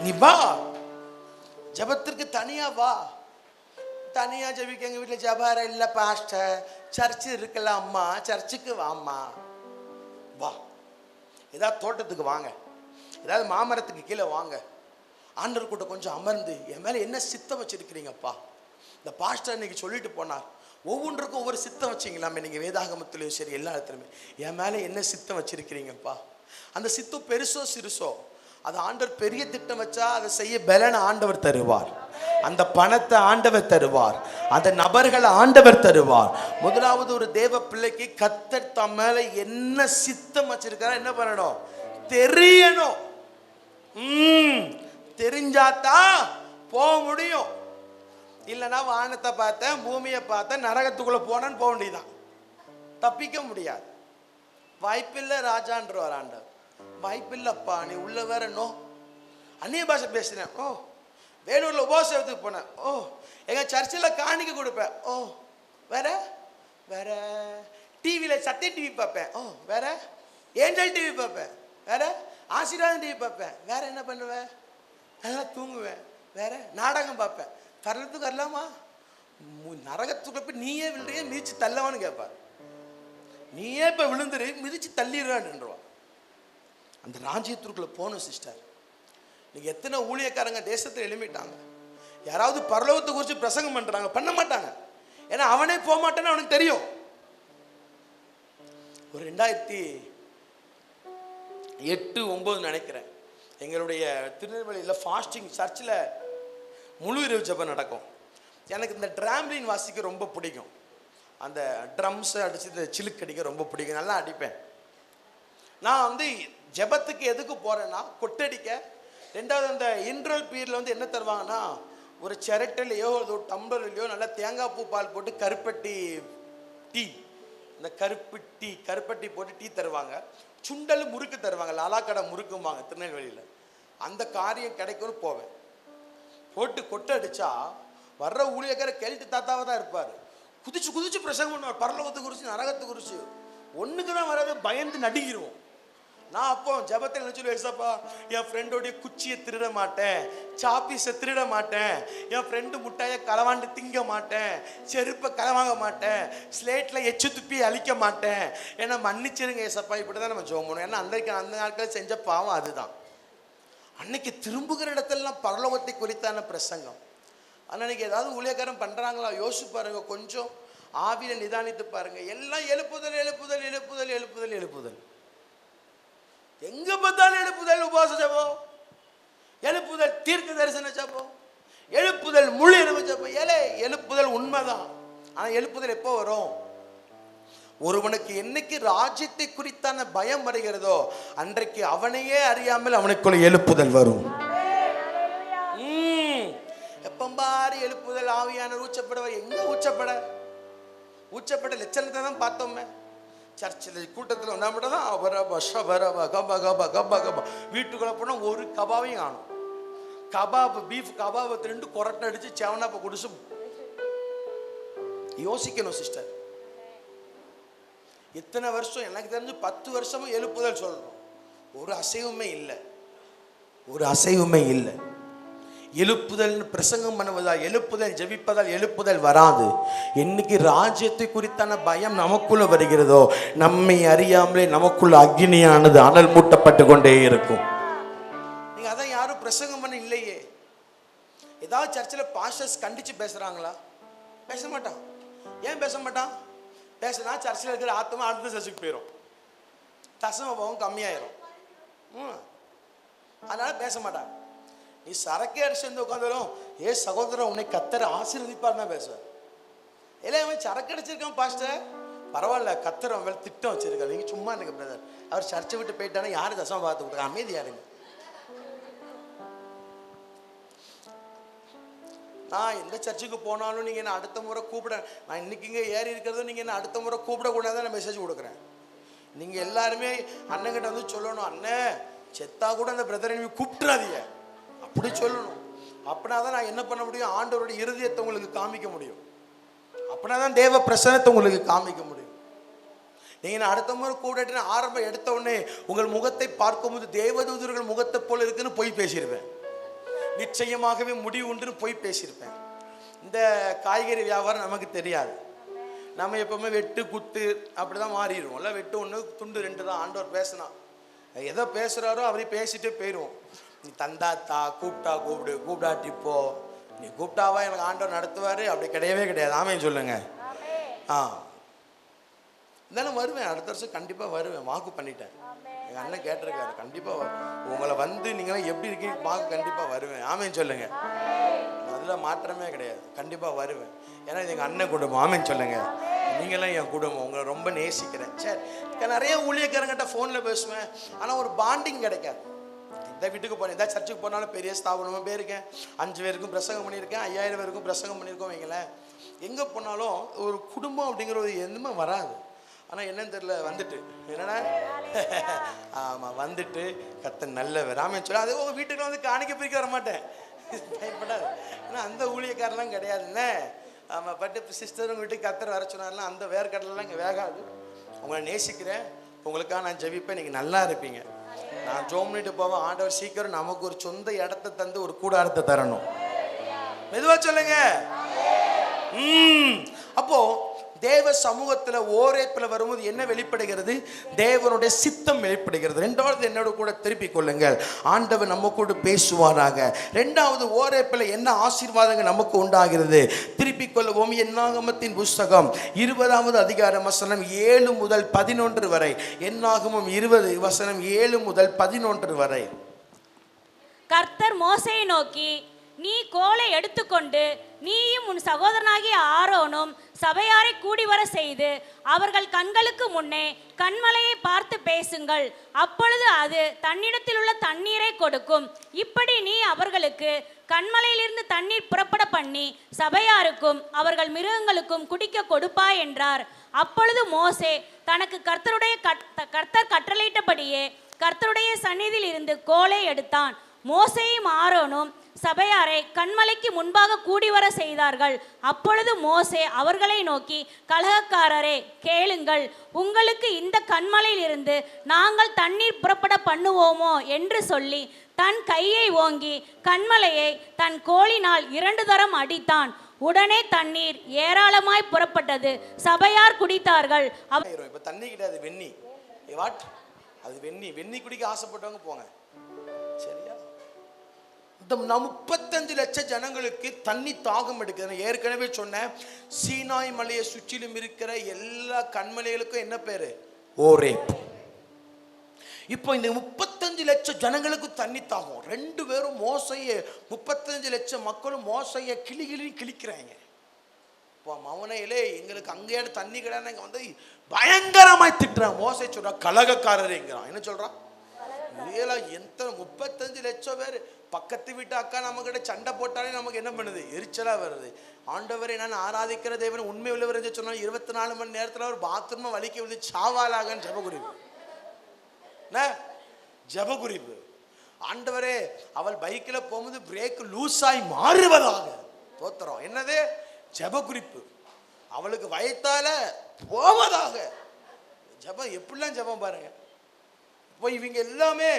நீ வா ஜபத்திற்கு, தனியா வா. தனியா ஜபிக்க எங்க வீட்டுல ஜபார இல்ல பாஸ்டர், சர்ச்சு இருக்குல்ல அம்மா, சர்ச்சுக்கு வாம்மா. வா, ஏதாவது தோட்டத்துக்கு வாங்க, ஏதாவது மாமரத்துக்கு கீழே வாங்க. ஆண்டவர் கூட்ட கொஞ்சம் அமர்ந்து என் மேலே என்ன சித்தம் வச்சிருக்கிறீங்கப்பா. இந்த பாஸ்டர் இன்னைக்கு சொல்லிட்டு போனார், ஒவ்வொன்றுக்கும் ஒவ்வொரு சித்தம் வச்சிங்களாமே. நீங்கள் வேதாகமத்திலையும் சரி எல்லா இடத்துலையுமே என் மேலே என்ன சித்தம் வச்சிருக்கிறீங்கப்பா. அந்த சித்தம் பெருசோ சிறுசோ, அது ஆண்டவர் பெரிய திட்டம் வச்சா அதை செய்ய பலனை ஆண்டவர் தருவார். அந்த பணத்தை ஆண்டவர் தருவார். அந்த நபர்களை ஆண்டவர் தருவார். முதலாவது ஒரு தேவ பிள்ளைக்கு கர்த்தர் தம் மேல என்ன சித்தம் வச்சிருக்காரா என்ன பண்ணணும்? தெரியணும். தெரிஞ்சாதான் போக முடியும். இல்லைன்னா வானத்தை பார்த்தேன், பூமியை பார்த்தேன், நரகத்துக்குள்ள போனேன்னு போக வேண்டியதான். தப்பிக்க முடியாது. வாய்ப்பில்லை ராஜான்றவர் ஆண்டவர். வாய்ப்பில்லப்பா, நீ உள்ள வேற நோ அந்நிய பாஷை பேசுறேன். ஓ, வேலூர்ல உபவாசத்துக்கு போனேன். ஓ, எங்க சர்ச்சில் காணிக்க கொடுப்பேன். ஓ, வேற வேற டிவியில சத்திய டிவி பார்ப்பேன். ஓ, வேற ஏஞ்சல் டிவி பார்ப்பேன். வேற ஆசீர்வாதம் டிவி பார்ப்பேன். வேற என்ன பண்ணுவேன்? நல்லா தூங்குவேன். வேற நாடகம் பார்ப்பேன். கரணத்துக்கு வரலாமா? நரகத்துக்கு போய் நீயே விழுறிய மிதிச்சு தள்ளவான்னு கேட்பார். நீயே இப்ப விழுந்துரு, மிதிச்சு தள்ளிடுவான்ன்றவா. அந்த ராஜ்யத்திற்குள்ள போகணும் சிஸ்டர். நீங்க எத்தனை ஊழியக்காரங்க தேசத்தில் எழுமிட்டாங்க. யாராவது பரலோகத்தை குறித்து பிரசங்கம் பண்றாங்க, பண்ண மாட்டாங்க. ஏன்னா அவனே போக மாட்டான்னு அவனுக்கு தெரியும். ஒரு 2008-9 நினைக்கிறேன், எங்களுடைய திருநெல்வேலியில் ஃபாஸ்டிங் சர்ச்சில் முழு இரவு ஜெபம் நடக்கும். எனக்கு இந்த ட்ராம்லின் வாசிக்க ரொம்ப பிடிக்கும். அந்த ட்ரம்ஸை அடிச்சு சிலுக்கு அடிக்க ரொம்ப பிடிக்கும். நல்லா அடிப்பேன். நான் வந்து ஜெபத்துக்கு எதுக்கு போகிறேன்னா கொட்டடிக்க. ரெண்டாவது அந்த இன்ட்ரல் பீரியடில் வந்து என்ன தருவாங்கன்னா, ஒரு சிரட்டிலையோ ஒரு டம்ளர்லையோ நல்லா தேங்காய் பூ பால் போட்டு கருப்பட்டி டீ, இந்த கருப்பட்டி போட்டு டீ தருவாங்க. சுண்டல் முறுக்கு தருவாங்க. லாலாக்கடை முறுக்குவாங்க திருநெல்வேலியில். அந்த காரியம் கிடைக்கும்னு போவேன். போட்டு கொட்டை அடித்தா வர்ற ஊழியக்கார கேள்வி தாத்தாவை தான் இருப்பார். குதிச்சு பிரசங்கம் பண்ணுவார். பரலோகத்தை குறித்து நரகத்தை குறித்து ஒன்றுக்கு தான் வராது, பயந்து நடுங்கிடுவோம். நான் அப்போ ஜபத்தை நினைச்சுடுவேன், ஏசப்பா என் ஃப்ரெண்டோடைய குச்சியை திருட மாட்டேன், சாப்பீஸை திருட மாட்டேன், என் ஃப்ரெண்டு முட்டாயை களவாண்டு திங்க மாட்டேன், செருப்பை களவாங்க மாட்டேன், ஸ்லேட்டில் எச்சு துப்பி அழிக்க மாட்டேன், ஏன்னா மன்னிச்சிருங்க ஏசப்பா. இப்படி தான் நம்ம ஜெபம் பண்ணுவோம். ஏன்னா அந்த நாட்களில் செஞ்ச பாவம் அதுதான். அன்னைக்கு திரும்புகிற இடத்துலலாம் பரலோகத்தை குறித்தான பிரசங்கம். ஆனால் அன்னைக்கு ஏதாவது ஊழியக்காரன் பண்ணுறாங்களா யோசிச்சு பாருங்க, கொஞ்சம் ஆவியில் நிதானித்து பாருங்க. எல்லாம் எழுப்புதல் எழுப்புதல் எழுப்புதல் எழுப்புதல் எழுப்புதல். எங்க பார்த்தாலும் எழுப்புதல், உபவாச ஜெபம், எழுப்புதல் தீர்க்க தரிசன ஜெபம், எழுப்புதல் முழு இரவு ஜெபம். எழுப்புதல் உண்மைதான். ஆனா எழுப்புதல் எப்போ வரும்? ஒருவனுக்கு என்னைக்கு ராஜ்யத்தை குறித்தான பயம் வருகிறதோ அன்றைக்கு அவனையே அறியாமல் அவனுக்குள்ள எழுப்புதல் வரும். எப்பம்பாரு எழுப்புதல் ஆவியான ஊச்சப்பட எங்க ஊச்சப்பட லட்சணத்தை தான் பார்த்தோமே. சர்ச்சில் கூட்டத்தில் வந்தா மட்டும் தான் வீட்டுக்குள்ள போனால் ஒரு கபாவையும் காணும். கபாப் பீஃப் கபாபை 2 கொரட்டை அடிச்சு செவனாப்ப குடிச்சு யோசிக்கணும் சிஸ்டர். இத்தனை வருஷம் எனக்கு தெரிஞ்சு 10 வருஷமும் எழுப்புதல் சொல்றோம். ஒரு அசைவுமே இல்லை. எழுப்புதல் பிரசங்கம் பண்ணுவதால், எழுப்புதல் ஜெபிப்பதால் எழுப்புதல் வராது. என்னைக்கு ராஜ்யத்தை குறித்தான பயம் நமக்குள்ள வருகிறதோ நம்மை அறியாமலே நமக்குள்ள அக்னியானது அனல் மூட்டப்பட்டு கொண்டே இருக்கும். நீங்க அதான் யாரும் பிரசங்கம் பண்ண இல்லையே. ஏதாவது சர்ச்சில் பாஸ்டர்ஸ் கண்டிச்சு பேசுறாங்களா? பேச மாட்டான். ஏன் பேச மாட்டான்? பேசினா சர்ச்சில் இருக்கிற ஆத்மா அடுத்த சர்ச்சுக்கு போயிடும், தசம பாவம் கம்மியாயிரும். அதனால பேச மாட்டான். நீ சரக்கே அடிச்சு வந்து உட்காந்துரும், ஏ சகோதரன் உன்னை கர்த்தர் ஆசீர்வதிப்பார் தான் பேசுவேன். இல்லை அவன் சரக்கு அடிச்சிருக்கான் பாஸ்டர், பரவாயில்ல கர்த்தர் அவன் திட்டம் வச்சிருக்காரு, நீங்கள் சும்மா எனக்கு பிரதர், அவர் சர்ச்சை விட்டு போயிட்டானா யாரு தசம பார்த்து கொடுத்தா? அமைதியாருங்க. நான் எந்த சர்ச்சுக்கு போனாலும் நீங்கள் என்ன அடுத்த முறை கூப்பிட, நான் இன்னைக்கு இங்கே ஏறி இருக்கிறதும் நீங்கள் என்ன அடுத்த முறை கூப்பிடக்கூடாது நான் மெசேஜ் கொடுக்குறேன். நீங்கள் எல்லாருமே அண்ணங்கிட்ட வந்து சொல்லணும், அண்ணன் செத்தா கூட அந்த பிரதரை நீ கூப்பிட்டுறாதீங்க அப்படி சொல்லணும். அப்படின்னா தான் நான் என்ன பண்ண முடியும்? ஆண்டவருடைய இருதயத்தை உங்களுக்கு காமிக்க முடியும். அப்படின்னா தான் தேவ பிரசன்னத்தை உங்களுக்கு காமிக்க முடியும். நீங்கள் அடுத்த முறை கூப்பிட்டு ஆரம்பம் எடுத்த உடனே உங்கள் முகத்தை பார்க்கும்போது தேவதூதர்கள் முகத்தை போல இருக்குன்னு போய் பேசியிருப்பேன். நிச்சயமாகவே முடிவு உண்டுன்னு போய் பேசியிருப்பேன். இந்த காய்கறி வியாபாரம் நமக்கு தெரியாது. நம்ம எப்பவுமே வெட்டு குத்து அப்படிதான் மாறிடுவோம். இல்லை வெட்டு ஒன்று துண்டு 2 தான். ஆண்டவர் பேசினா எதோ பேசுகிறாரோ அவரே பேசிட்டே போயிடுவோம். நீ தந்தாத்தா கூப்பிட்டா கூப்பிடு, கூப்பிடாட்டி போ. நீ கூப்பிட்டாவா எனக்கு ஆண்டவர் நடத்துவார்? அப்படி கிடையவே கிடையாது. ஆமேன்னு சொல்லுங்க. இருந்தாலும் வருவேன், அடுத்த வருஷம் கண்டிப்பாக வருவேன், வாக்கு பண்ணிட்டேன். எங்கள் அண்ணன் கேட்டிருக்காரு, கண்டிப்பாக உங்களை வந்து நீங்களாம் எப்படி இருக்கீங்க வாக்கு கண்டிப்பாக வருவேன். ஆமேன்னு சொல்லுங்க. அதில் மாற்றமே கிடையாது, கண்டிப்பாக வருவேன். ஏன்னா இது எங்கள் அண்ணன் குடும்பம். ஆமேன்னு சொல்லுங்க. நீங்களாம் என் குடும்பம், உங்களை ரொம்ப நேசிக்கிறேன். சரி, நிறைய ஊழியக்காரங்கிட்ட ஃபோனில் பேசுவேன், ஆனால் ஒரு பாண்டிங் கிடைக்காது. இந்த வீட்டுக்கு போனேன், இந்த சர்ச்சுக்கு போனாலும் பெரிய ஸ்தாபனமாக போயிருக்கேன், 5 பேருக்கும் பிரசங்கம் பண்ணியிருக்கேன், 5000 பேருக்கும் பிரசங்கம் பண்ணியிருக்கோம் வைங்களேன். எங்கே போனாலும் ஒரு குடும்பம் அப்படிங்கிற ஒரு எதுவுமே வராது. ஆனால் என்னன்னு தெரியல, வந்துட்டு என்னன்னா ஆமாம் வந்துட்டு கர்த்தர் நல்லவர் ஆமென் சொல்லி அது உங்கள் வீட்டுக்குள்ள வந்து காணிக்க பிரிக்க வர மாட்டேன், பயப்படாது. ஏன்னா அந்த ஊழியக்காரெல்லாம் கிடையாதுல்ல. ஆமாம், பட்டு சிஸ்டர் உங்கள் வீட்டுக்கு கர்த்தர் வர சொன்னார்லாம் அந்த வேர்க்கடலாம் இங்கே வேகாது. உங்களை நேசிக்கிறேன், உங்களுக்காக நான் ஜெபிப்பேன், நீங்கள் நல்லா இருப்பீங்க. நான் ஜோம் பண்ணிட்டு போவேன், ஆண்டவர் சீக்கிரம் நமக்கு ஒரு சொந்த இடத்த தந்து ஒரு கூடாரத்தை தரணும். மெதுவா சொல்லுங்க. அப்போ தேவ சமூகத்தில் ஓரேப்பில் வரும்போது என்ன வெளிப்படுகிறது? தேவனுடைய சித்தம் வெளிப்படுகிறது. 2வது என்னோட கூட திருப்பிக் கொள்ளுங்கள், ஆண்டவர் நம்ம கூட பேசுவாராக. 2வது ஓரேப்பில் என்ன ஆசீர்வாதங்கள் நமக்கு உண்டாகிறது? திருப்பிக் கொள்வோம். என்னாகமத்தின் புஸ்தகம் 20வது அதிகாரம் வசனம் 7 முதல் 11 வரை. என்னாகமம் 20 வசனம் 7 முதல் 11 வரை. கர்த்தர் மோசேயை நோக்கி, நீ கோலை எடுத்துக்கொண்டு நீயும் உன் சகோதரனாகிய ஆரோனும் சபையாரை கூடி வர செய்து அவர்கள் கண்களுக்கு முன்னே கண்மலையை பார்த்து பேசுங்கள். அப்பொழுது அது தன்னிடத்தில் உள்ள தண்ணீரை கொடுக்கும். இப்படி நீ அவர்களுக்கு கண்மலையிலிருந்து தண்ணீர் புறப்பட பண்ணி சபையாருக்கும் அவர்கள் மிருகங்களுக்கும் குடிக்க கொடுப்பாய் என்றார். அப்பொழுது மோசே தனக்கு கர்த்தர் கட்டளையிட்டபடியே கர்த்தருடைய சந்நிதியில் இருந்து கோலை எடுத்தான். மோசேயும் ஆரோனும் சபையாரை கண்மலைக்கு முன்பாக கூடி வர செய்தார்கள். அப்பொழுது மோசே அவர்களை நோக்கி, கலகக்காரரே கேளுங்கள், உங்களுக்கு இந்த கண்மலையிலிருந்து நாங்கள் தண்ணீர் புறப்பட பண்ணுவோமோ என்று சொல்லி தன் கையை ஓங்கி கண்மலையை தன் கோலினால் 2 தரம் அடித்தான். உடனே தண்ணீர் ஏராளமாய் புறப்பட்டது, சபையார் குடித்தார்கள். இப்ப தண்ணி கிடையாது, வெண்ணி. அது வெண்ணி குடிக்க ஆசைப்பட்டவங்க போங்க, சரியா? 35 லட்சம் ஜனங்களுக்கு தண்ணி தாகம் எடுக்குது. ஏற்கனவே சொன்னேன், சீனாய் மலையை சுற்றிலும் இருக்கிற எல்லா கண்மலைகளுக்கும் என்ன பேரு? ஓரேப். இப்போ இந்த 35 லட்சம் ஜனங்களுக்கு தண்ணி தாகம். 2 பேரும் மோசையை, 35 லட்சம் மக்களும் மோசையை கிளிக்கிறாங்க. மவனையிலே எங்களுக்கு அங்கே தண்ணி கிடையாது வந்து பயங்கரமாய் திட்டுறான். மோசை சொல்றான், கலகக்காரருங்கிறான். என்ன சொல்றான்? 35 லட்சம் பேர் பக்கத்து வீட்டு அக்கா நம்ம கிட்ட சண்டை போட்டாலே நமக்கு என்ன பண்ணுது? எரிச்சலா வருது. ஆண்டவரை நான் ஆராதிக்கிற தேவன் உண்மை உள்ளவர் என்று சொன்னால் 24 மணி நேரத்தில் ஒரு பாத்ரூம் வலிக்க வந்து சாவாலாகன்னு ஜபகுறிப்பு. ஆண்டவரே, அவள் பைக்கில் போகும்போது பிரேக் லூஸாய் மாறுவதாக. தோத்திரம் என்னது? ஜபகுறிப்பு. அவளுக்கு வயத்தால போவதாக. ஜபம் எப்படிலாம் ஜபம் பாருங்க. இப்போ இவங்க எல்லாமே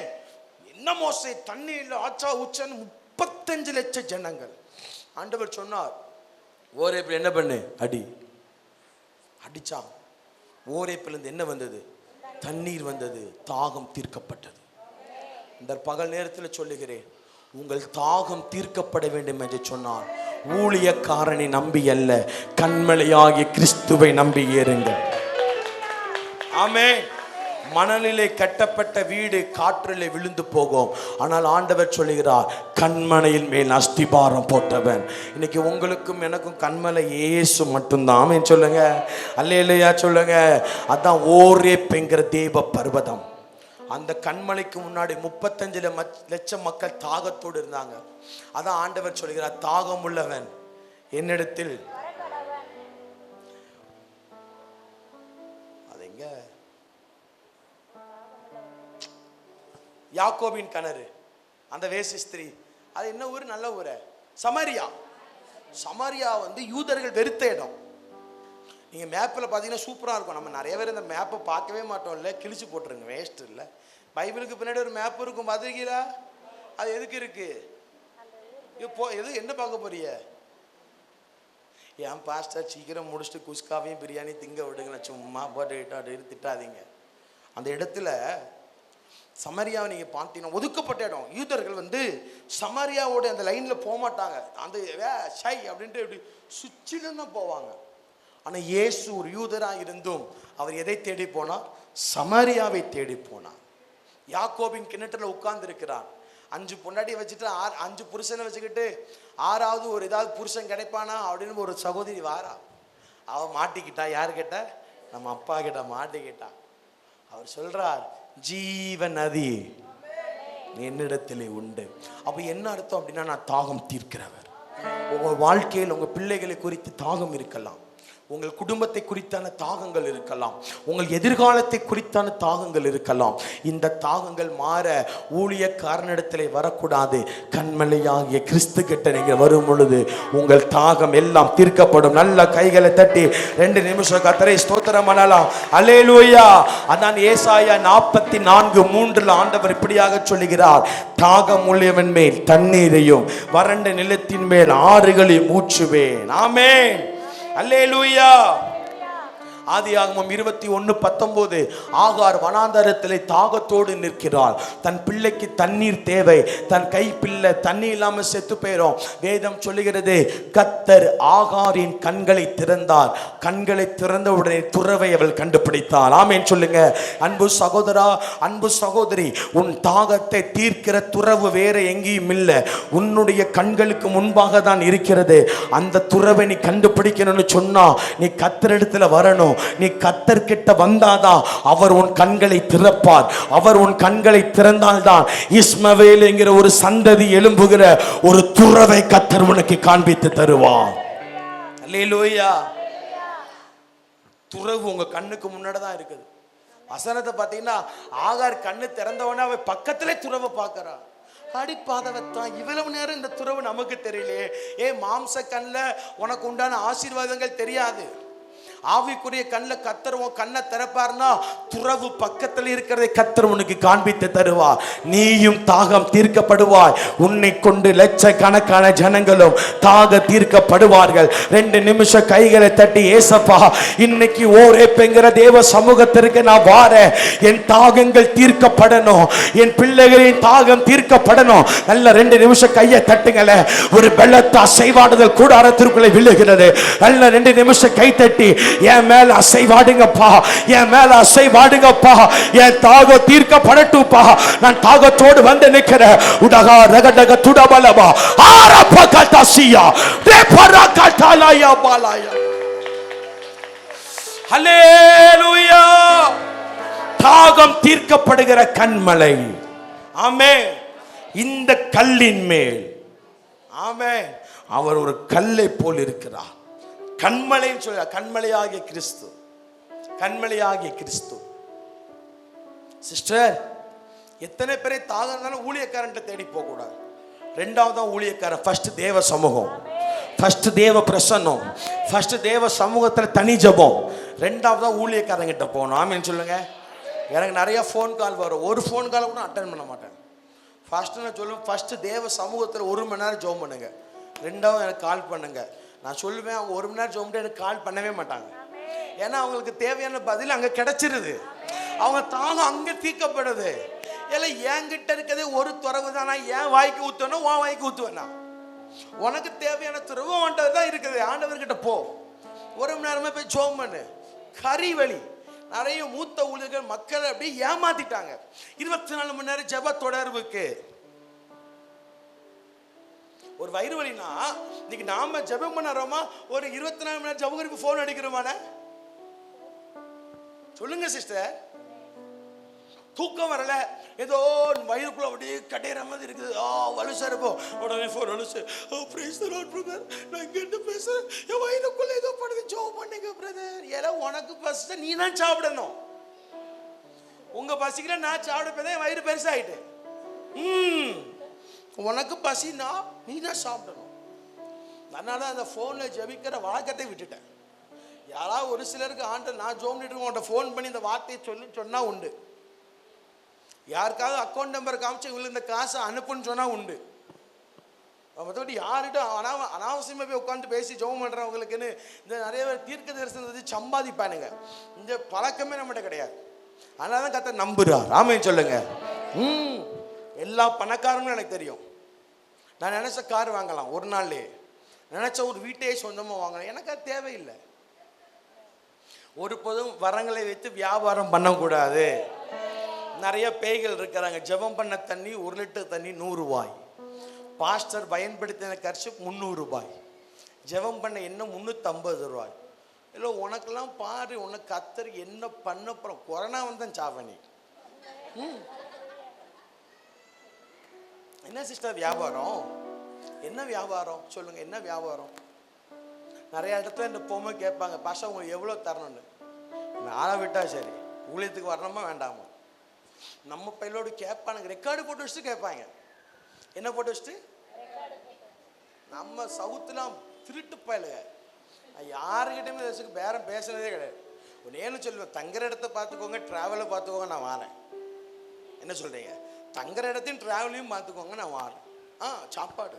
என்ன மோசே தண்ணி இல்லை ஆச்சா ஊச்சான்னு 35 லட்சம் ஜனங்கள். ஆண்டவர் சொன்னார், ஓரேப்பில் என்ன பண்ணு? அடிச்சான். ஓரேப்பிலிருந்து என்ன வந்தது? தண்ணீர் வந்தது, தாகம் தீர்க்கப்பட்டது. இந்த பகல் நேரத்தில் சொல்லுகிறேன், உங்கள் தாகம் தீர்க்கப்பட வேண்டும் என்று சொன்னார். ஊழியக்காரனை நம்பி அல்ல, கண்மலையாகிய கிறிஸ்துவை நம்பி ஏறுங்கள். ஆமென். மணலிலே கட்டப்பட்ட வீடு காற்றிலே விழுந்து போகும். ஆனால் ஆண்டவர் சொல்லுகிறார், கண்மலையின் மேல் அஸ்திபாரம் போட்டவன். இன்னைக்கு உங்களுக்கும் எனக்கும் கண்மலை இயேசு மட்டும்தான். ஆமென் சொல்லுங்க, அல்லேலூயா சொல்லுங்க. அதான் ஓரேப்ங்கிற தேவ பர்வதம். அந்த கண்மலைக்கு முன்னாடி 35 லட்சம் மக்கள் தாகத்தோடு இருந்தாங்க. அதான் ஆண்டவர் சொல்லுகிறார், தாகம் உள்ளவன் என்னிடத்தில். அதுங்க யாக்கோபின் கிணறு, அந்த வேசி ஸ்திரீ, அது என்ன ஊர்? நல்ல ஊர், சமாரியா. சமாரியா யூதர்கள் வெறுத்த இடம். நீங்கள் மேப்பில் பார்த்தீங்கன்னா சூப்பராக இருக்கும். நம்ம நிறைய பேர் இந்த மேப்பை பார்க்கவே மாட்டோம், இல்லை கிழிச்சு போட்டுருங்க, வேஸ்ட் இல்லை. பைபிளுக்கு பின்னாடி ஒரு மேப் இருக்கும், பார்த்துருக்கீங்களா? அது எதுக்கு இருக்கு? இப்போ என்ன பார்க்க போறிய? ஏன் பாஸ்டர் சீக்கிரம் முடிச்சுட்டு குஸ்காவையும் பிரியாணி திங்க விடுங்க, சும்மா போட்டுக்கிட்டோம் அப்படின்னு திட்டாதீங்க. அந்த இடத்துல சமாரியாவை நீங்கள் பார்த்தீங்கன்னா ஒதுக்கப்பட்ட இடம். யூதர்கள் சமாரியாவோட அந்த லைனில் போக மாட்டாங்க, அந்த ஷை அப்படின்ட்டு இப்படி சுற்றிலும் தான் போவாங்க. ஆனால் இயேசு ஒரு யூதராக இருந்தும் அவர் எதை தேடி போனார்? சமாரியாவை தேடி போனார். யாக்கோபின் கிணற்றில் உட்கார்ந்து இருக்கிறார். 5 பொண்டாட்டியை வச்சுட்டு 5 புருஷனை வச்சுக்கிட்டு 6வது ஒரு ஏதாவது புருஷன் கிடைப்பானா அப்படின்னு ஒரு சகோதரி வாரா. அவன் மாட்டிக்கிட்டா. யார் கிட்ட? நம்ம அப்பா கிட்ட மாட்டிக்கிட்டா. அவர் சொல்றார், ஜீவ நதி என்னிடத்திலே உண்டு. அப்ப என்ன அர்த்தம் அப்படின்னா, நான் தாகம் தீர்க்கிறவர். உங்க வாழ்க்கையில் உங்க பிள்ளைகளை குறித்து தாகம் இருக்கலாம், உங்கள் குடும்பத்தை குறித்தான தாகங்கள் இருக்கலாம், உங்கள் எதிர்காலத்தை குறித்தான தாகங்கள் இருக்கலாம். இந்த தாகங்கள் மாற ஊழியக்காரனிடத்திலே வரக்கூடாது. கண்மலையாகிய கிறிஸ்து கிட்ட நீங்க வரும் பொழுது உங்கள் தாகம் எல்லாம் தீர்க்கப்படும். நல்ல கைகளை தட்டி 2 நிமிஷம் கர்த்தரை ஸ்தோத்திரம் பண்ணலாம். அல்லேலூயா. அதான் ஏசாயா 44:3 ஆண்டவர் இப்படியாக சொல்லுகிறார், தாகம் உள்ளவன் மேல் தண்ணீரையும் வறண்ட நிலத்தின் மேல் ஆறுகளையும் ஊற்றுவேன். ஆமென். அல்லேலூயா. ஆதியாகமம் 21:19 ஆகார் வனாந்தரத்திலே தாகத்தோடு நிற்கிறாள். தன் பிள்ளைக்கு தண்ணீர் தேவை. தன் கை பிள்ளை தண்ணி இல்லாமல் செத்து போயிடும். வேதம் சொல்லுகிறது, கர்த்தர் ஆகாரின் கண்களை திறந்தார். கண்களை திறந்த உடனே துறவை அவள் கண்டுபிடித்தாள். ஆமென் சொல்லுங்க. அன்பு சகோதரா, அன்பு சகோதரி, உன் தாகத்தை தீர்க்கிற துறவு வேற எங்கேயும் இல்லை, உன்னுடைய கண்களுக்கு முன்பாக தான் இருக்கிறது. அந்த துறவை நீ கண்டுபிடிக்கணும்னு சொன்னா நீ கர்த்தரிடத்துல வரணும். நீ கர்த்தர்கிட்ட வந்தாதான் அவர் உன் கண்களை திறப்பார். அவர் உன் கண்களை திறந்தால்தான் இஸ்மவேல் என்கிற ஒரு சந்ததி எழும்புகிற ஒரு துறவை கர்த்தர் உனக்கு காண்பித்து தருவார். அல்லேலூயா. துறவு உங்க கண்ணுக்கு முன்னாடி தான் இருக்குது. வசனத்தை பார்த்தீங்கன்னா, ஆகார் கண்ணு திறந்தவனே அவ பக்கத்திலே துறவை பார்க்கறா. அடிப்பாதவத்தான் இவ்வளவு நேரம் இந்த துறவு நமக்கு தெரியலையே. மாம்ச கண்ணில் உனக்கு உண்டான ஆசீர்வாதங்கள் தெரியாது. ஆவிக்குரிய கண்ணில் கர்த்தர் உன் கண்ணை திறப்பார்னா துறவு பக்கத்தில் இருக்கிறதை கர்த்தர் உனக்கு காண்பித்து தருவார். நீயும் தாகம் தீர்க்கப்படுவாய். உன்னை கொண்டு லட்சக்கணக்கான ஜனங்களும் தாக தீர்க்கப்படுவார்கள். 2 நிமிஷம் கைகளை தட்டி, ஏசப்பா இன்னைக்கு ஓரேப்ங்கிற தேவ சமூகத்திற்கு நான் வாரேன். என் தாகங்கள் தீர்க்கப்படணும், என் பிள்ளைகளின் தாகம் தீர்க்கப்படணும். நல்ல 2 நிமிஷம் கையை தட்டுங்களே. ஒரு பலத்த அசைவாடுதல் கூடாரத்திற்குள்ளே விழுகிறது. நல்ல 2 நிமிஷம் கை தட்டி, என் மேல அசைவாடுங்கப்பா, என் மேல அசைவாடுங்கப்பா, என் தாகம் தீர்க்கப்படட்டும்பா. நான் தாகத்தோடு வந்து நிற்கிறேன். உடகா ரகடக துடபலபா ஆரப்ப கதாசியா தேபரா கதாலாயா பாலாயா. ஹல்லேலூயா. தாகம் தீர்க்கப்படுகிற கண்மலை. ஆமென். இந்த கல்லின் மேல், ஆமென், அவர் ஒரு கல்லை போல் இருக்கிறார். கண்மலைன்னு சொல்ல, கண்மலையாகிய கிறிஸ்து, கண்மலையாகிய கிறிஸ்து. சிஸ்டர், எத்தனை பேரை தாகம் இருந்தாலும் ஊழியக்காரன்ட்ட தேடி போக கூடாது. 2வது தான் ஊழியக்காரன். ஃபர்ஸ்ட் தேவ சமூகம், ஃபர்ஸ்ட் தேவ பிரசன்னம், ஃபர்ஸ்ட் தேவ சமூகத்தில் தனி ஜபம். 2வது தான் ஊழியக்காரங்கிட்ட போகணும். ஆமென் சொல்லுங்க. எனக்கு நிறைய ஃபோன் கால் வரும், ஒரு ஃபோன் கால் கூட அட்டன் பண்ண மாட்டேன். ஃபர்ஸ்ட் நான் சொல்லுவேன், ஃபர்ஸ்ட் தேவ சமூகத்தில் 1 மணி நேரம் ஜெபம் பண்ணுங்க. 2வது எனக்கு கால் பண்ணுங்க. நான் சொல்லுவேன், அவங்க 1 மணி நேரம் ஜெபம் எனக்கு கால் பண்ணவே மாட்டாங்க. ஏன்னா அவங்களுக்கு தேவையான பதில் அங்கே கிடைச்சிருது. அவங்க தாகம் அங்கே தீர்க்கப்படுது. இல்லை என்கிட்ட இருக்கிறதே ஒரு துறவு தானா, ஏன் வாய்க்கு ஊற்றணும், உன் வாய்க்கு ஊற்றுவேண்ணா. உனக்கு தேவையான துறவு ஆண்டவர் தான் இருக்குது. ஆண்டவர்கிட்ட போ, 1 மணி நேரமா போய் ஜெபம் பண்ணு. கரிவழி நிறைய மூத்த ஊழியர்கள் மக்களை அப்படியே ஏமாத்திட்டாங்க. 24 மணி நேரம் ஜெப தொடர்புக்கு. ஒரு வயிறு வலினா இன்னைக்கு நாம ஜெபம் பண்ணறோமா, ஒரு 24 மணி நேரம் ஜெபகுறிப்பு போன் அடிக்கிறோமானே சொல்லுங்க சிஸ்டர். தூக்கம் வரல, ஏதோ வயிறுக்குள்ள அப்படியே கடையிற மாதிரி இருக்குது. வலுசா இருப்போம், உடனே போன் வலுசு. பிரைஸ் தி லார்ட் பிரதர், நான் இங்க பேசுறேன், என் வயிறுக்குள்ள ஏதோ படுது, ஜெபம் பண்ணுங்க பிரதர். ஏல உனக்கு பசிச்சா நீ தான் சாப்பிடணும். உங்க பசிக்கல நான் சாப்பிட போதே வயிறு பெருசாயிட்டு. உனக்கு பசினா நீ தான் சாப்பிடணும். அதனால அந்த போன்ல ஜெபிக்கிற வழக்கத்தை விட்டுட்டேன். யாராவது ஒரு சிலருக்கு ஆண்டவர் நான் ஜெபம் பண்ணிட்டு உன்கிட்ட ஃபோன் பண்ணி இந்த வார்த்தையை சொன்னா உண்டு. யாருக்காவது அக்கௌண்ட் நம்பர் காமிச்சு இவங்களுக்கு இந்த காசை அனுப்புன்னு சொன்னா உண்டு. மற்றபடி யார்கிட்ட அனாவசியமாக போய் உட்காந்து பேசி ஜெபம் பண்ணுறவங்களுக்குன்னு இந்த நிறைய பேர் தீர்க்க தரிசனத்தை சம்பாதிப்பானுங்க. இந்த பழக்கமே நம்மகிட்ட கிடையாது. அதனால தான் கர்த்தர் நம்புறார். ஆமென் சொல்லுங்க. எல்லா பணக்காரங்களும் எனக்கு தெரியும். நான் நினைச்ச கார் வாங்கலாம் ஒரு நாள்லேயே, நினைச்ச ஒரு வீட்டையே சொந்தமாக வாங்கலாம். எனக்கு அது தேவையில்லை. ஒரு பொதும் வரங்களை வைத்து வியாபாரம் பண்ணக்கூடாது. நிறைய பேய்கள் இருக்கிறாங்க. ஜெபம் பண்ண தண்ணி 1 லிட்டர் தண்ணி 100 ரூபாய். பாஸ்டர் பயன்படுத்தின கர்ஷிப் 300 ரூபாய். ஜெபம் பண்ண எண்ணெய் 350 ரூபாய். இல்லை உனக்கெல்லாம் பாரு, உனக்கு கர்த்தர் என்ன பண்ண போகிறோம். கொரோனா வந்தான் சாவணி. என்ன சிஸ்டர் வியாபாரம்? என்ன வியாபாரம் சொல்லுங்க, என்ன வியாபாரம்? நிறைய இடத்துல இந்த பொம்மை கேட்பாங்க, பாஷா உங்களுக்கு எவ்வளோ தரணும்னு. நாளை விட்டா சரி, ஊழியத்துக்கு வரணுமா வேண்டாமா? நம்ம பையலோடு கேட்பானுங்க, ரெக்கார்டு போட்டு வச்சுட்டு கேட்பாங்க. என்ன போட்டு வச்சுட்டு? நம்ம சவுத்துலாம் திருட்டு பயலுங்க. யாருக்கிட்டையுமே வச்சுக்கு பேரம் பேசுனதே கிடையாது. ஒன்னேன்னு சொல்லுவேன், தங்குற இடத்த பார்த்துக்கோங்க, ட்ராவலை பார்த்துக்கோங்க, நான் வாரேன். என்ன சொல்கிறீங்க? தங்குற இடத்தையும் ட்ராவலையும் பார்த்துக்கோங்க, நான் வாரேன். சாப்பாடு,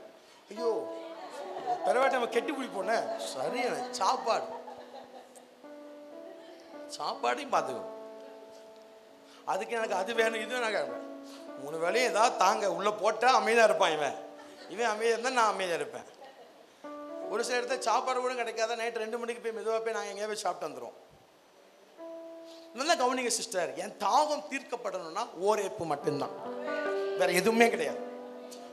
ஐயோ பெருவாட்டி நம்ம கெட்டி பிடிப்போனே, சரியான சாப்பாடு, சாப்பாடையும் பார்த்துக்கோ. அதுக்கு எனக்கு அது வேணும் இது வேணும். 3 வேளையும் ஏதாவது தாங்க உள்ள போட்டால் அமைதியாக இருப்பான். இவன் அமைதியாக இருந்தால் நான் அமைதியாக இருப்பேன். ஒரு சில இடத்துல சாப்பாடு கூட கிடைக்காத நைட் 2 மணிக்கு போய் மெதுவாக போய் நாங்கள் எங்கேயா போய் சாப்பிட்டு வந்துடுவோம். நல்லா கவனிங்க சிஸ்டர், என் தாகம் தீர்க்கப்படணும்னா ஓரேப்பு மட்டும்தான், வேற எதுவுமே கிடையாது.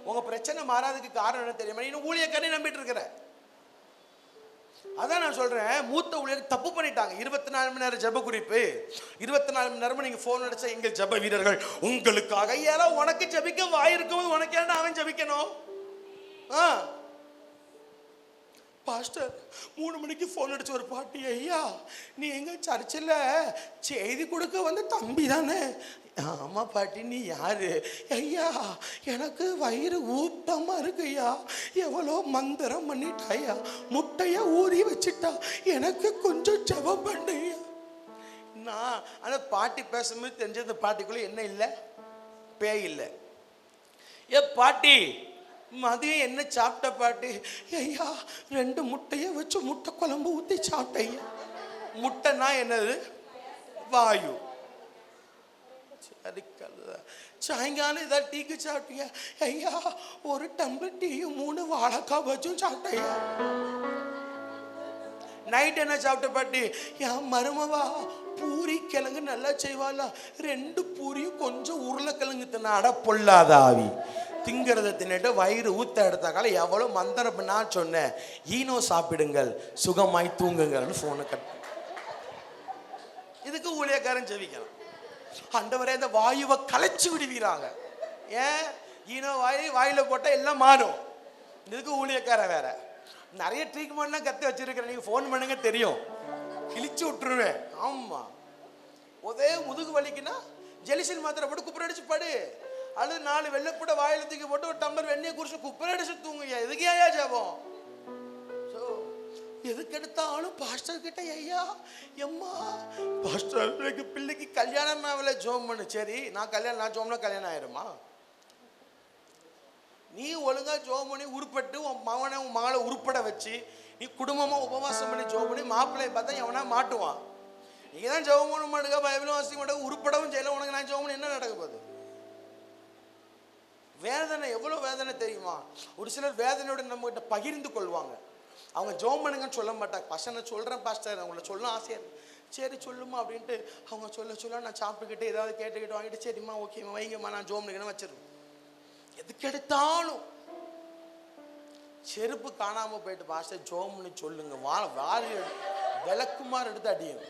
உங்க பிரச்சனை மாறாததுக்கு காரணம் என்ன தெரியுமா? இன்னும் ஊழியக்காரனை நம்பிட்டு இருக்கிற. அதான் நான் சொல்றேன், மூத்த ஊழியர் தப்பு பண்ணிட்டாங்க. 24 மணி நேரம் ஜெப குறிப்பு, 24 மணி நேரமும் நீங்க போன் அடிச்சா எங்கள் ஜெப வீரர்கள் உங்களுக்காக. ஏதோ உனக்கு ஜெபிக்க வாய் இருக்கும்போது உனக்கு ஏன்டா அவன் ஜெபிக்கணும்? பாஸ்டர் 3 மணிக்கு ஃபோன் அடிச்சு ஒரு பாட்டி, ஐயா நீ எங்க சர்ச்சில் செய்தி கொடுக்க வந்த தம்பி தானே? ஆமா பாட்டி, நீ யாரு? ஐயா எனக்கு வயிறு ஊட்டமா இருக்கு ஐயா, எவ்வளோ மந்திரம் பண்ணிட்டாயா, முட்டைய ஊறி வச்சுட்டா, எனக்கு கொஞ்சம் ஜெபம் பண்ணுயா. நான் அந்த பாட்டி பேசும்போது தெரிஞ்சது, பாட்டிக்குள்ள என்ன இல்லை, பேய் இல்லை. பாட்டி மதியம் என்ன சாப்பிட்ட பாட்டி? ஐயா 2 முட்டையை வச்சு முட்டை குழம்பு ஊற்றி சாப்பிட்டேன். முட்டைனா என்னது? வாயு. சரி கல்ல. சாயங்காலம் ஏதாவது டீக்கு சாப்பிட்டியா? ஐயா 1 டம்ளர் டீயும் 3 வாழைக்காய் வச்சும் சாப்பிட்டையா. நைட் என்ன சாப்பிட்ட பாட்டி? என் மருமவா பூரி கிழங்கு நல்லா செய்வாளா, 2 பூரியும் கொஞ்சம் உருளைக்கிழங்கு தின்னாட பொல்லாதாவி. திங்கிறத தின்னுட்டு வயிறு ஊத்த எடுத்தாக்கால எவ்வளோ மந்திரம். நான் சொன்னேன், ஈனோ சாப்பிடுங்கள் சுகமாய் தூங்குங்கள்னு ஃபோனை கட். இதுக்கு ஊழியக்காரன் ஜெபிக்கலாம். ஆண்டவரே இந்த வாயுவை கலைச்சு விடுவீராங்க. ஏன்? ஈனோ வாயில போட்டால் எல்லாம் மாறும். இதுக்கு ஊழியக்காரன் வேற. நிறைய ட்ரீட்மெண்ட்லாம் கற்று வச்சிருக்கிறேன், நீங்கள் ஃபோன் பண்ணுங்க தெரியும், கிழிச்சு விட்டுருவேன். ஆமாம், ஒரே முதுகு வலிக்குன்னா ஜெலிசின் மாத்திரை போட்டு குப்புற அடிச்சு படு, அல்லது 4 வெள்ளைப்பூட வாயில தூக்கி போட்டு ஒரு டம்ளர் வெண்ணெயை குடிச்சு குப்புற அடிச்சு தூங்குயா. எதுக்கு ஐயா ஜெபம்? எதுக்கு எடுத்தாலும் பாஸ்டர் கிட்ட ஐயா எம்மா பாஸ்டர் பிள்ளைக்கு கல்யாணம் ஆகல ஜோம் பண்ணு. சரி நான் ஜோம்னா கல்யாணம் ஆயிருமா? நீ ஒழுங்கா ஜோம் பண்ணி உருப்பட்டு உன் மகளை உருப்பட வச்சு நீ குடும்பமா உபவாசம் பண்ணி ஜோம் பண்ணி மாப்பிள்ளையை பார்த்தா எவனா மாட்டுவான். நீங்க தான் ஜெபம் பண்ண மாட்டேங்க, பைபிளும் வாசிக்க மாட்டேங்க, உருப்படவும் செய்யல. உனக்கு நான் ஜெபம் பண்ணி என்ன நடக்க போகுது? வேதனை எவ்வளோ வேதனை தெரியுமா? ஒரு சிலர் வேதனையோட நம்மகிட்ட பகிர்ந்து கொள்வாங்க. அவங்க ஜோம் பண்ணுங்கன்னு சொல்ல மாட்டாங்க. பாஸ்டர் நான் சொல்கிறேன் பாஸ்டர், அவங்கள சொல்ல ஆசையாக இருக்கு. சரி சொல்லுமா அப்படின்ட்டு அவங்க சொல்ல நான் சாப்பிட்டுக்கிட்டு ஏதாவது கேட்டுக்கிட்டு வாங்கிட்டு சரிம்மா ஓகேம்மா வைங்கம்மா நான் ஜோம் பண்ணிக்கணும் வச்சிருவேன். எதுக்கு எடுத்தாலும் செருப்பு காணாமல் போயிட்டு பாஸ்டர் ஜோம்னு சொல்லுங்க, வாரி விளக்குமாறு எடுத்து அடியும்.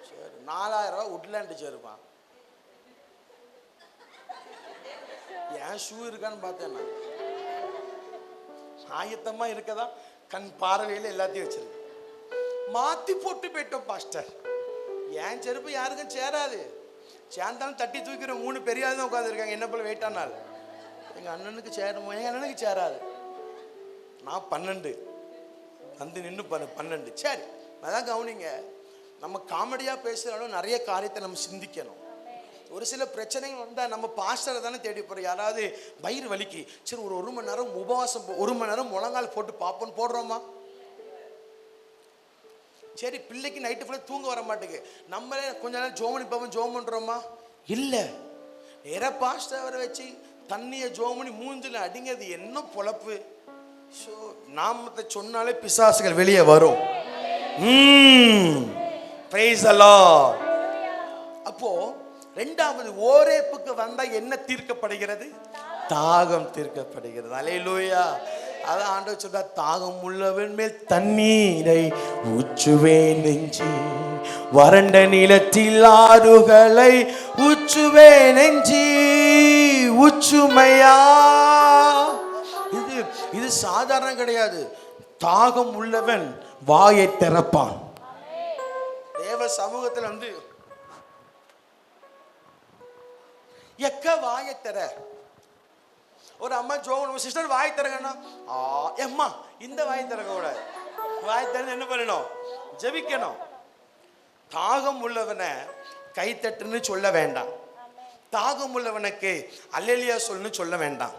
சரி 4000 ரூபா உட்லாண்டு செருப்பான். என் ஷூ இருக்கான்னு பார்த்தேன் நான். ஆயத்தமா இருக்கதா கண் பார்வையில் எல்லாத்தையும் வச்சிருக்கு. மாத்தி போட்டு போயிட்டோம் பாஸ்டர். என் செருப்பு யாருக்கும் சேராது. சேர்ந்தாலும் தட்டி தூக்கிற 3 பெரிய ஆள் தான் உட்காந்துருக்காங்க என்ன போல வெயிட்டானால். எங்க அண்ணனுக்கு சேருமோ? எங்க அண்ணனுக்கு சேராது. நான் 12 வந்து நின்று 12. சரி அதான் கவனிங்க. நம்ம காமெடியா பேசுறாலும் நிறைய காரியத்தை நம்ம சிந்திக்கணும். ஒரு சில பிரச்சனைகள் வந்தால் நம்ம பாஸ்டரை தானே தேடி போகிறோம். யாராவது வயிறு வலிக்கு சரி ஒரு மணி நேரம் உபவாசம் 1 மணி நேரம் முழங்கால் போட்டு பார்ப்போன்னு போடுறோமா? சரி பிள்ளைக்கு நைட்டு ஃபுல்லாக தூங்க வர மாட்டேங்குது, நம்மளே கொஞ்ச நேரம் ஜோமனி பார்ப்போம் ஜோம் பண்ணுறோமா? இல்லை, நேராக பாஸ்டர் வர வச்சு தண்ணியை ஜோமனி மூஞ்சில் அடிங்கிறது என்ன பொழப்பு? ஸோ நாமத்தை சொன்னாலே பிசாசுகள் வெளியே வரும். Price the Lord. அப்போ 2வது ஓரேப்புக்கு வந்தா என்ன தீர்க்கப்படுகிறது? தாகம் தீர்க்கப்படுகிறது. அல்லேலூயா. அதான் ஆண்டவர் சொல்றார், தாகம் உள்ளவன் மேல் தண்ணீரை ஊற்றுவேன் நெஞ்சு, வறண்ட நிலத்தில் ஆறுகளை ஊற்றுவேன் நெஞ்சு. ஊற்றுமையா? இது சாதாரண கிடையாது. தாகம் உள்ளவன் வாயை திறப்பான். தேவ சமூகத்தில் வந்து எக்க வாயை தர. ஒரு அம்மா ஜோம் சிஸ்டர் வாய் தரங்கன்னா எம்மா இந்த வாய் திறக்க கூடாது. வாய் திறந்து என்ன பண்ணணும்? ஜெபிக்கணும். தாகம் உள்ளவனை கைத்தட்டுன்னு சொல்ல வேண்டாம். தாகம் உள்ளவனுக்கு அல்லேலியா சொல்லுன்னு சொல்ல வேண்டாம்.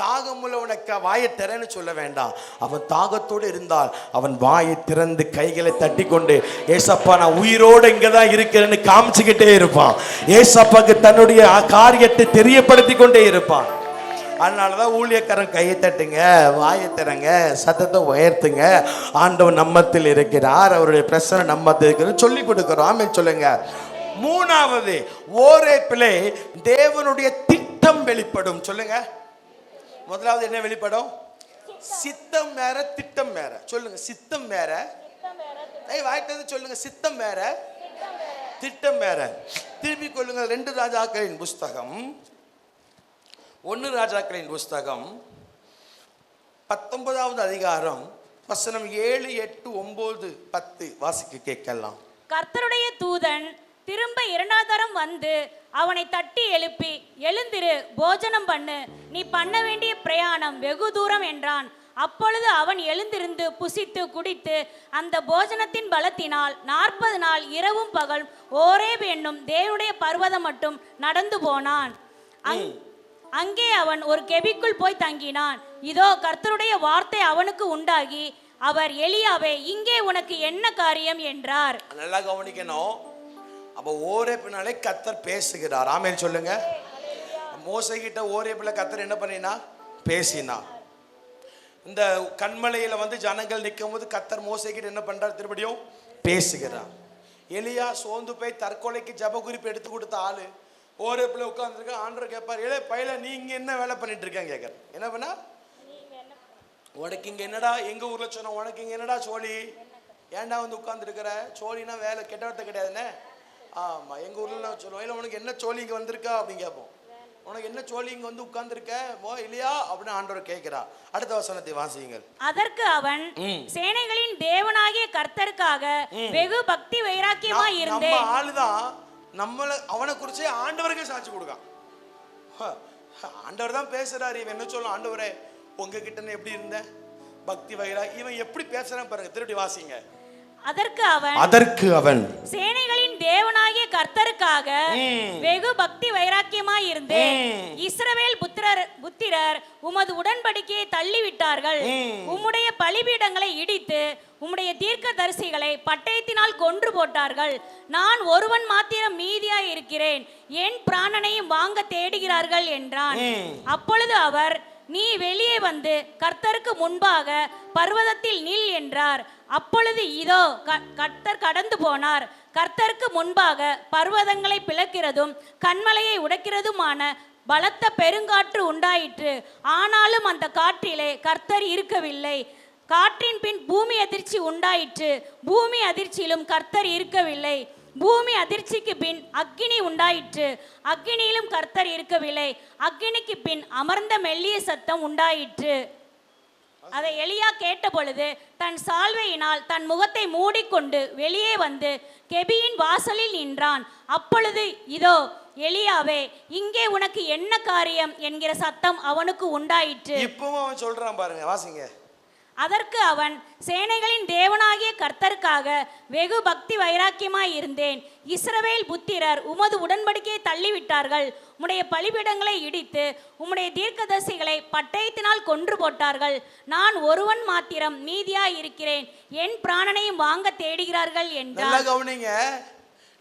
தாகம் உள்ளவனுக்கு வாயை திறன்னு சொல்ல வேண்டாம். அவன் தாகத்தோடு இருந்தால் அவன் வாயை திறந்து கைகளை தட்டி கொண்டு ஏசப்பா நான் உயிரோடு இங்கதான் இருக்கிறேன்னு காமிச்சுக்கிட்டே இருப்பான். ஏசப்பாக்கு தன்னுடைய காரியத்தை தெரியப்படுத்தி கொண்டே இருப்பான். அதனாலதான் ஊழியக்காரன் கையை தட்டுங்க, வாயை திறங்க, சத்தத்தை உயர்த்துங்க. ஆண்டவர் நம்மத்தில் இருக்கிறார், அவருடைய பிரசனை நம்மத்தில் இருக்கிறது சொல்லி கொடுக்கிறோம். ஆமென் சொல்லுங்க. 3வது ஓரேப்பிலே தேவனுடைய திட்டம் வெளிப்படும். சொல்லுங்க. முதலாவது என்ன வெளிப்படும்? சித்தம் வேற திட்டம் வேற. சொல்லுங்க. சித்தம் வேற. வாய்த்தது சொல்லுங்க. சித்தம் வேற திட்டம் வேற. திருப்பி கொள்ளுங்க. 2 ராஜாக்களின் புஸ்தகம் 1 ராஜாக்களின் புஸ்தகம் 19வது அதிகாரம் வசனம் 7, 8, 9, 10 வாசிக்க கேட்கலாம். கர்த்தருடைய தூதன் திரும்ப 2வது தரம் வந்து அவனை தட்டி எழுப்பி, எழுந்திரு, போஜனம் பண்ணு, நீ பண்ண வேண்டிய பிரயாணம் வெகு தூரம் என்றான். அப்பொழுது அவன் எழுந்திருந்து புசித்து குடித்து அந்த போஜனத்தின் பலத்தினால் 40 நாள் இரவும் பகல் ஓரேப் என்னும் தேவனுடைய பர்வதம் மட்டும் நடந்து போனான். அங்கே அவன் ஒரு கெபிக்குள் போய் தங்கினான். இதோ கர்த்தருடைய வார்த்தை அவனுக்கு உண்டாகி, அவர் எலியாவே இங்கே உனக்கு என்ன காரியம் என்றார். நல்லா கவனிக்கணும். அப்ப ஓரேப்பினாலே கர்த்தர் பேசுகிறார். ஆமென் சொல்லுங்க. மோசே கிட்ட ஓரேப்பில் கர்த்தர் என்ன பண்ணினா? பேசினா. இந்த கண்மலையில வந்து ஜனங்கள் நிற்கும் போது கர்த்தர் மோசே கிட்ட என்ன பண்றார்? திருப்படியும் பேசுகிறார். எலியா சோர்ந்து போய் தற்கொலைக்கு ஜப குறிப்பு எடுத்து கொடுத்த ஆளு ஓரேப்பில் உட்கார்ந்துருக்க. ஆண்டவர் கேட்பார், ஏழை பையில நீ இங்க என்ன வேலை பண்ணிட்டு இருக்காங்க கேட்கற. என்ன பண்ணா? உனக்கு இங்க என்னடா? எங்க ஊர்ல சொன்ன உனக்கு இங்க என்னடா சோழி? ஏன்டா வந்து உட்கார்ந்து இருக்கிற? சோழினா வேலை கெட்ட வார்த்தை கிடையாதுன்னு. ஆமா, எங்க ஊர்ல சொல்லுவோம், இல்லை உனக்கு என்ன சோழி இங்க வந்திருக்கா அப்படின்னு கேட்போம். உனக்கு என்ன சோழி இங்க வந்து உட்கார்ந்துருக்க இல்லையா அப்படின்னு ஆண்டவர் கேட்கிறார். அடுத்த வசனத்தை வாசியுங்கள். அதற்கு அவன், சேனைகளின் தேவனாகிய கர்த்தருக்காக வெகு பக்தி வைராக்கியமாய் இருந்தேன். நம்ம ஆளுதான் நம்மள அவனை குறிச்சே ஆண்டவருக்கே சாட்சி கொடுக்கான். ஆண்டவர் தான் பேசுறாரு. இவன் என்ன சொல்லும்? ஆண்டவரே உங்ககிட்ட எப்படி இருந்த பக்தி வைரா. இவன் எப்படி பேசுறான் பாருங்க. திருப்பி வாசிங்க. அதற்கு அவன் சேனைகளின் தேவனாகிய கர்த்தருக்காக வெகு பக்தி வைராக்கியமாய் இருந்தேன். இஸ்ரவேல் புத்திரர் உமது உடன்படிக்கையை தள்ளிவிட்டார்கள். உம்முடைய பலிபீடங்களை இடித்து உம்முடைய தீர்க்கதரிசிகளை பட்டயத்தினால் கொன்று போட்டார்கள். நான் ஒருவன் மாத்திரம் மீதியாய் இருக்கிறேன், என் பிராணனையும் வாங்க தேடுகிறார்கள் என்றான். அப்பொழுது அவர், நீ வெளியே வந்து கர்த்தருக்கு முன்பாக பர்வதத்தில் நில் என்றார். அப்பொழுது இதோ கர்த்தர் கடந்து போனார். கர்த்தருக்கு முன்பாக பர்வதங்களை பிளக்கிறதும் கன்மலையை உடைக்கிறதுமான பலத்த பெருங்காற்று உண்டாயிற்று. ஆனாலும் அந்த காற்றிலே கர்த்தர் இருக்கவில்லை. காற்றின் பின் பூமி அதிர்ச்சி உண்டாயிற்று. பூமி அதிர்ச்சியிலும் கர்த்தர் இருக்கவில்லை. பூமி அதிர்ச்சிக்கு பின் அக்கினி உண்டாயிற்று. அக்கினியிலும் கர்த்தர் இருக்கவில்லை. அக்கினிக்கு பின் அமர்ந்த மெல்லிய சத்தம் உண்டாயிற்று. அதை எலியா கேட்ட பொழுது தன் சால்வையினால் தன் முகத்தை மூடிக்கொண்டு வெளியே வந்து கெபியின் வாசலில் நின்றான். அப்பொழுது இதோ எலியாவே, இங்கே உனக்கு என்ன காரியம் என்கிற சத்தம் அவனுக்கு உண்டாயிற்று. இப்பவும் அவன் சொல்றான் பாருங்க, வாசிங்க. அதற்கு அவன், சேனைகளின் தேவனாகிய கர்த்தருக்காக வெகு பக்தி வைராக்கியமாய் இருந்தேன். இஸ்ரவேல் புத்திரர் உமது உடன்படிக்கையை தள்ளிவிட்டார்கள். உம்முடைய பலிபீடங்களை இடித்து உம்முடைய தீர்க்கதரிசிகளை பட்டயத்தினால் கொன்று போட்டார்கள். நான் ஒருவன் மாத்திரம் மீதியாய் இருக்கிறேன், என் பிராணனையும் வாங்க தேடுகிறார்கள் என்றார். நல்லா கவனிங்க.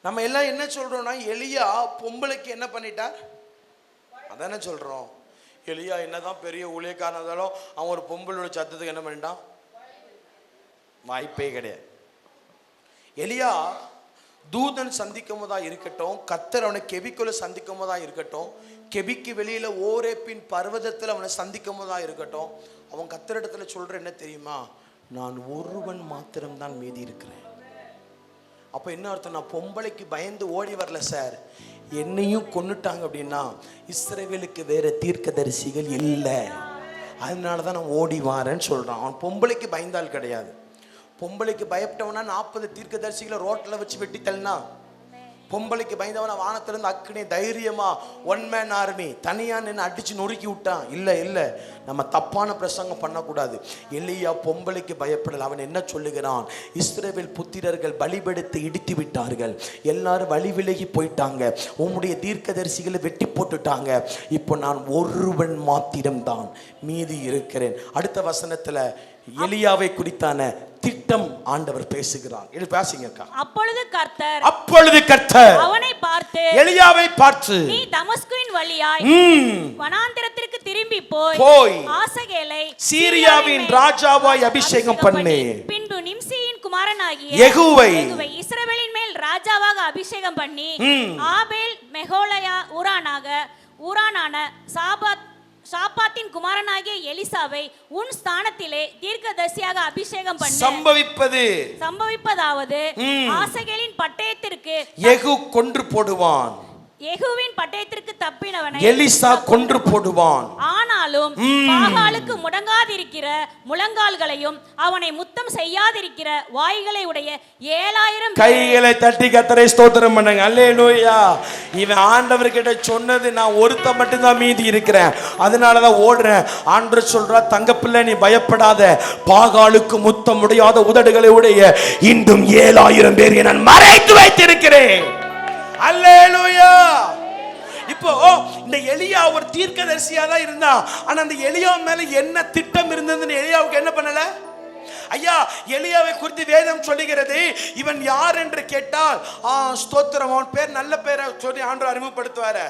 நம்ம எல்லாம் என்ன சொல்றோம்னா, எலியா பொம்பளைக்கு என்ன பண்ணிட்டார் அதானே சொல்றோம். எலியா என்னதான் பெரிய ஊழியக்காரனாலும் அவன் ஒரு பொம்பளோட சத்தத்துக்கு என்ன பண்ணிட்டான்? வாய்ப்பே கிடையாது. எலியா தூதன் சந்திக்கும் போதா இருக்கட்டும், கர்த்தர் அவனை கெபிக்குள்ள சந்திக்கும் போதா இருக்கட்டும், கெபிக்கு வெளியில ஓரேப்பின் பர்வதத்தில் அவனை சந்திக்கும் போதா இருக்கட்டும், அவன் கர்த்தரிடத்துல சொல்ற என்ன தெரியுமா? நான் ஒருவன் மாத்திரம்தான் மீதி இருக்கிறேன். அப்ப என்ன அர்த்தம்? நான் பொம்பளைக்கு பயந்து ஓடி வரல சார், என்னையும் கொன்னுட்டாங்க அப்படின்னா இஸ்ரவேலுக்கு வேற தீர்க்கதரிசிகள் இல்லை, அதனாலதான் நான் ஓடி வாரேன்னு சொல்றான். அவன் பொம்பளைக்கு பயந்தால் கிடையாது. பொம்பளைக்கு பயப்பட்டவனா 40 தீர்க்கதரிசிகளை ரோட்ல வச்சு வெட்டி தள்ளினா, பொம்பளைக்கு பயந்தவனா வானத்திலிருந்து அக்கினி தைரியமா ஒன் மேன் ஆர்மி தனியா நின்று அடிச்சு நொறுக்கி விட்டான். இல்லை, நம்ம தப்பான பிரசங்கம் பண்ணக்கூடாது. எலியா பொம்பளைக்கு பயப்படல. அவன் என்ன சொல்லுகிறான்? இஸ்ரவேல் புத்திரர்கள் பலிபெடுத்து இடித்து விட்டார்கள், எல்லாரும் வழி விலகி போயிட்டாங்க, உம்முடைய தீர்க்கதரிசிகளை வெட்டி போட்டுட்டாங்க, இப்போ நான் ஒருவன் மாத்திரம்தான் மீதி இருக்கிறேன். அடுத்த வசனத்துல எலியாவை குறித்தான திட்டம் ஆண்டவர் பேசுகிறார். இது பேசுங்கக்கா. அப்பொழுது கர்த்தர் அவனை பார்த்து, எலியாவை பார்த்து, நீ தமஸ்குவின் வழியாய் வனாந்திரத்திற்கு திரும்பி போய் ஆசகேலை சீரியாவின் ராஜாவாய் அபிஷேகம் பண்ணு. பின்பு நிம்சியின் குமாரனாகிய யெகூவை இஸ்ரவேலின் மேல் ராஜாவாக அபிஷேகம் பண்ணி ஆபேல் மெகோலயா ஊரானான சாபாத்தின் குமாரனாகிய எலிசாவை உன் ஸ்தானத்திலே தீர்க்கதரிசியாக அபிஷேகம் பண்ணு. சம்பவிப்பதாவது ஆசகேலின் பட்டயத்திற்கு யெகூ கொன்று போடுவான், யெகூவின் பட்டயத்திற்கு தப்பினவனை எலிசா கொன்று போடுவான். ஆனாலும் பாகாலுக்கு முடங்காதிருக்கிற முழங்கால்களையும் அவனை முத்தம் செய்யாதிருக்கிற வாய்களை உடைய 7000 கைகளை தட்டி கர்த்தரை ஸ்தோத்திரம் பண்ணுங்க. அல்லேலூயா. இவன் ஆண்டவர்கிட்ட சொன்னது, நான் ஒருத்த மட்டும்தான் மீதி இருக்கிறேன், அதனாலதான் ஓடுறேன். ஆண்டவர் சொல்றா, தங்கப்பிள்ளை நீ பயப்படாத, பாகாலுக்கு முத்தம் முடியாத உதடுகளை உடைய இன்னும் 7000 பேரை நான் மறைத்து வைத்திருக்கிறேன். அல்லேலூயா. இப்போ இந்த எலியா ஒரு தீர்க்கதரிசியா தான் இருந்தா, ஆனா அந்த எலியா மேல என்ன திட்டம் இருந்ததுன்னு எலியாவுக்கு என்ன பண்ணல? ஐயா, எலியாவை குறித்து வேதம் சொல்லுகிறது, இவன் யார் என்று கேட்டால் ஸ்தோத்திரம், அவன் பேர் நல்ல பேரை சொல்லி ஆண்டவர் அறிமுகப்படுத்துவாரு.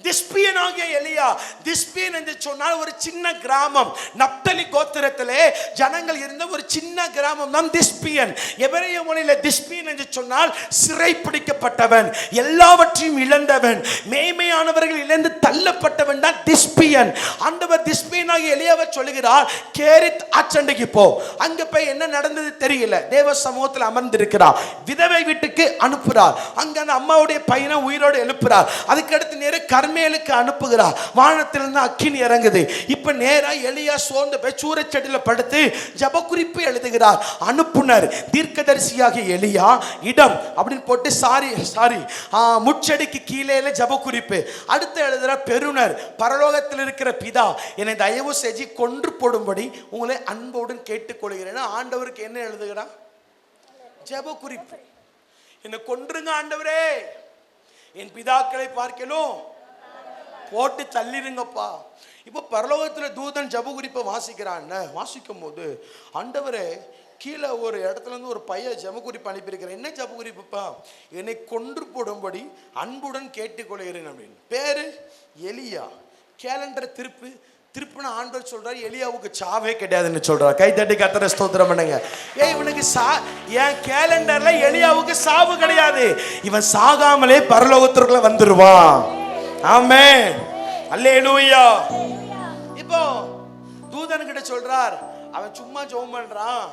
திஸ்பியன் ஆகிய எலியா. திஸ்பியன் என்று சொன்னால் ஒரு சின்ன கிராமம், நப்தலி கோத்திரத்திலே ஜனங்கள் இருந்த ஒரு சின்ன கிராமம் தான் திஸ்பியன். எபிரேய மொழியில திஸ்பியன் என்று சொன்னால் சிறை பிடிக்கப்பட்டவன், எல்லாவற்றையும் இழந்தவன், மேன்மையானவர்கள் இழந்து தள்ளப்பட்டவன் தான் திஸ்பியன். ஆண்டவர் திஸ்பியன் ஆகிய எலியாவை சொல்லுகிறார், கேரித் ஆச்சண்டைக்கு போ. அங்க போய் என்ன நடந்தது தெரியல, தேவ சமூகத்தில் அமர்ந்திருக்கிறார், விதவை வீட்டுக்கு அனுப்புறார், அங்க அந்த அம்மாவுடைய பையனை உயிரோடு எழுப்புறார். அதுக்கடுத்து நேர கர்மேலுக்கு அனுப்புகிறார். வானத்திலிருந்து அக்கினி இறங்குது. இப்ப நேரா எலியா சோர்ந்து போய் சூரச்செடியில படுத்து ஜப குறிப்பு எழுதுகிறார். அனுப்புனர் தீர்க்கதரிசியாக எலியா, இடம் அப்படின்னு போட்டு சாரி முச்செடிக்கு கீழே ஜப குறிப்பு. அடுத்து எழுதுற பெருனர், பரலோகத்தில் இருக்கிற பிதா, என்னை தயவு செஞ்சு கொன்று போடும்படி உங்களை அன்போடு கேட்டுக்கொள்கிறேன். ஆண்டவருக்கு என்ன எழுதுகிறான்? ஜப குறிப்பு. என்னை கொன்றுங்க ஆண்டவரே, என் பிதாக்களை பார்க்கலும் போட்டு தள்ளிருங்கப்பா. இப்போ பரலோகத்தில் தூதன் ஜப குறிப்பை வாசிக்கிறான். வாசிக்கும் போது ஆண்டவரே கீழே ஒரு இடத்துல இருந்து ஒரு பையன் ஜப குறிப்பு அனுப்பியிருக்கிறேன். என்ன ஜப குறிப்புப்பா? என்னை கொன்று போடும்படி அன்புடன் கேட்டுக்கொள்கிறேன் அப்படின்னு. பேரு எலியா. கேலண்டர் திருப்புன ஆண்டவர் சொல்றாரு எலியாவுக்கு சாவே கிடையாதுன்னு சொல்றாரு. கை தட்டி கர்த்தரை ஸ்தோத்திரம் பண்ணுங்க. இவனுக்கு என் கேலண்டர்ல எலியாவுக்கு சாவு கிடையாது. இவன் சாகாமலே பரலோகத்திற்குள்ள வந்துருவான். ஆமென், அல்லேலூயா. இப்போ தூதன் கிட்ட சொல்றார், அவன் சும்மா ஜெபம் பண்றான்,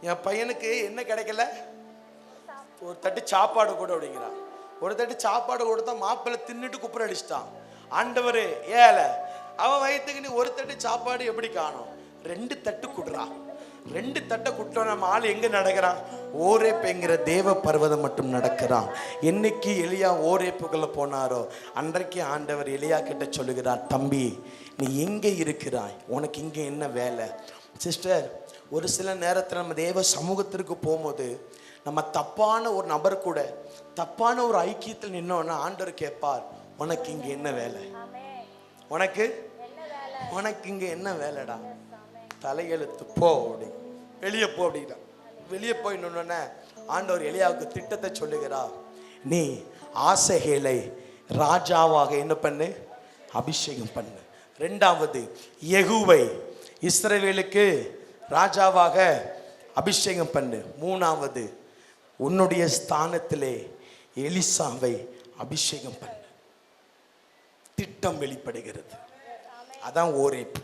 என் பையனுக்கு என்ன கிடைக்கல? ஒரு தட்டு சாப்பாடு கூட அப்படிங்கிறான். ஒரு தட்டு சாப்பாடு கொடுத்தா மாப்பிள்ளை தின்னுட்டு குப்புற அடிச்சிட்டான். ஆண்டவரே ஏல, அவன் வயிற்றுக்கு நீ ஒரு தட்டு சாப்பாடு எப்படி காணும்? 2 தட்டு குடுறான். 2 தட்டை குட்டோம். நம்ம ஆள் எங்க நடக்கிறான்? ஓரேப்புங்கிற தேவ பர்வதம் மட்டும் நடக்கிறான். என்னைக்கு எலியா ஓரேப்புக்குள்ள போனாரோ அன்றைக்கு ஆண்டவர் எலியா கிட்ட சொல்லுகிறார், தம்பி நீ எங்க இருக்கிறாய்? உனக்கு இங்க என்ன வேலை? சிஸ்டர், ஒரு சில நேரத்தில் நம்ம தேவ சமூகத்திற்கு போகும்போது நம்ம தப்பான ஒரு நபர் கூட தப்பான ஒரு ஐக்கியத்தில் நின்னோன்னா ஆண்டவர் கேட்பார், உனக்கு இங்க என்ன வேலை? உனக்கு இங்க என்ன வேலைடா? தலையெழுத்து போ அப்படி, வெளியே போ அப்படின்னா. வெளியே போய் நின்னோன்னே ஆண்டவர் எலியாவுக்கு திட்டத்தை சொல்லுகிறார், நீ ஆசகேலை ராஜாவாக என்ன பண்ணு? அபிஷேகம் பண்ணு. 2வது யெகூவை இஸ்ரவேலுக்கு ராஜாவாக அபிஷேகம் பண்ணு. 3வது உன்னுடைய ஸ்தானத்திலே எலிசாவை அபிஷேகம் பண்ணு. திட்டம் வெளிப்படுகிறது. அதான் ஓரேப்பு.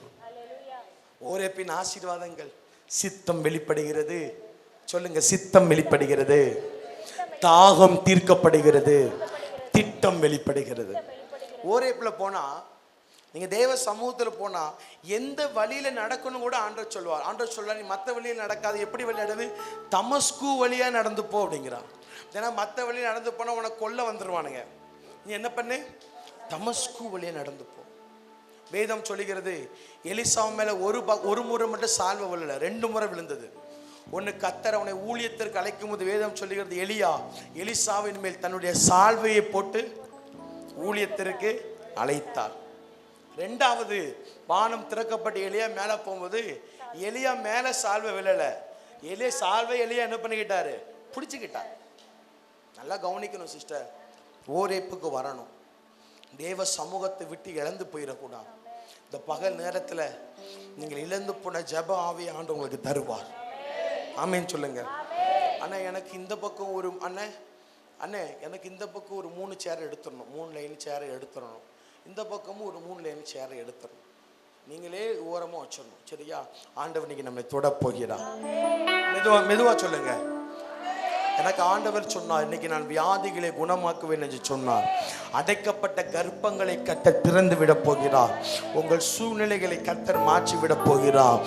ஓரேப்பின் ஆசீர்வாதங்கள். சித்தம் வெளிப்படுகிறது. சொல்லுங்க, சித்தம் வெளிப்படுகிறது. தாகம் தீர்க்கப்படுகிறது. திட்டம் வெளிப்படுகிறது. ஓரேப்புல போனா, நீங்க தேவ சமூகத்தில் போனா எந்த வழியில நடக்கணும் கூட ஆண்டவர் சொல்வார். ஆண்டவர் சொல்ல, நீ மற்ற வழியில் நடக்காது. எப்படி வழி நடந்து? தமஸ்கு வழியா நடந்து போ அப்படிங்கிறான். ஏன்னா மற்ற வழியில் நடந்து போனா உனக்கு கொல்ல வந்துருவானுங்க. நீ என்ன பண்ணு? தமஸ்கு வழியா நடந்து போ. வேதம் சொல்லுகிறது, எலிசா மேல ஒரு முறை மட்டும் சால்வை விழல, 2 முறை விழுந்தது. ஒன்று கர்த்தர் அவனை ஊழியத்திற்கு அழைக்கும் போது வேதம் சொல்லுகிறது, எலிசாவின் மேல் தன்னுடைய சால்வையை போட்டு ஊழியத்திற்கு அழைத்தார். 2வது வானம் திறக்கப்பட்டு எலியா மேலே போகும்போது எலியா மேலே சால்வை விழல, எலியா என்ன பண்ணிக்கிட்டாரு? பிடிச்சிக்கிட்டார். நல்லா கவனிக்கணும் சிஸ்டர், ஓரேப்புக்கு வரணும். தேவ சமூகத்தை விட்டு இழந்து போயிடக்கூடாது. இந்த பகல் நேரத்தில் நீங்கள் இழந்து போன ஜெப ஆவியை ஆண்டு உங்களுக்கு தருவார். ஆமேன்னு சொல்லுங்க. அண்ணா எனக்கு இந்த பக்கம் ஒரு எனக்கு இந்த பக்கம் ஒரு 3 சேர் எடுத்துடணும், 3 லைன் சேரை எடுத்துடணும். இந்த பக்கமும் ஒரு 3 லைன் சேரை எடுத்துடணும். நீங்களே ஓரமாக வச்சிடணும். சரியா? ஆண்டவர் இன்னைக்கு நம்மை தொட போகிறார். மெதுவா சொல்லுங்க. எனக்கு ஆண்டவர் சொன்னார், இன்னைக்கு நான் வியாதிகளை குணமாக்குவேன் என்று சொன்னார். அடைக்கப்பட்ட கர்ப்பங்களை கர்த்தர் திறந்து விட போகிறார். உங்கள் சூழ்நிலைகளை கர்த்தர் மாற்றி விட போகிறார்.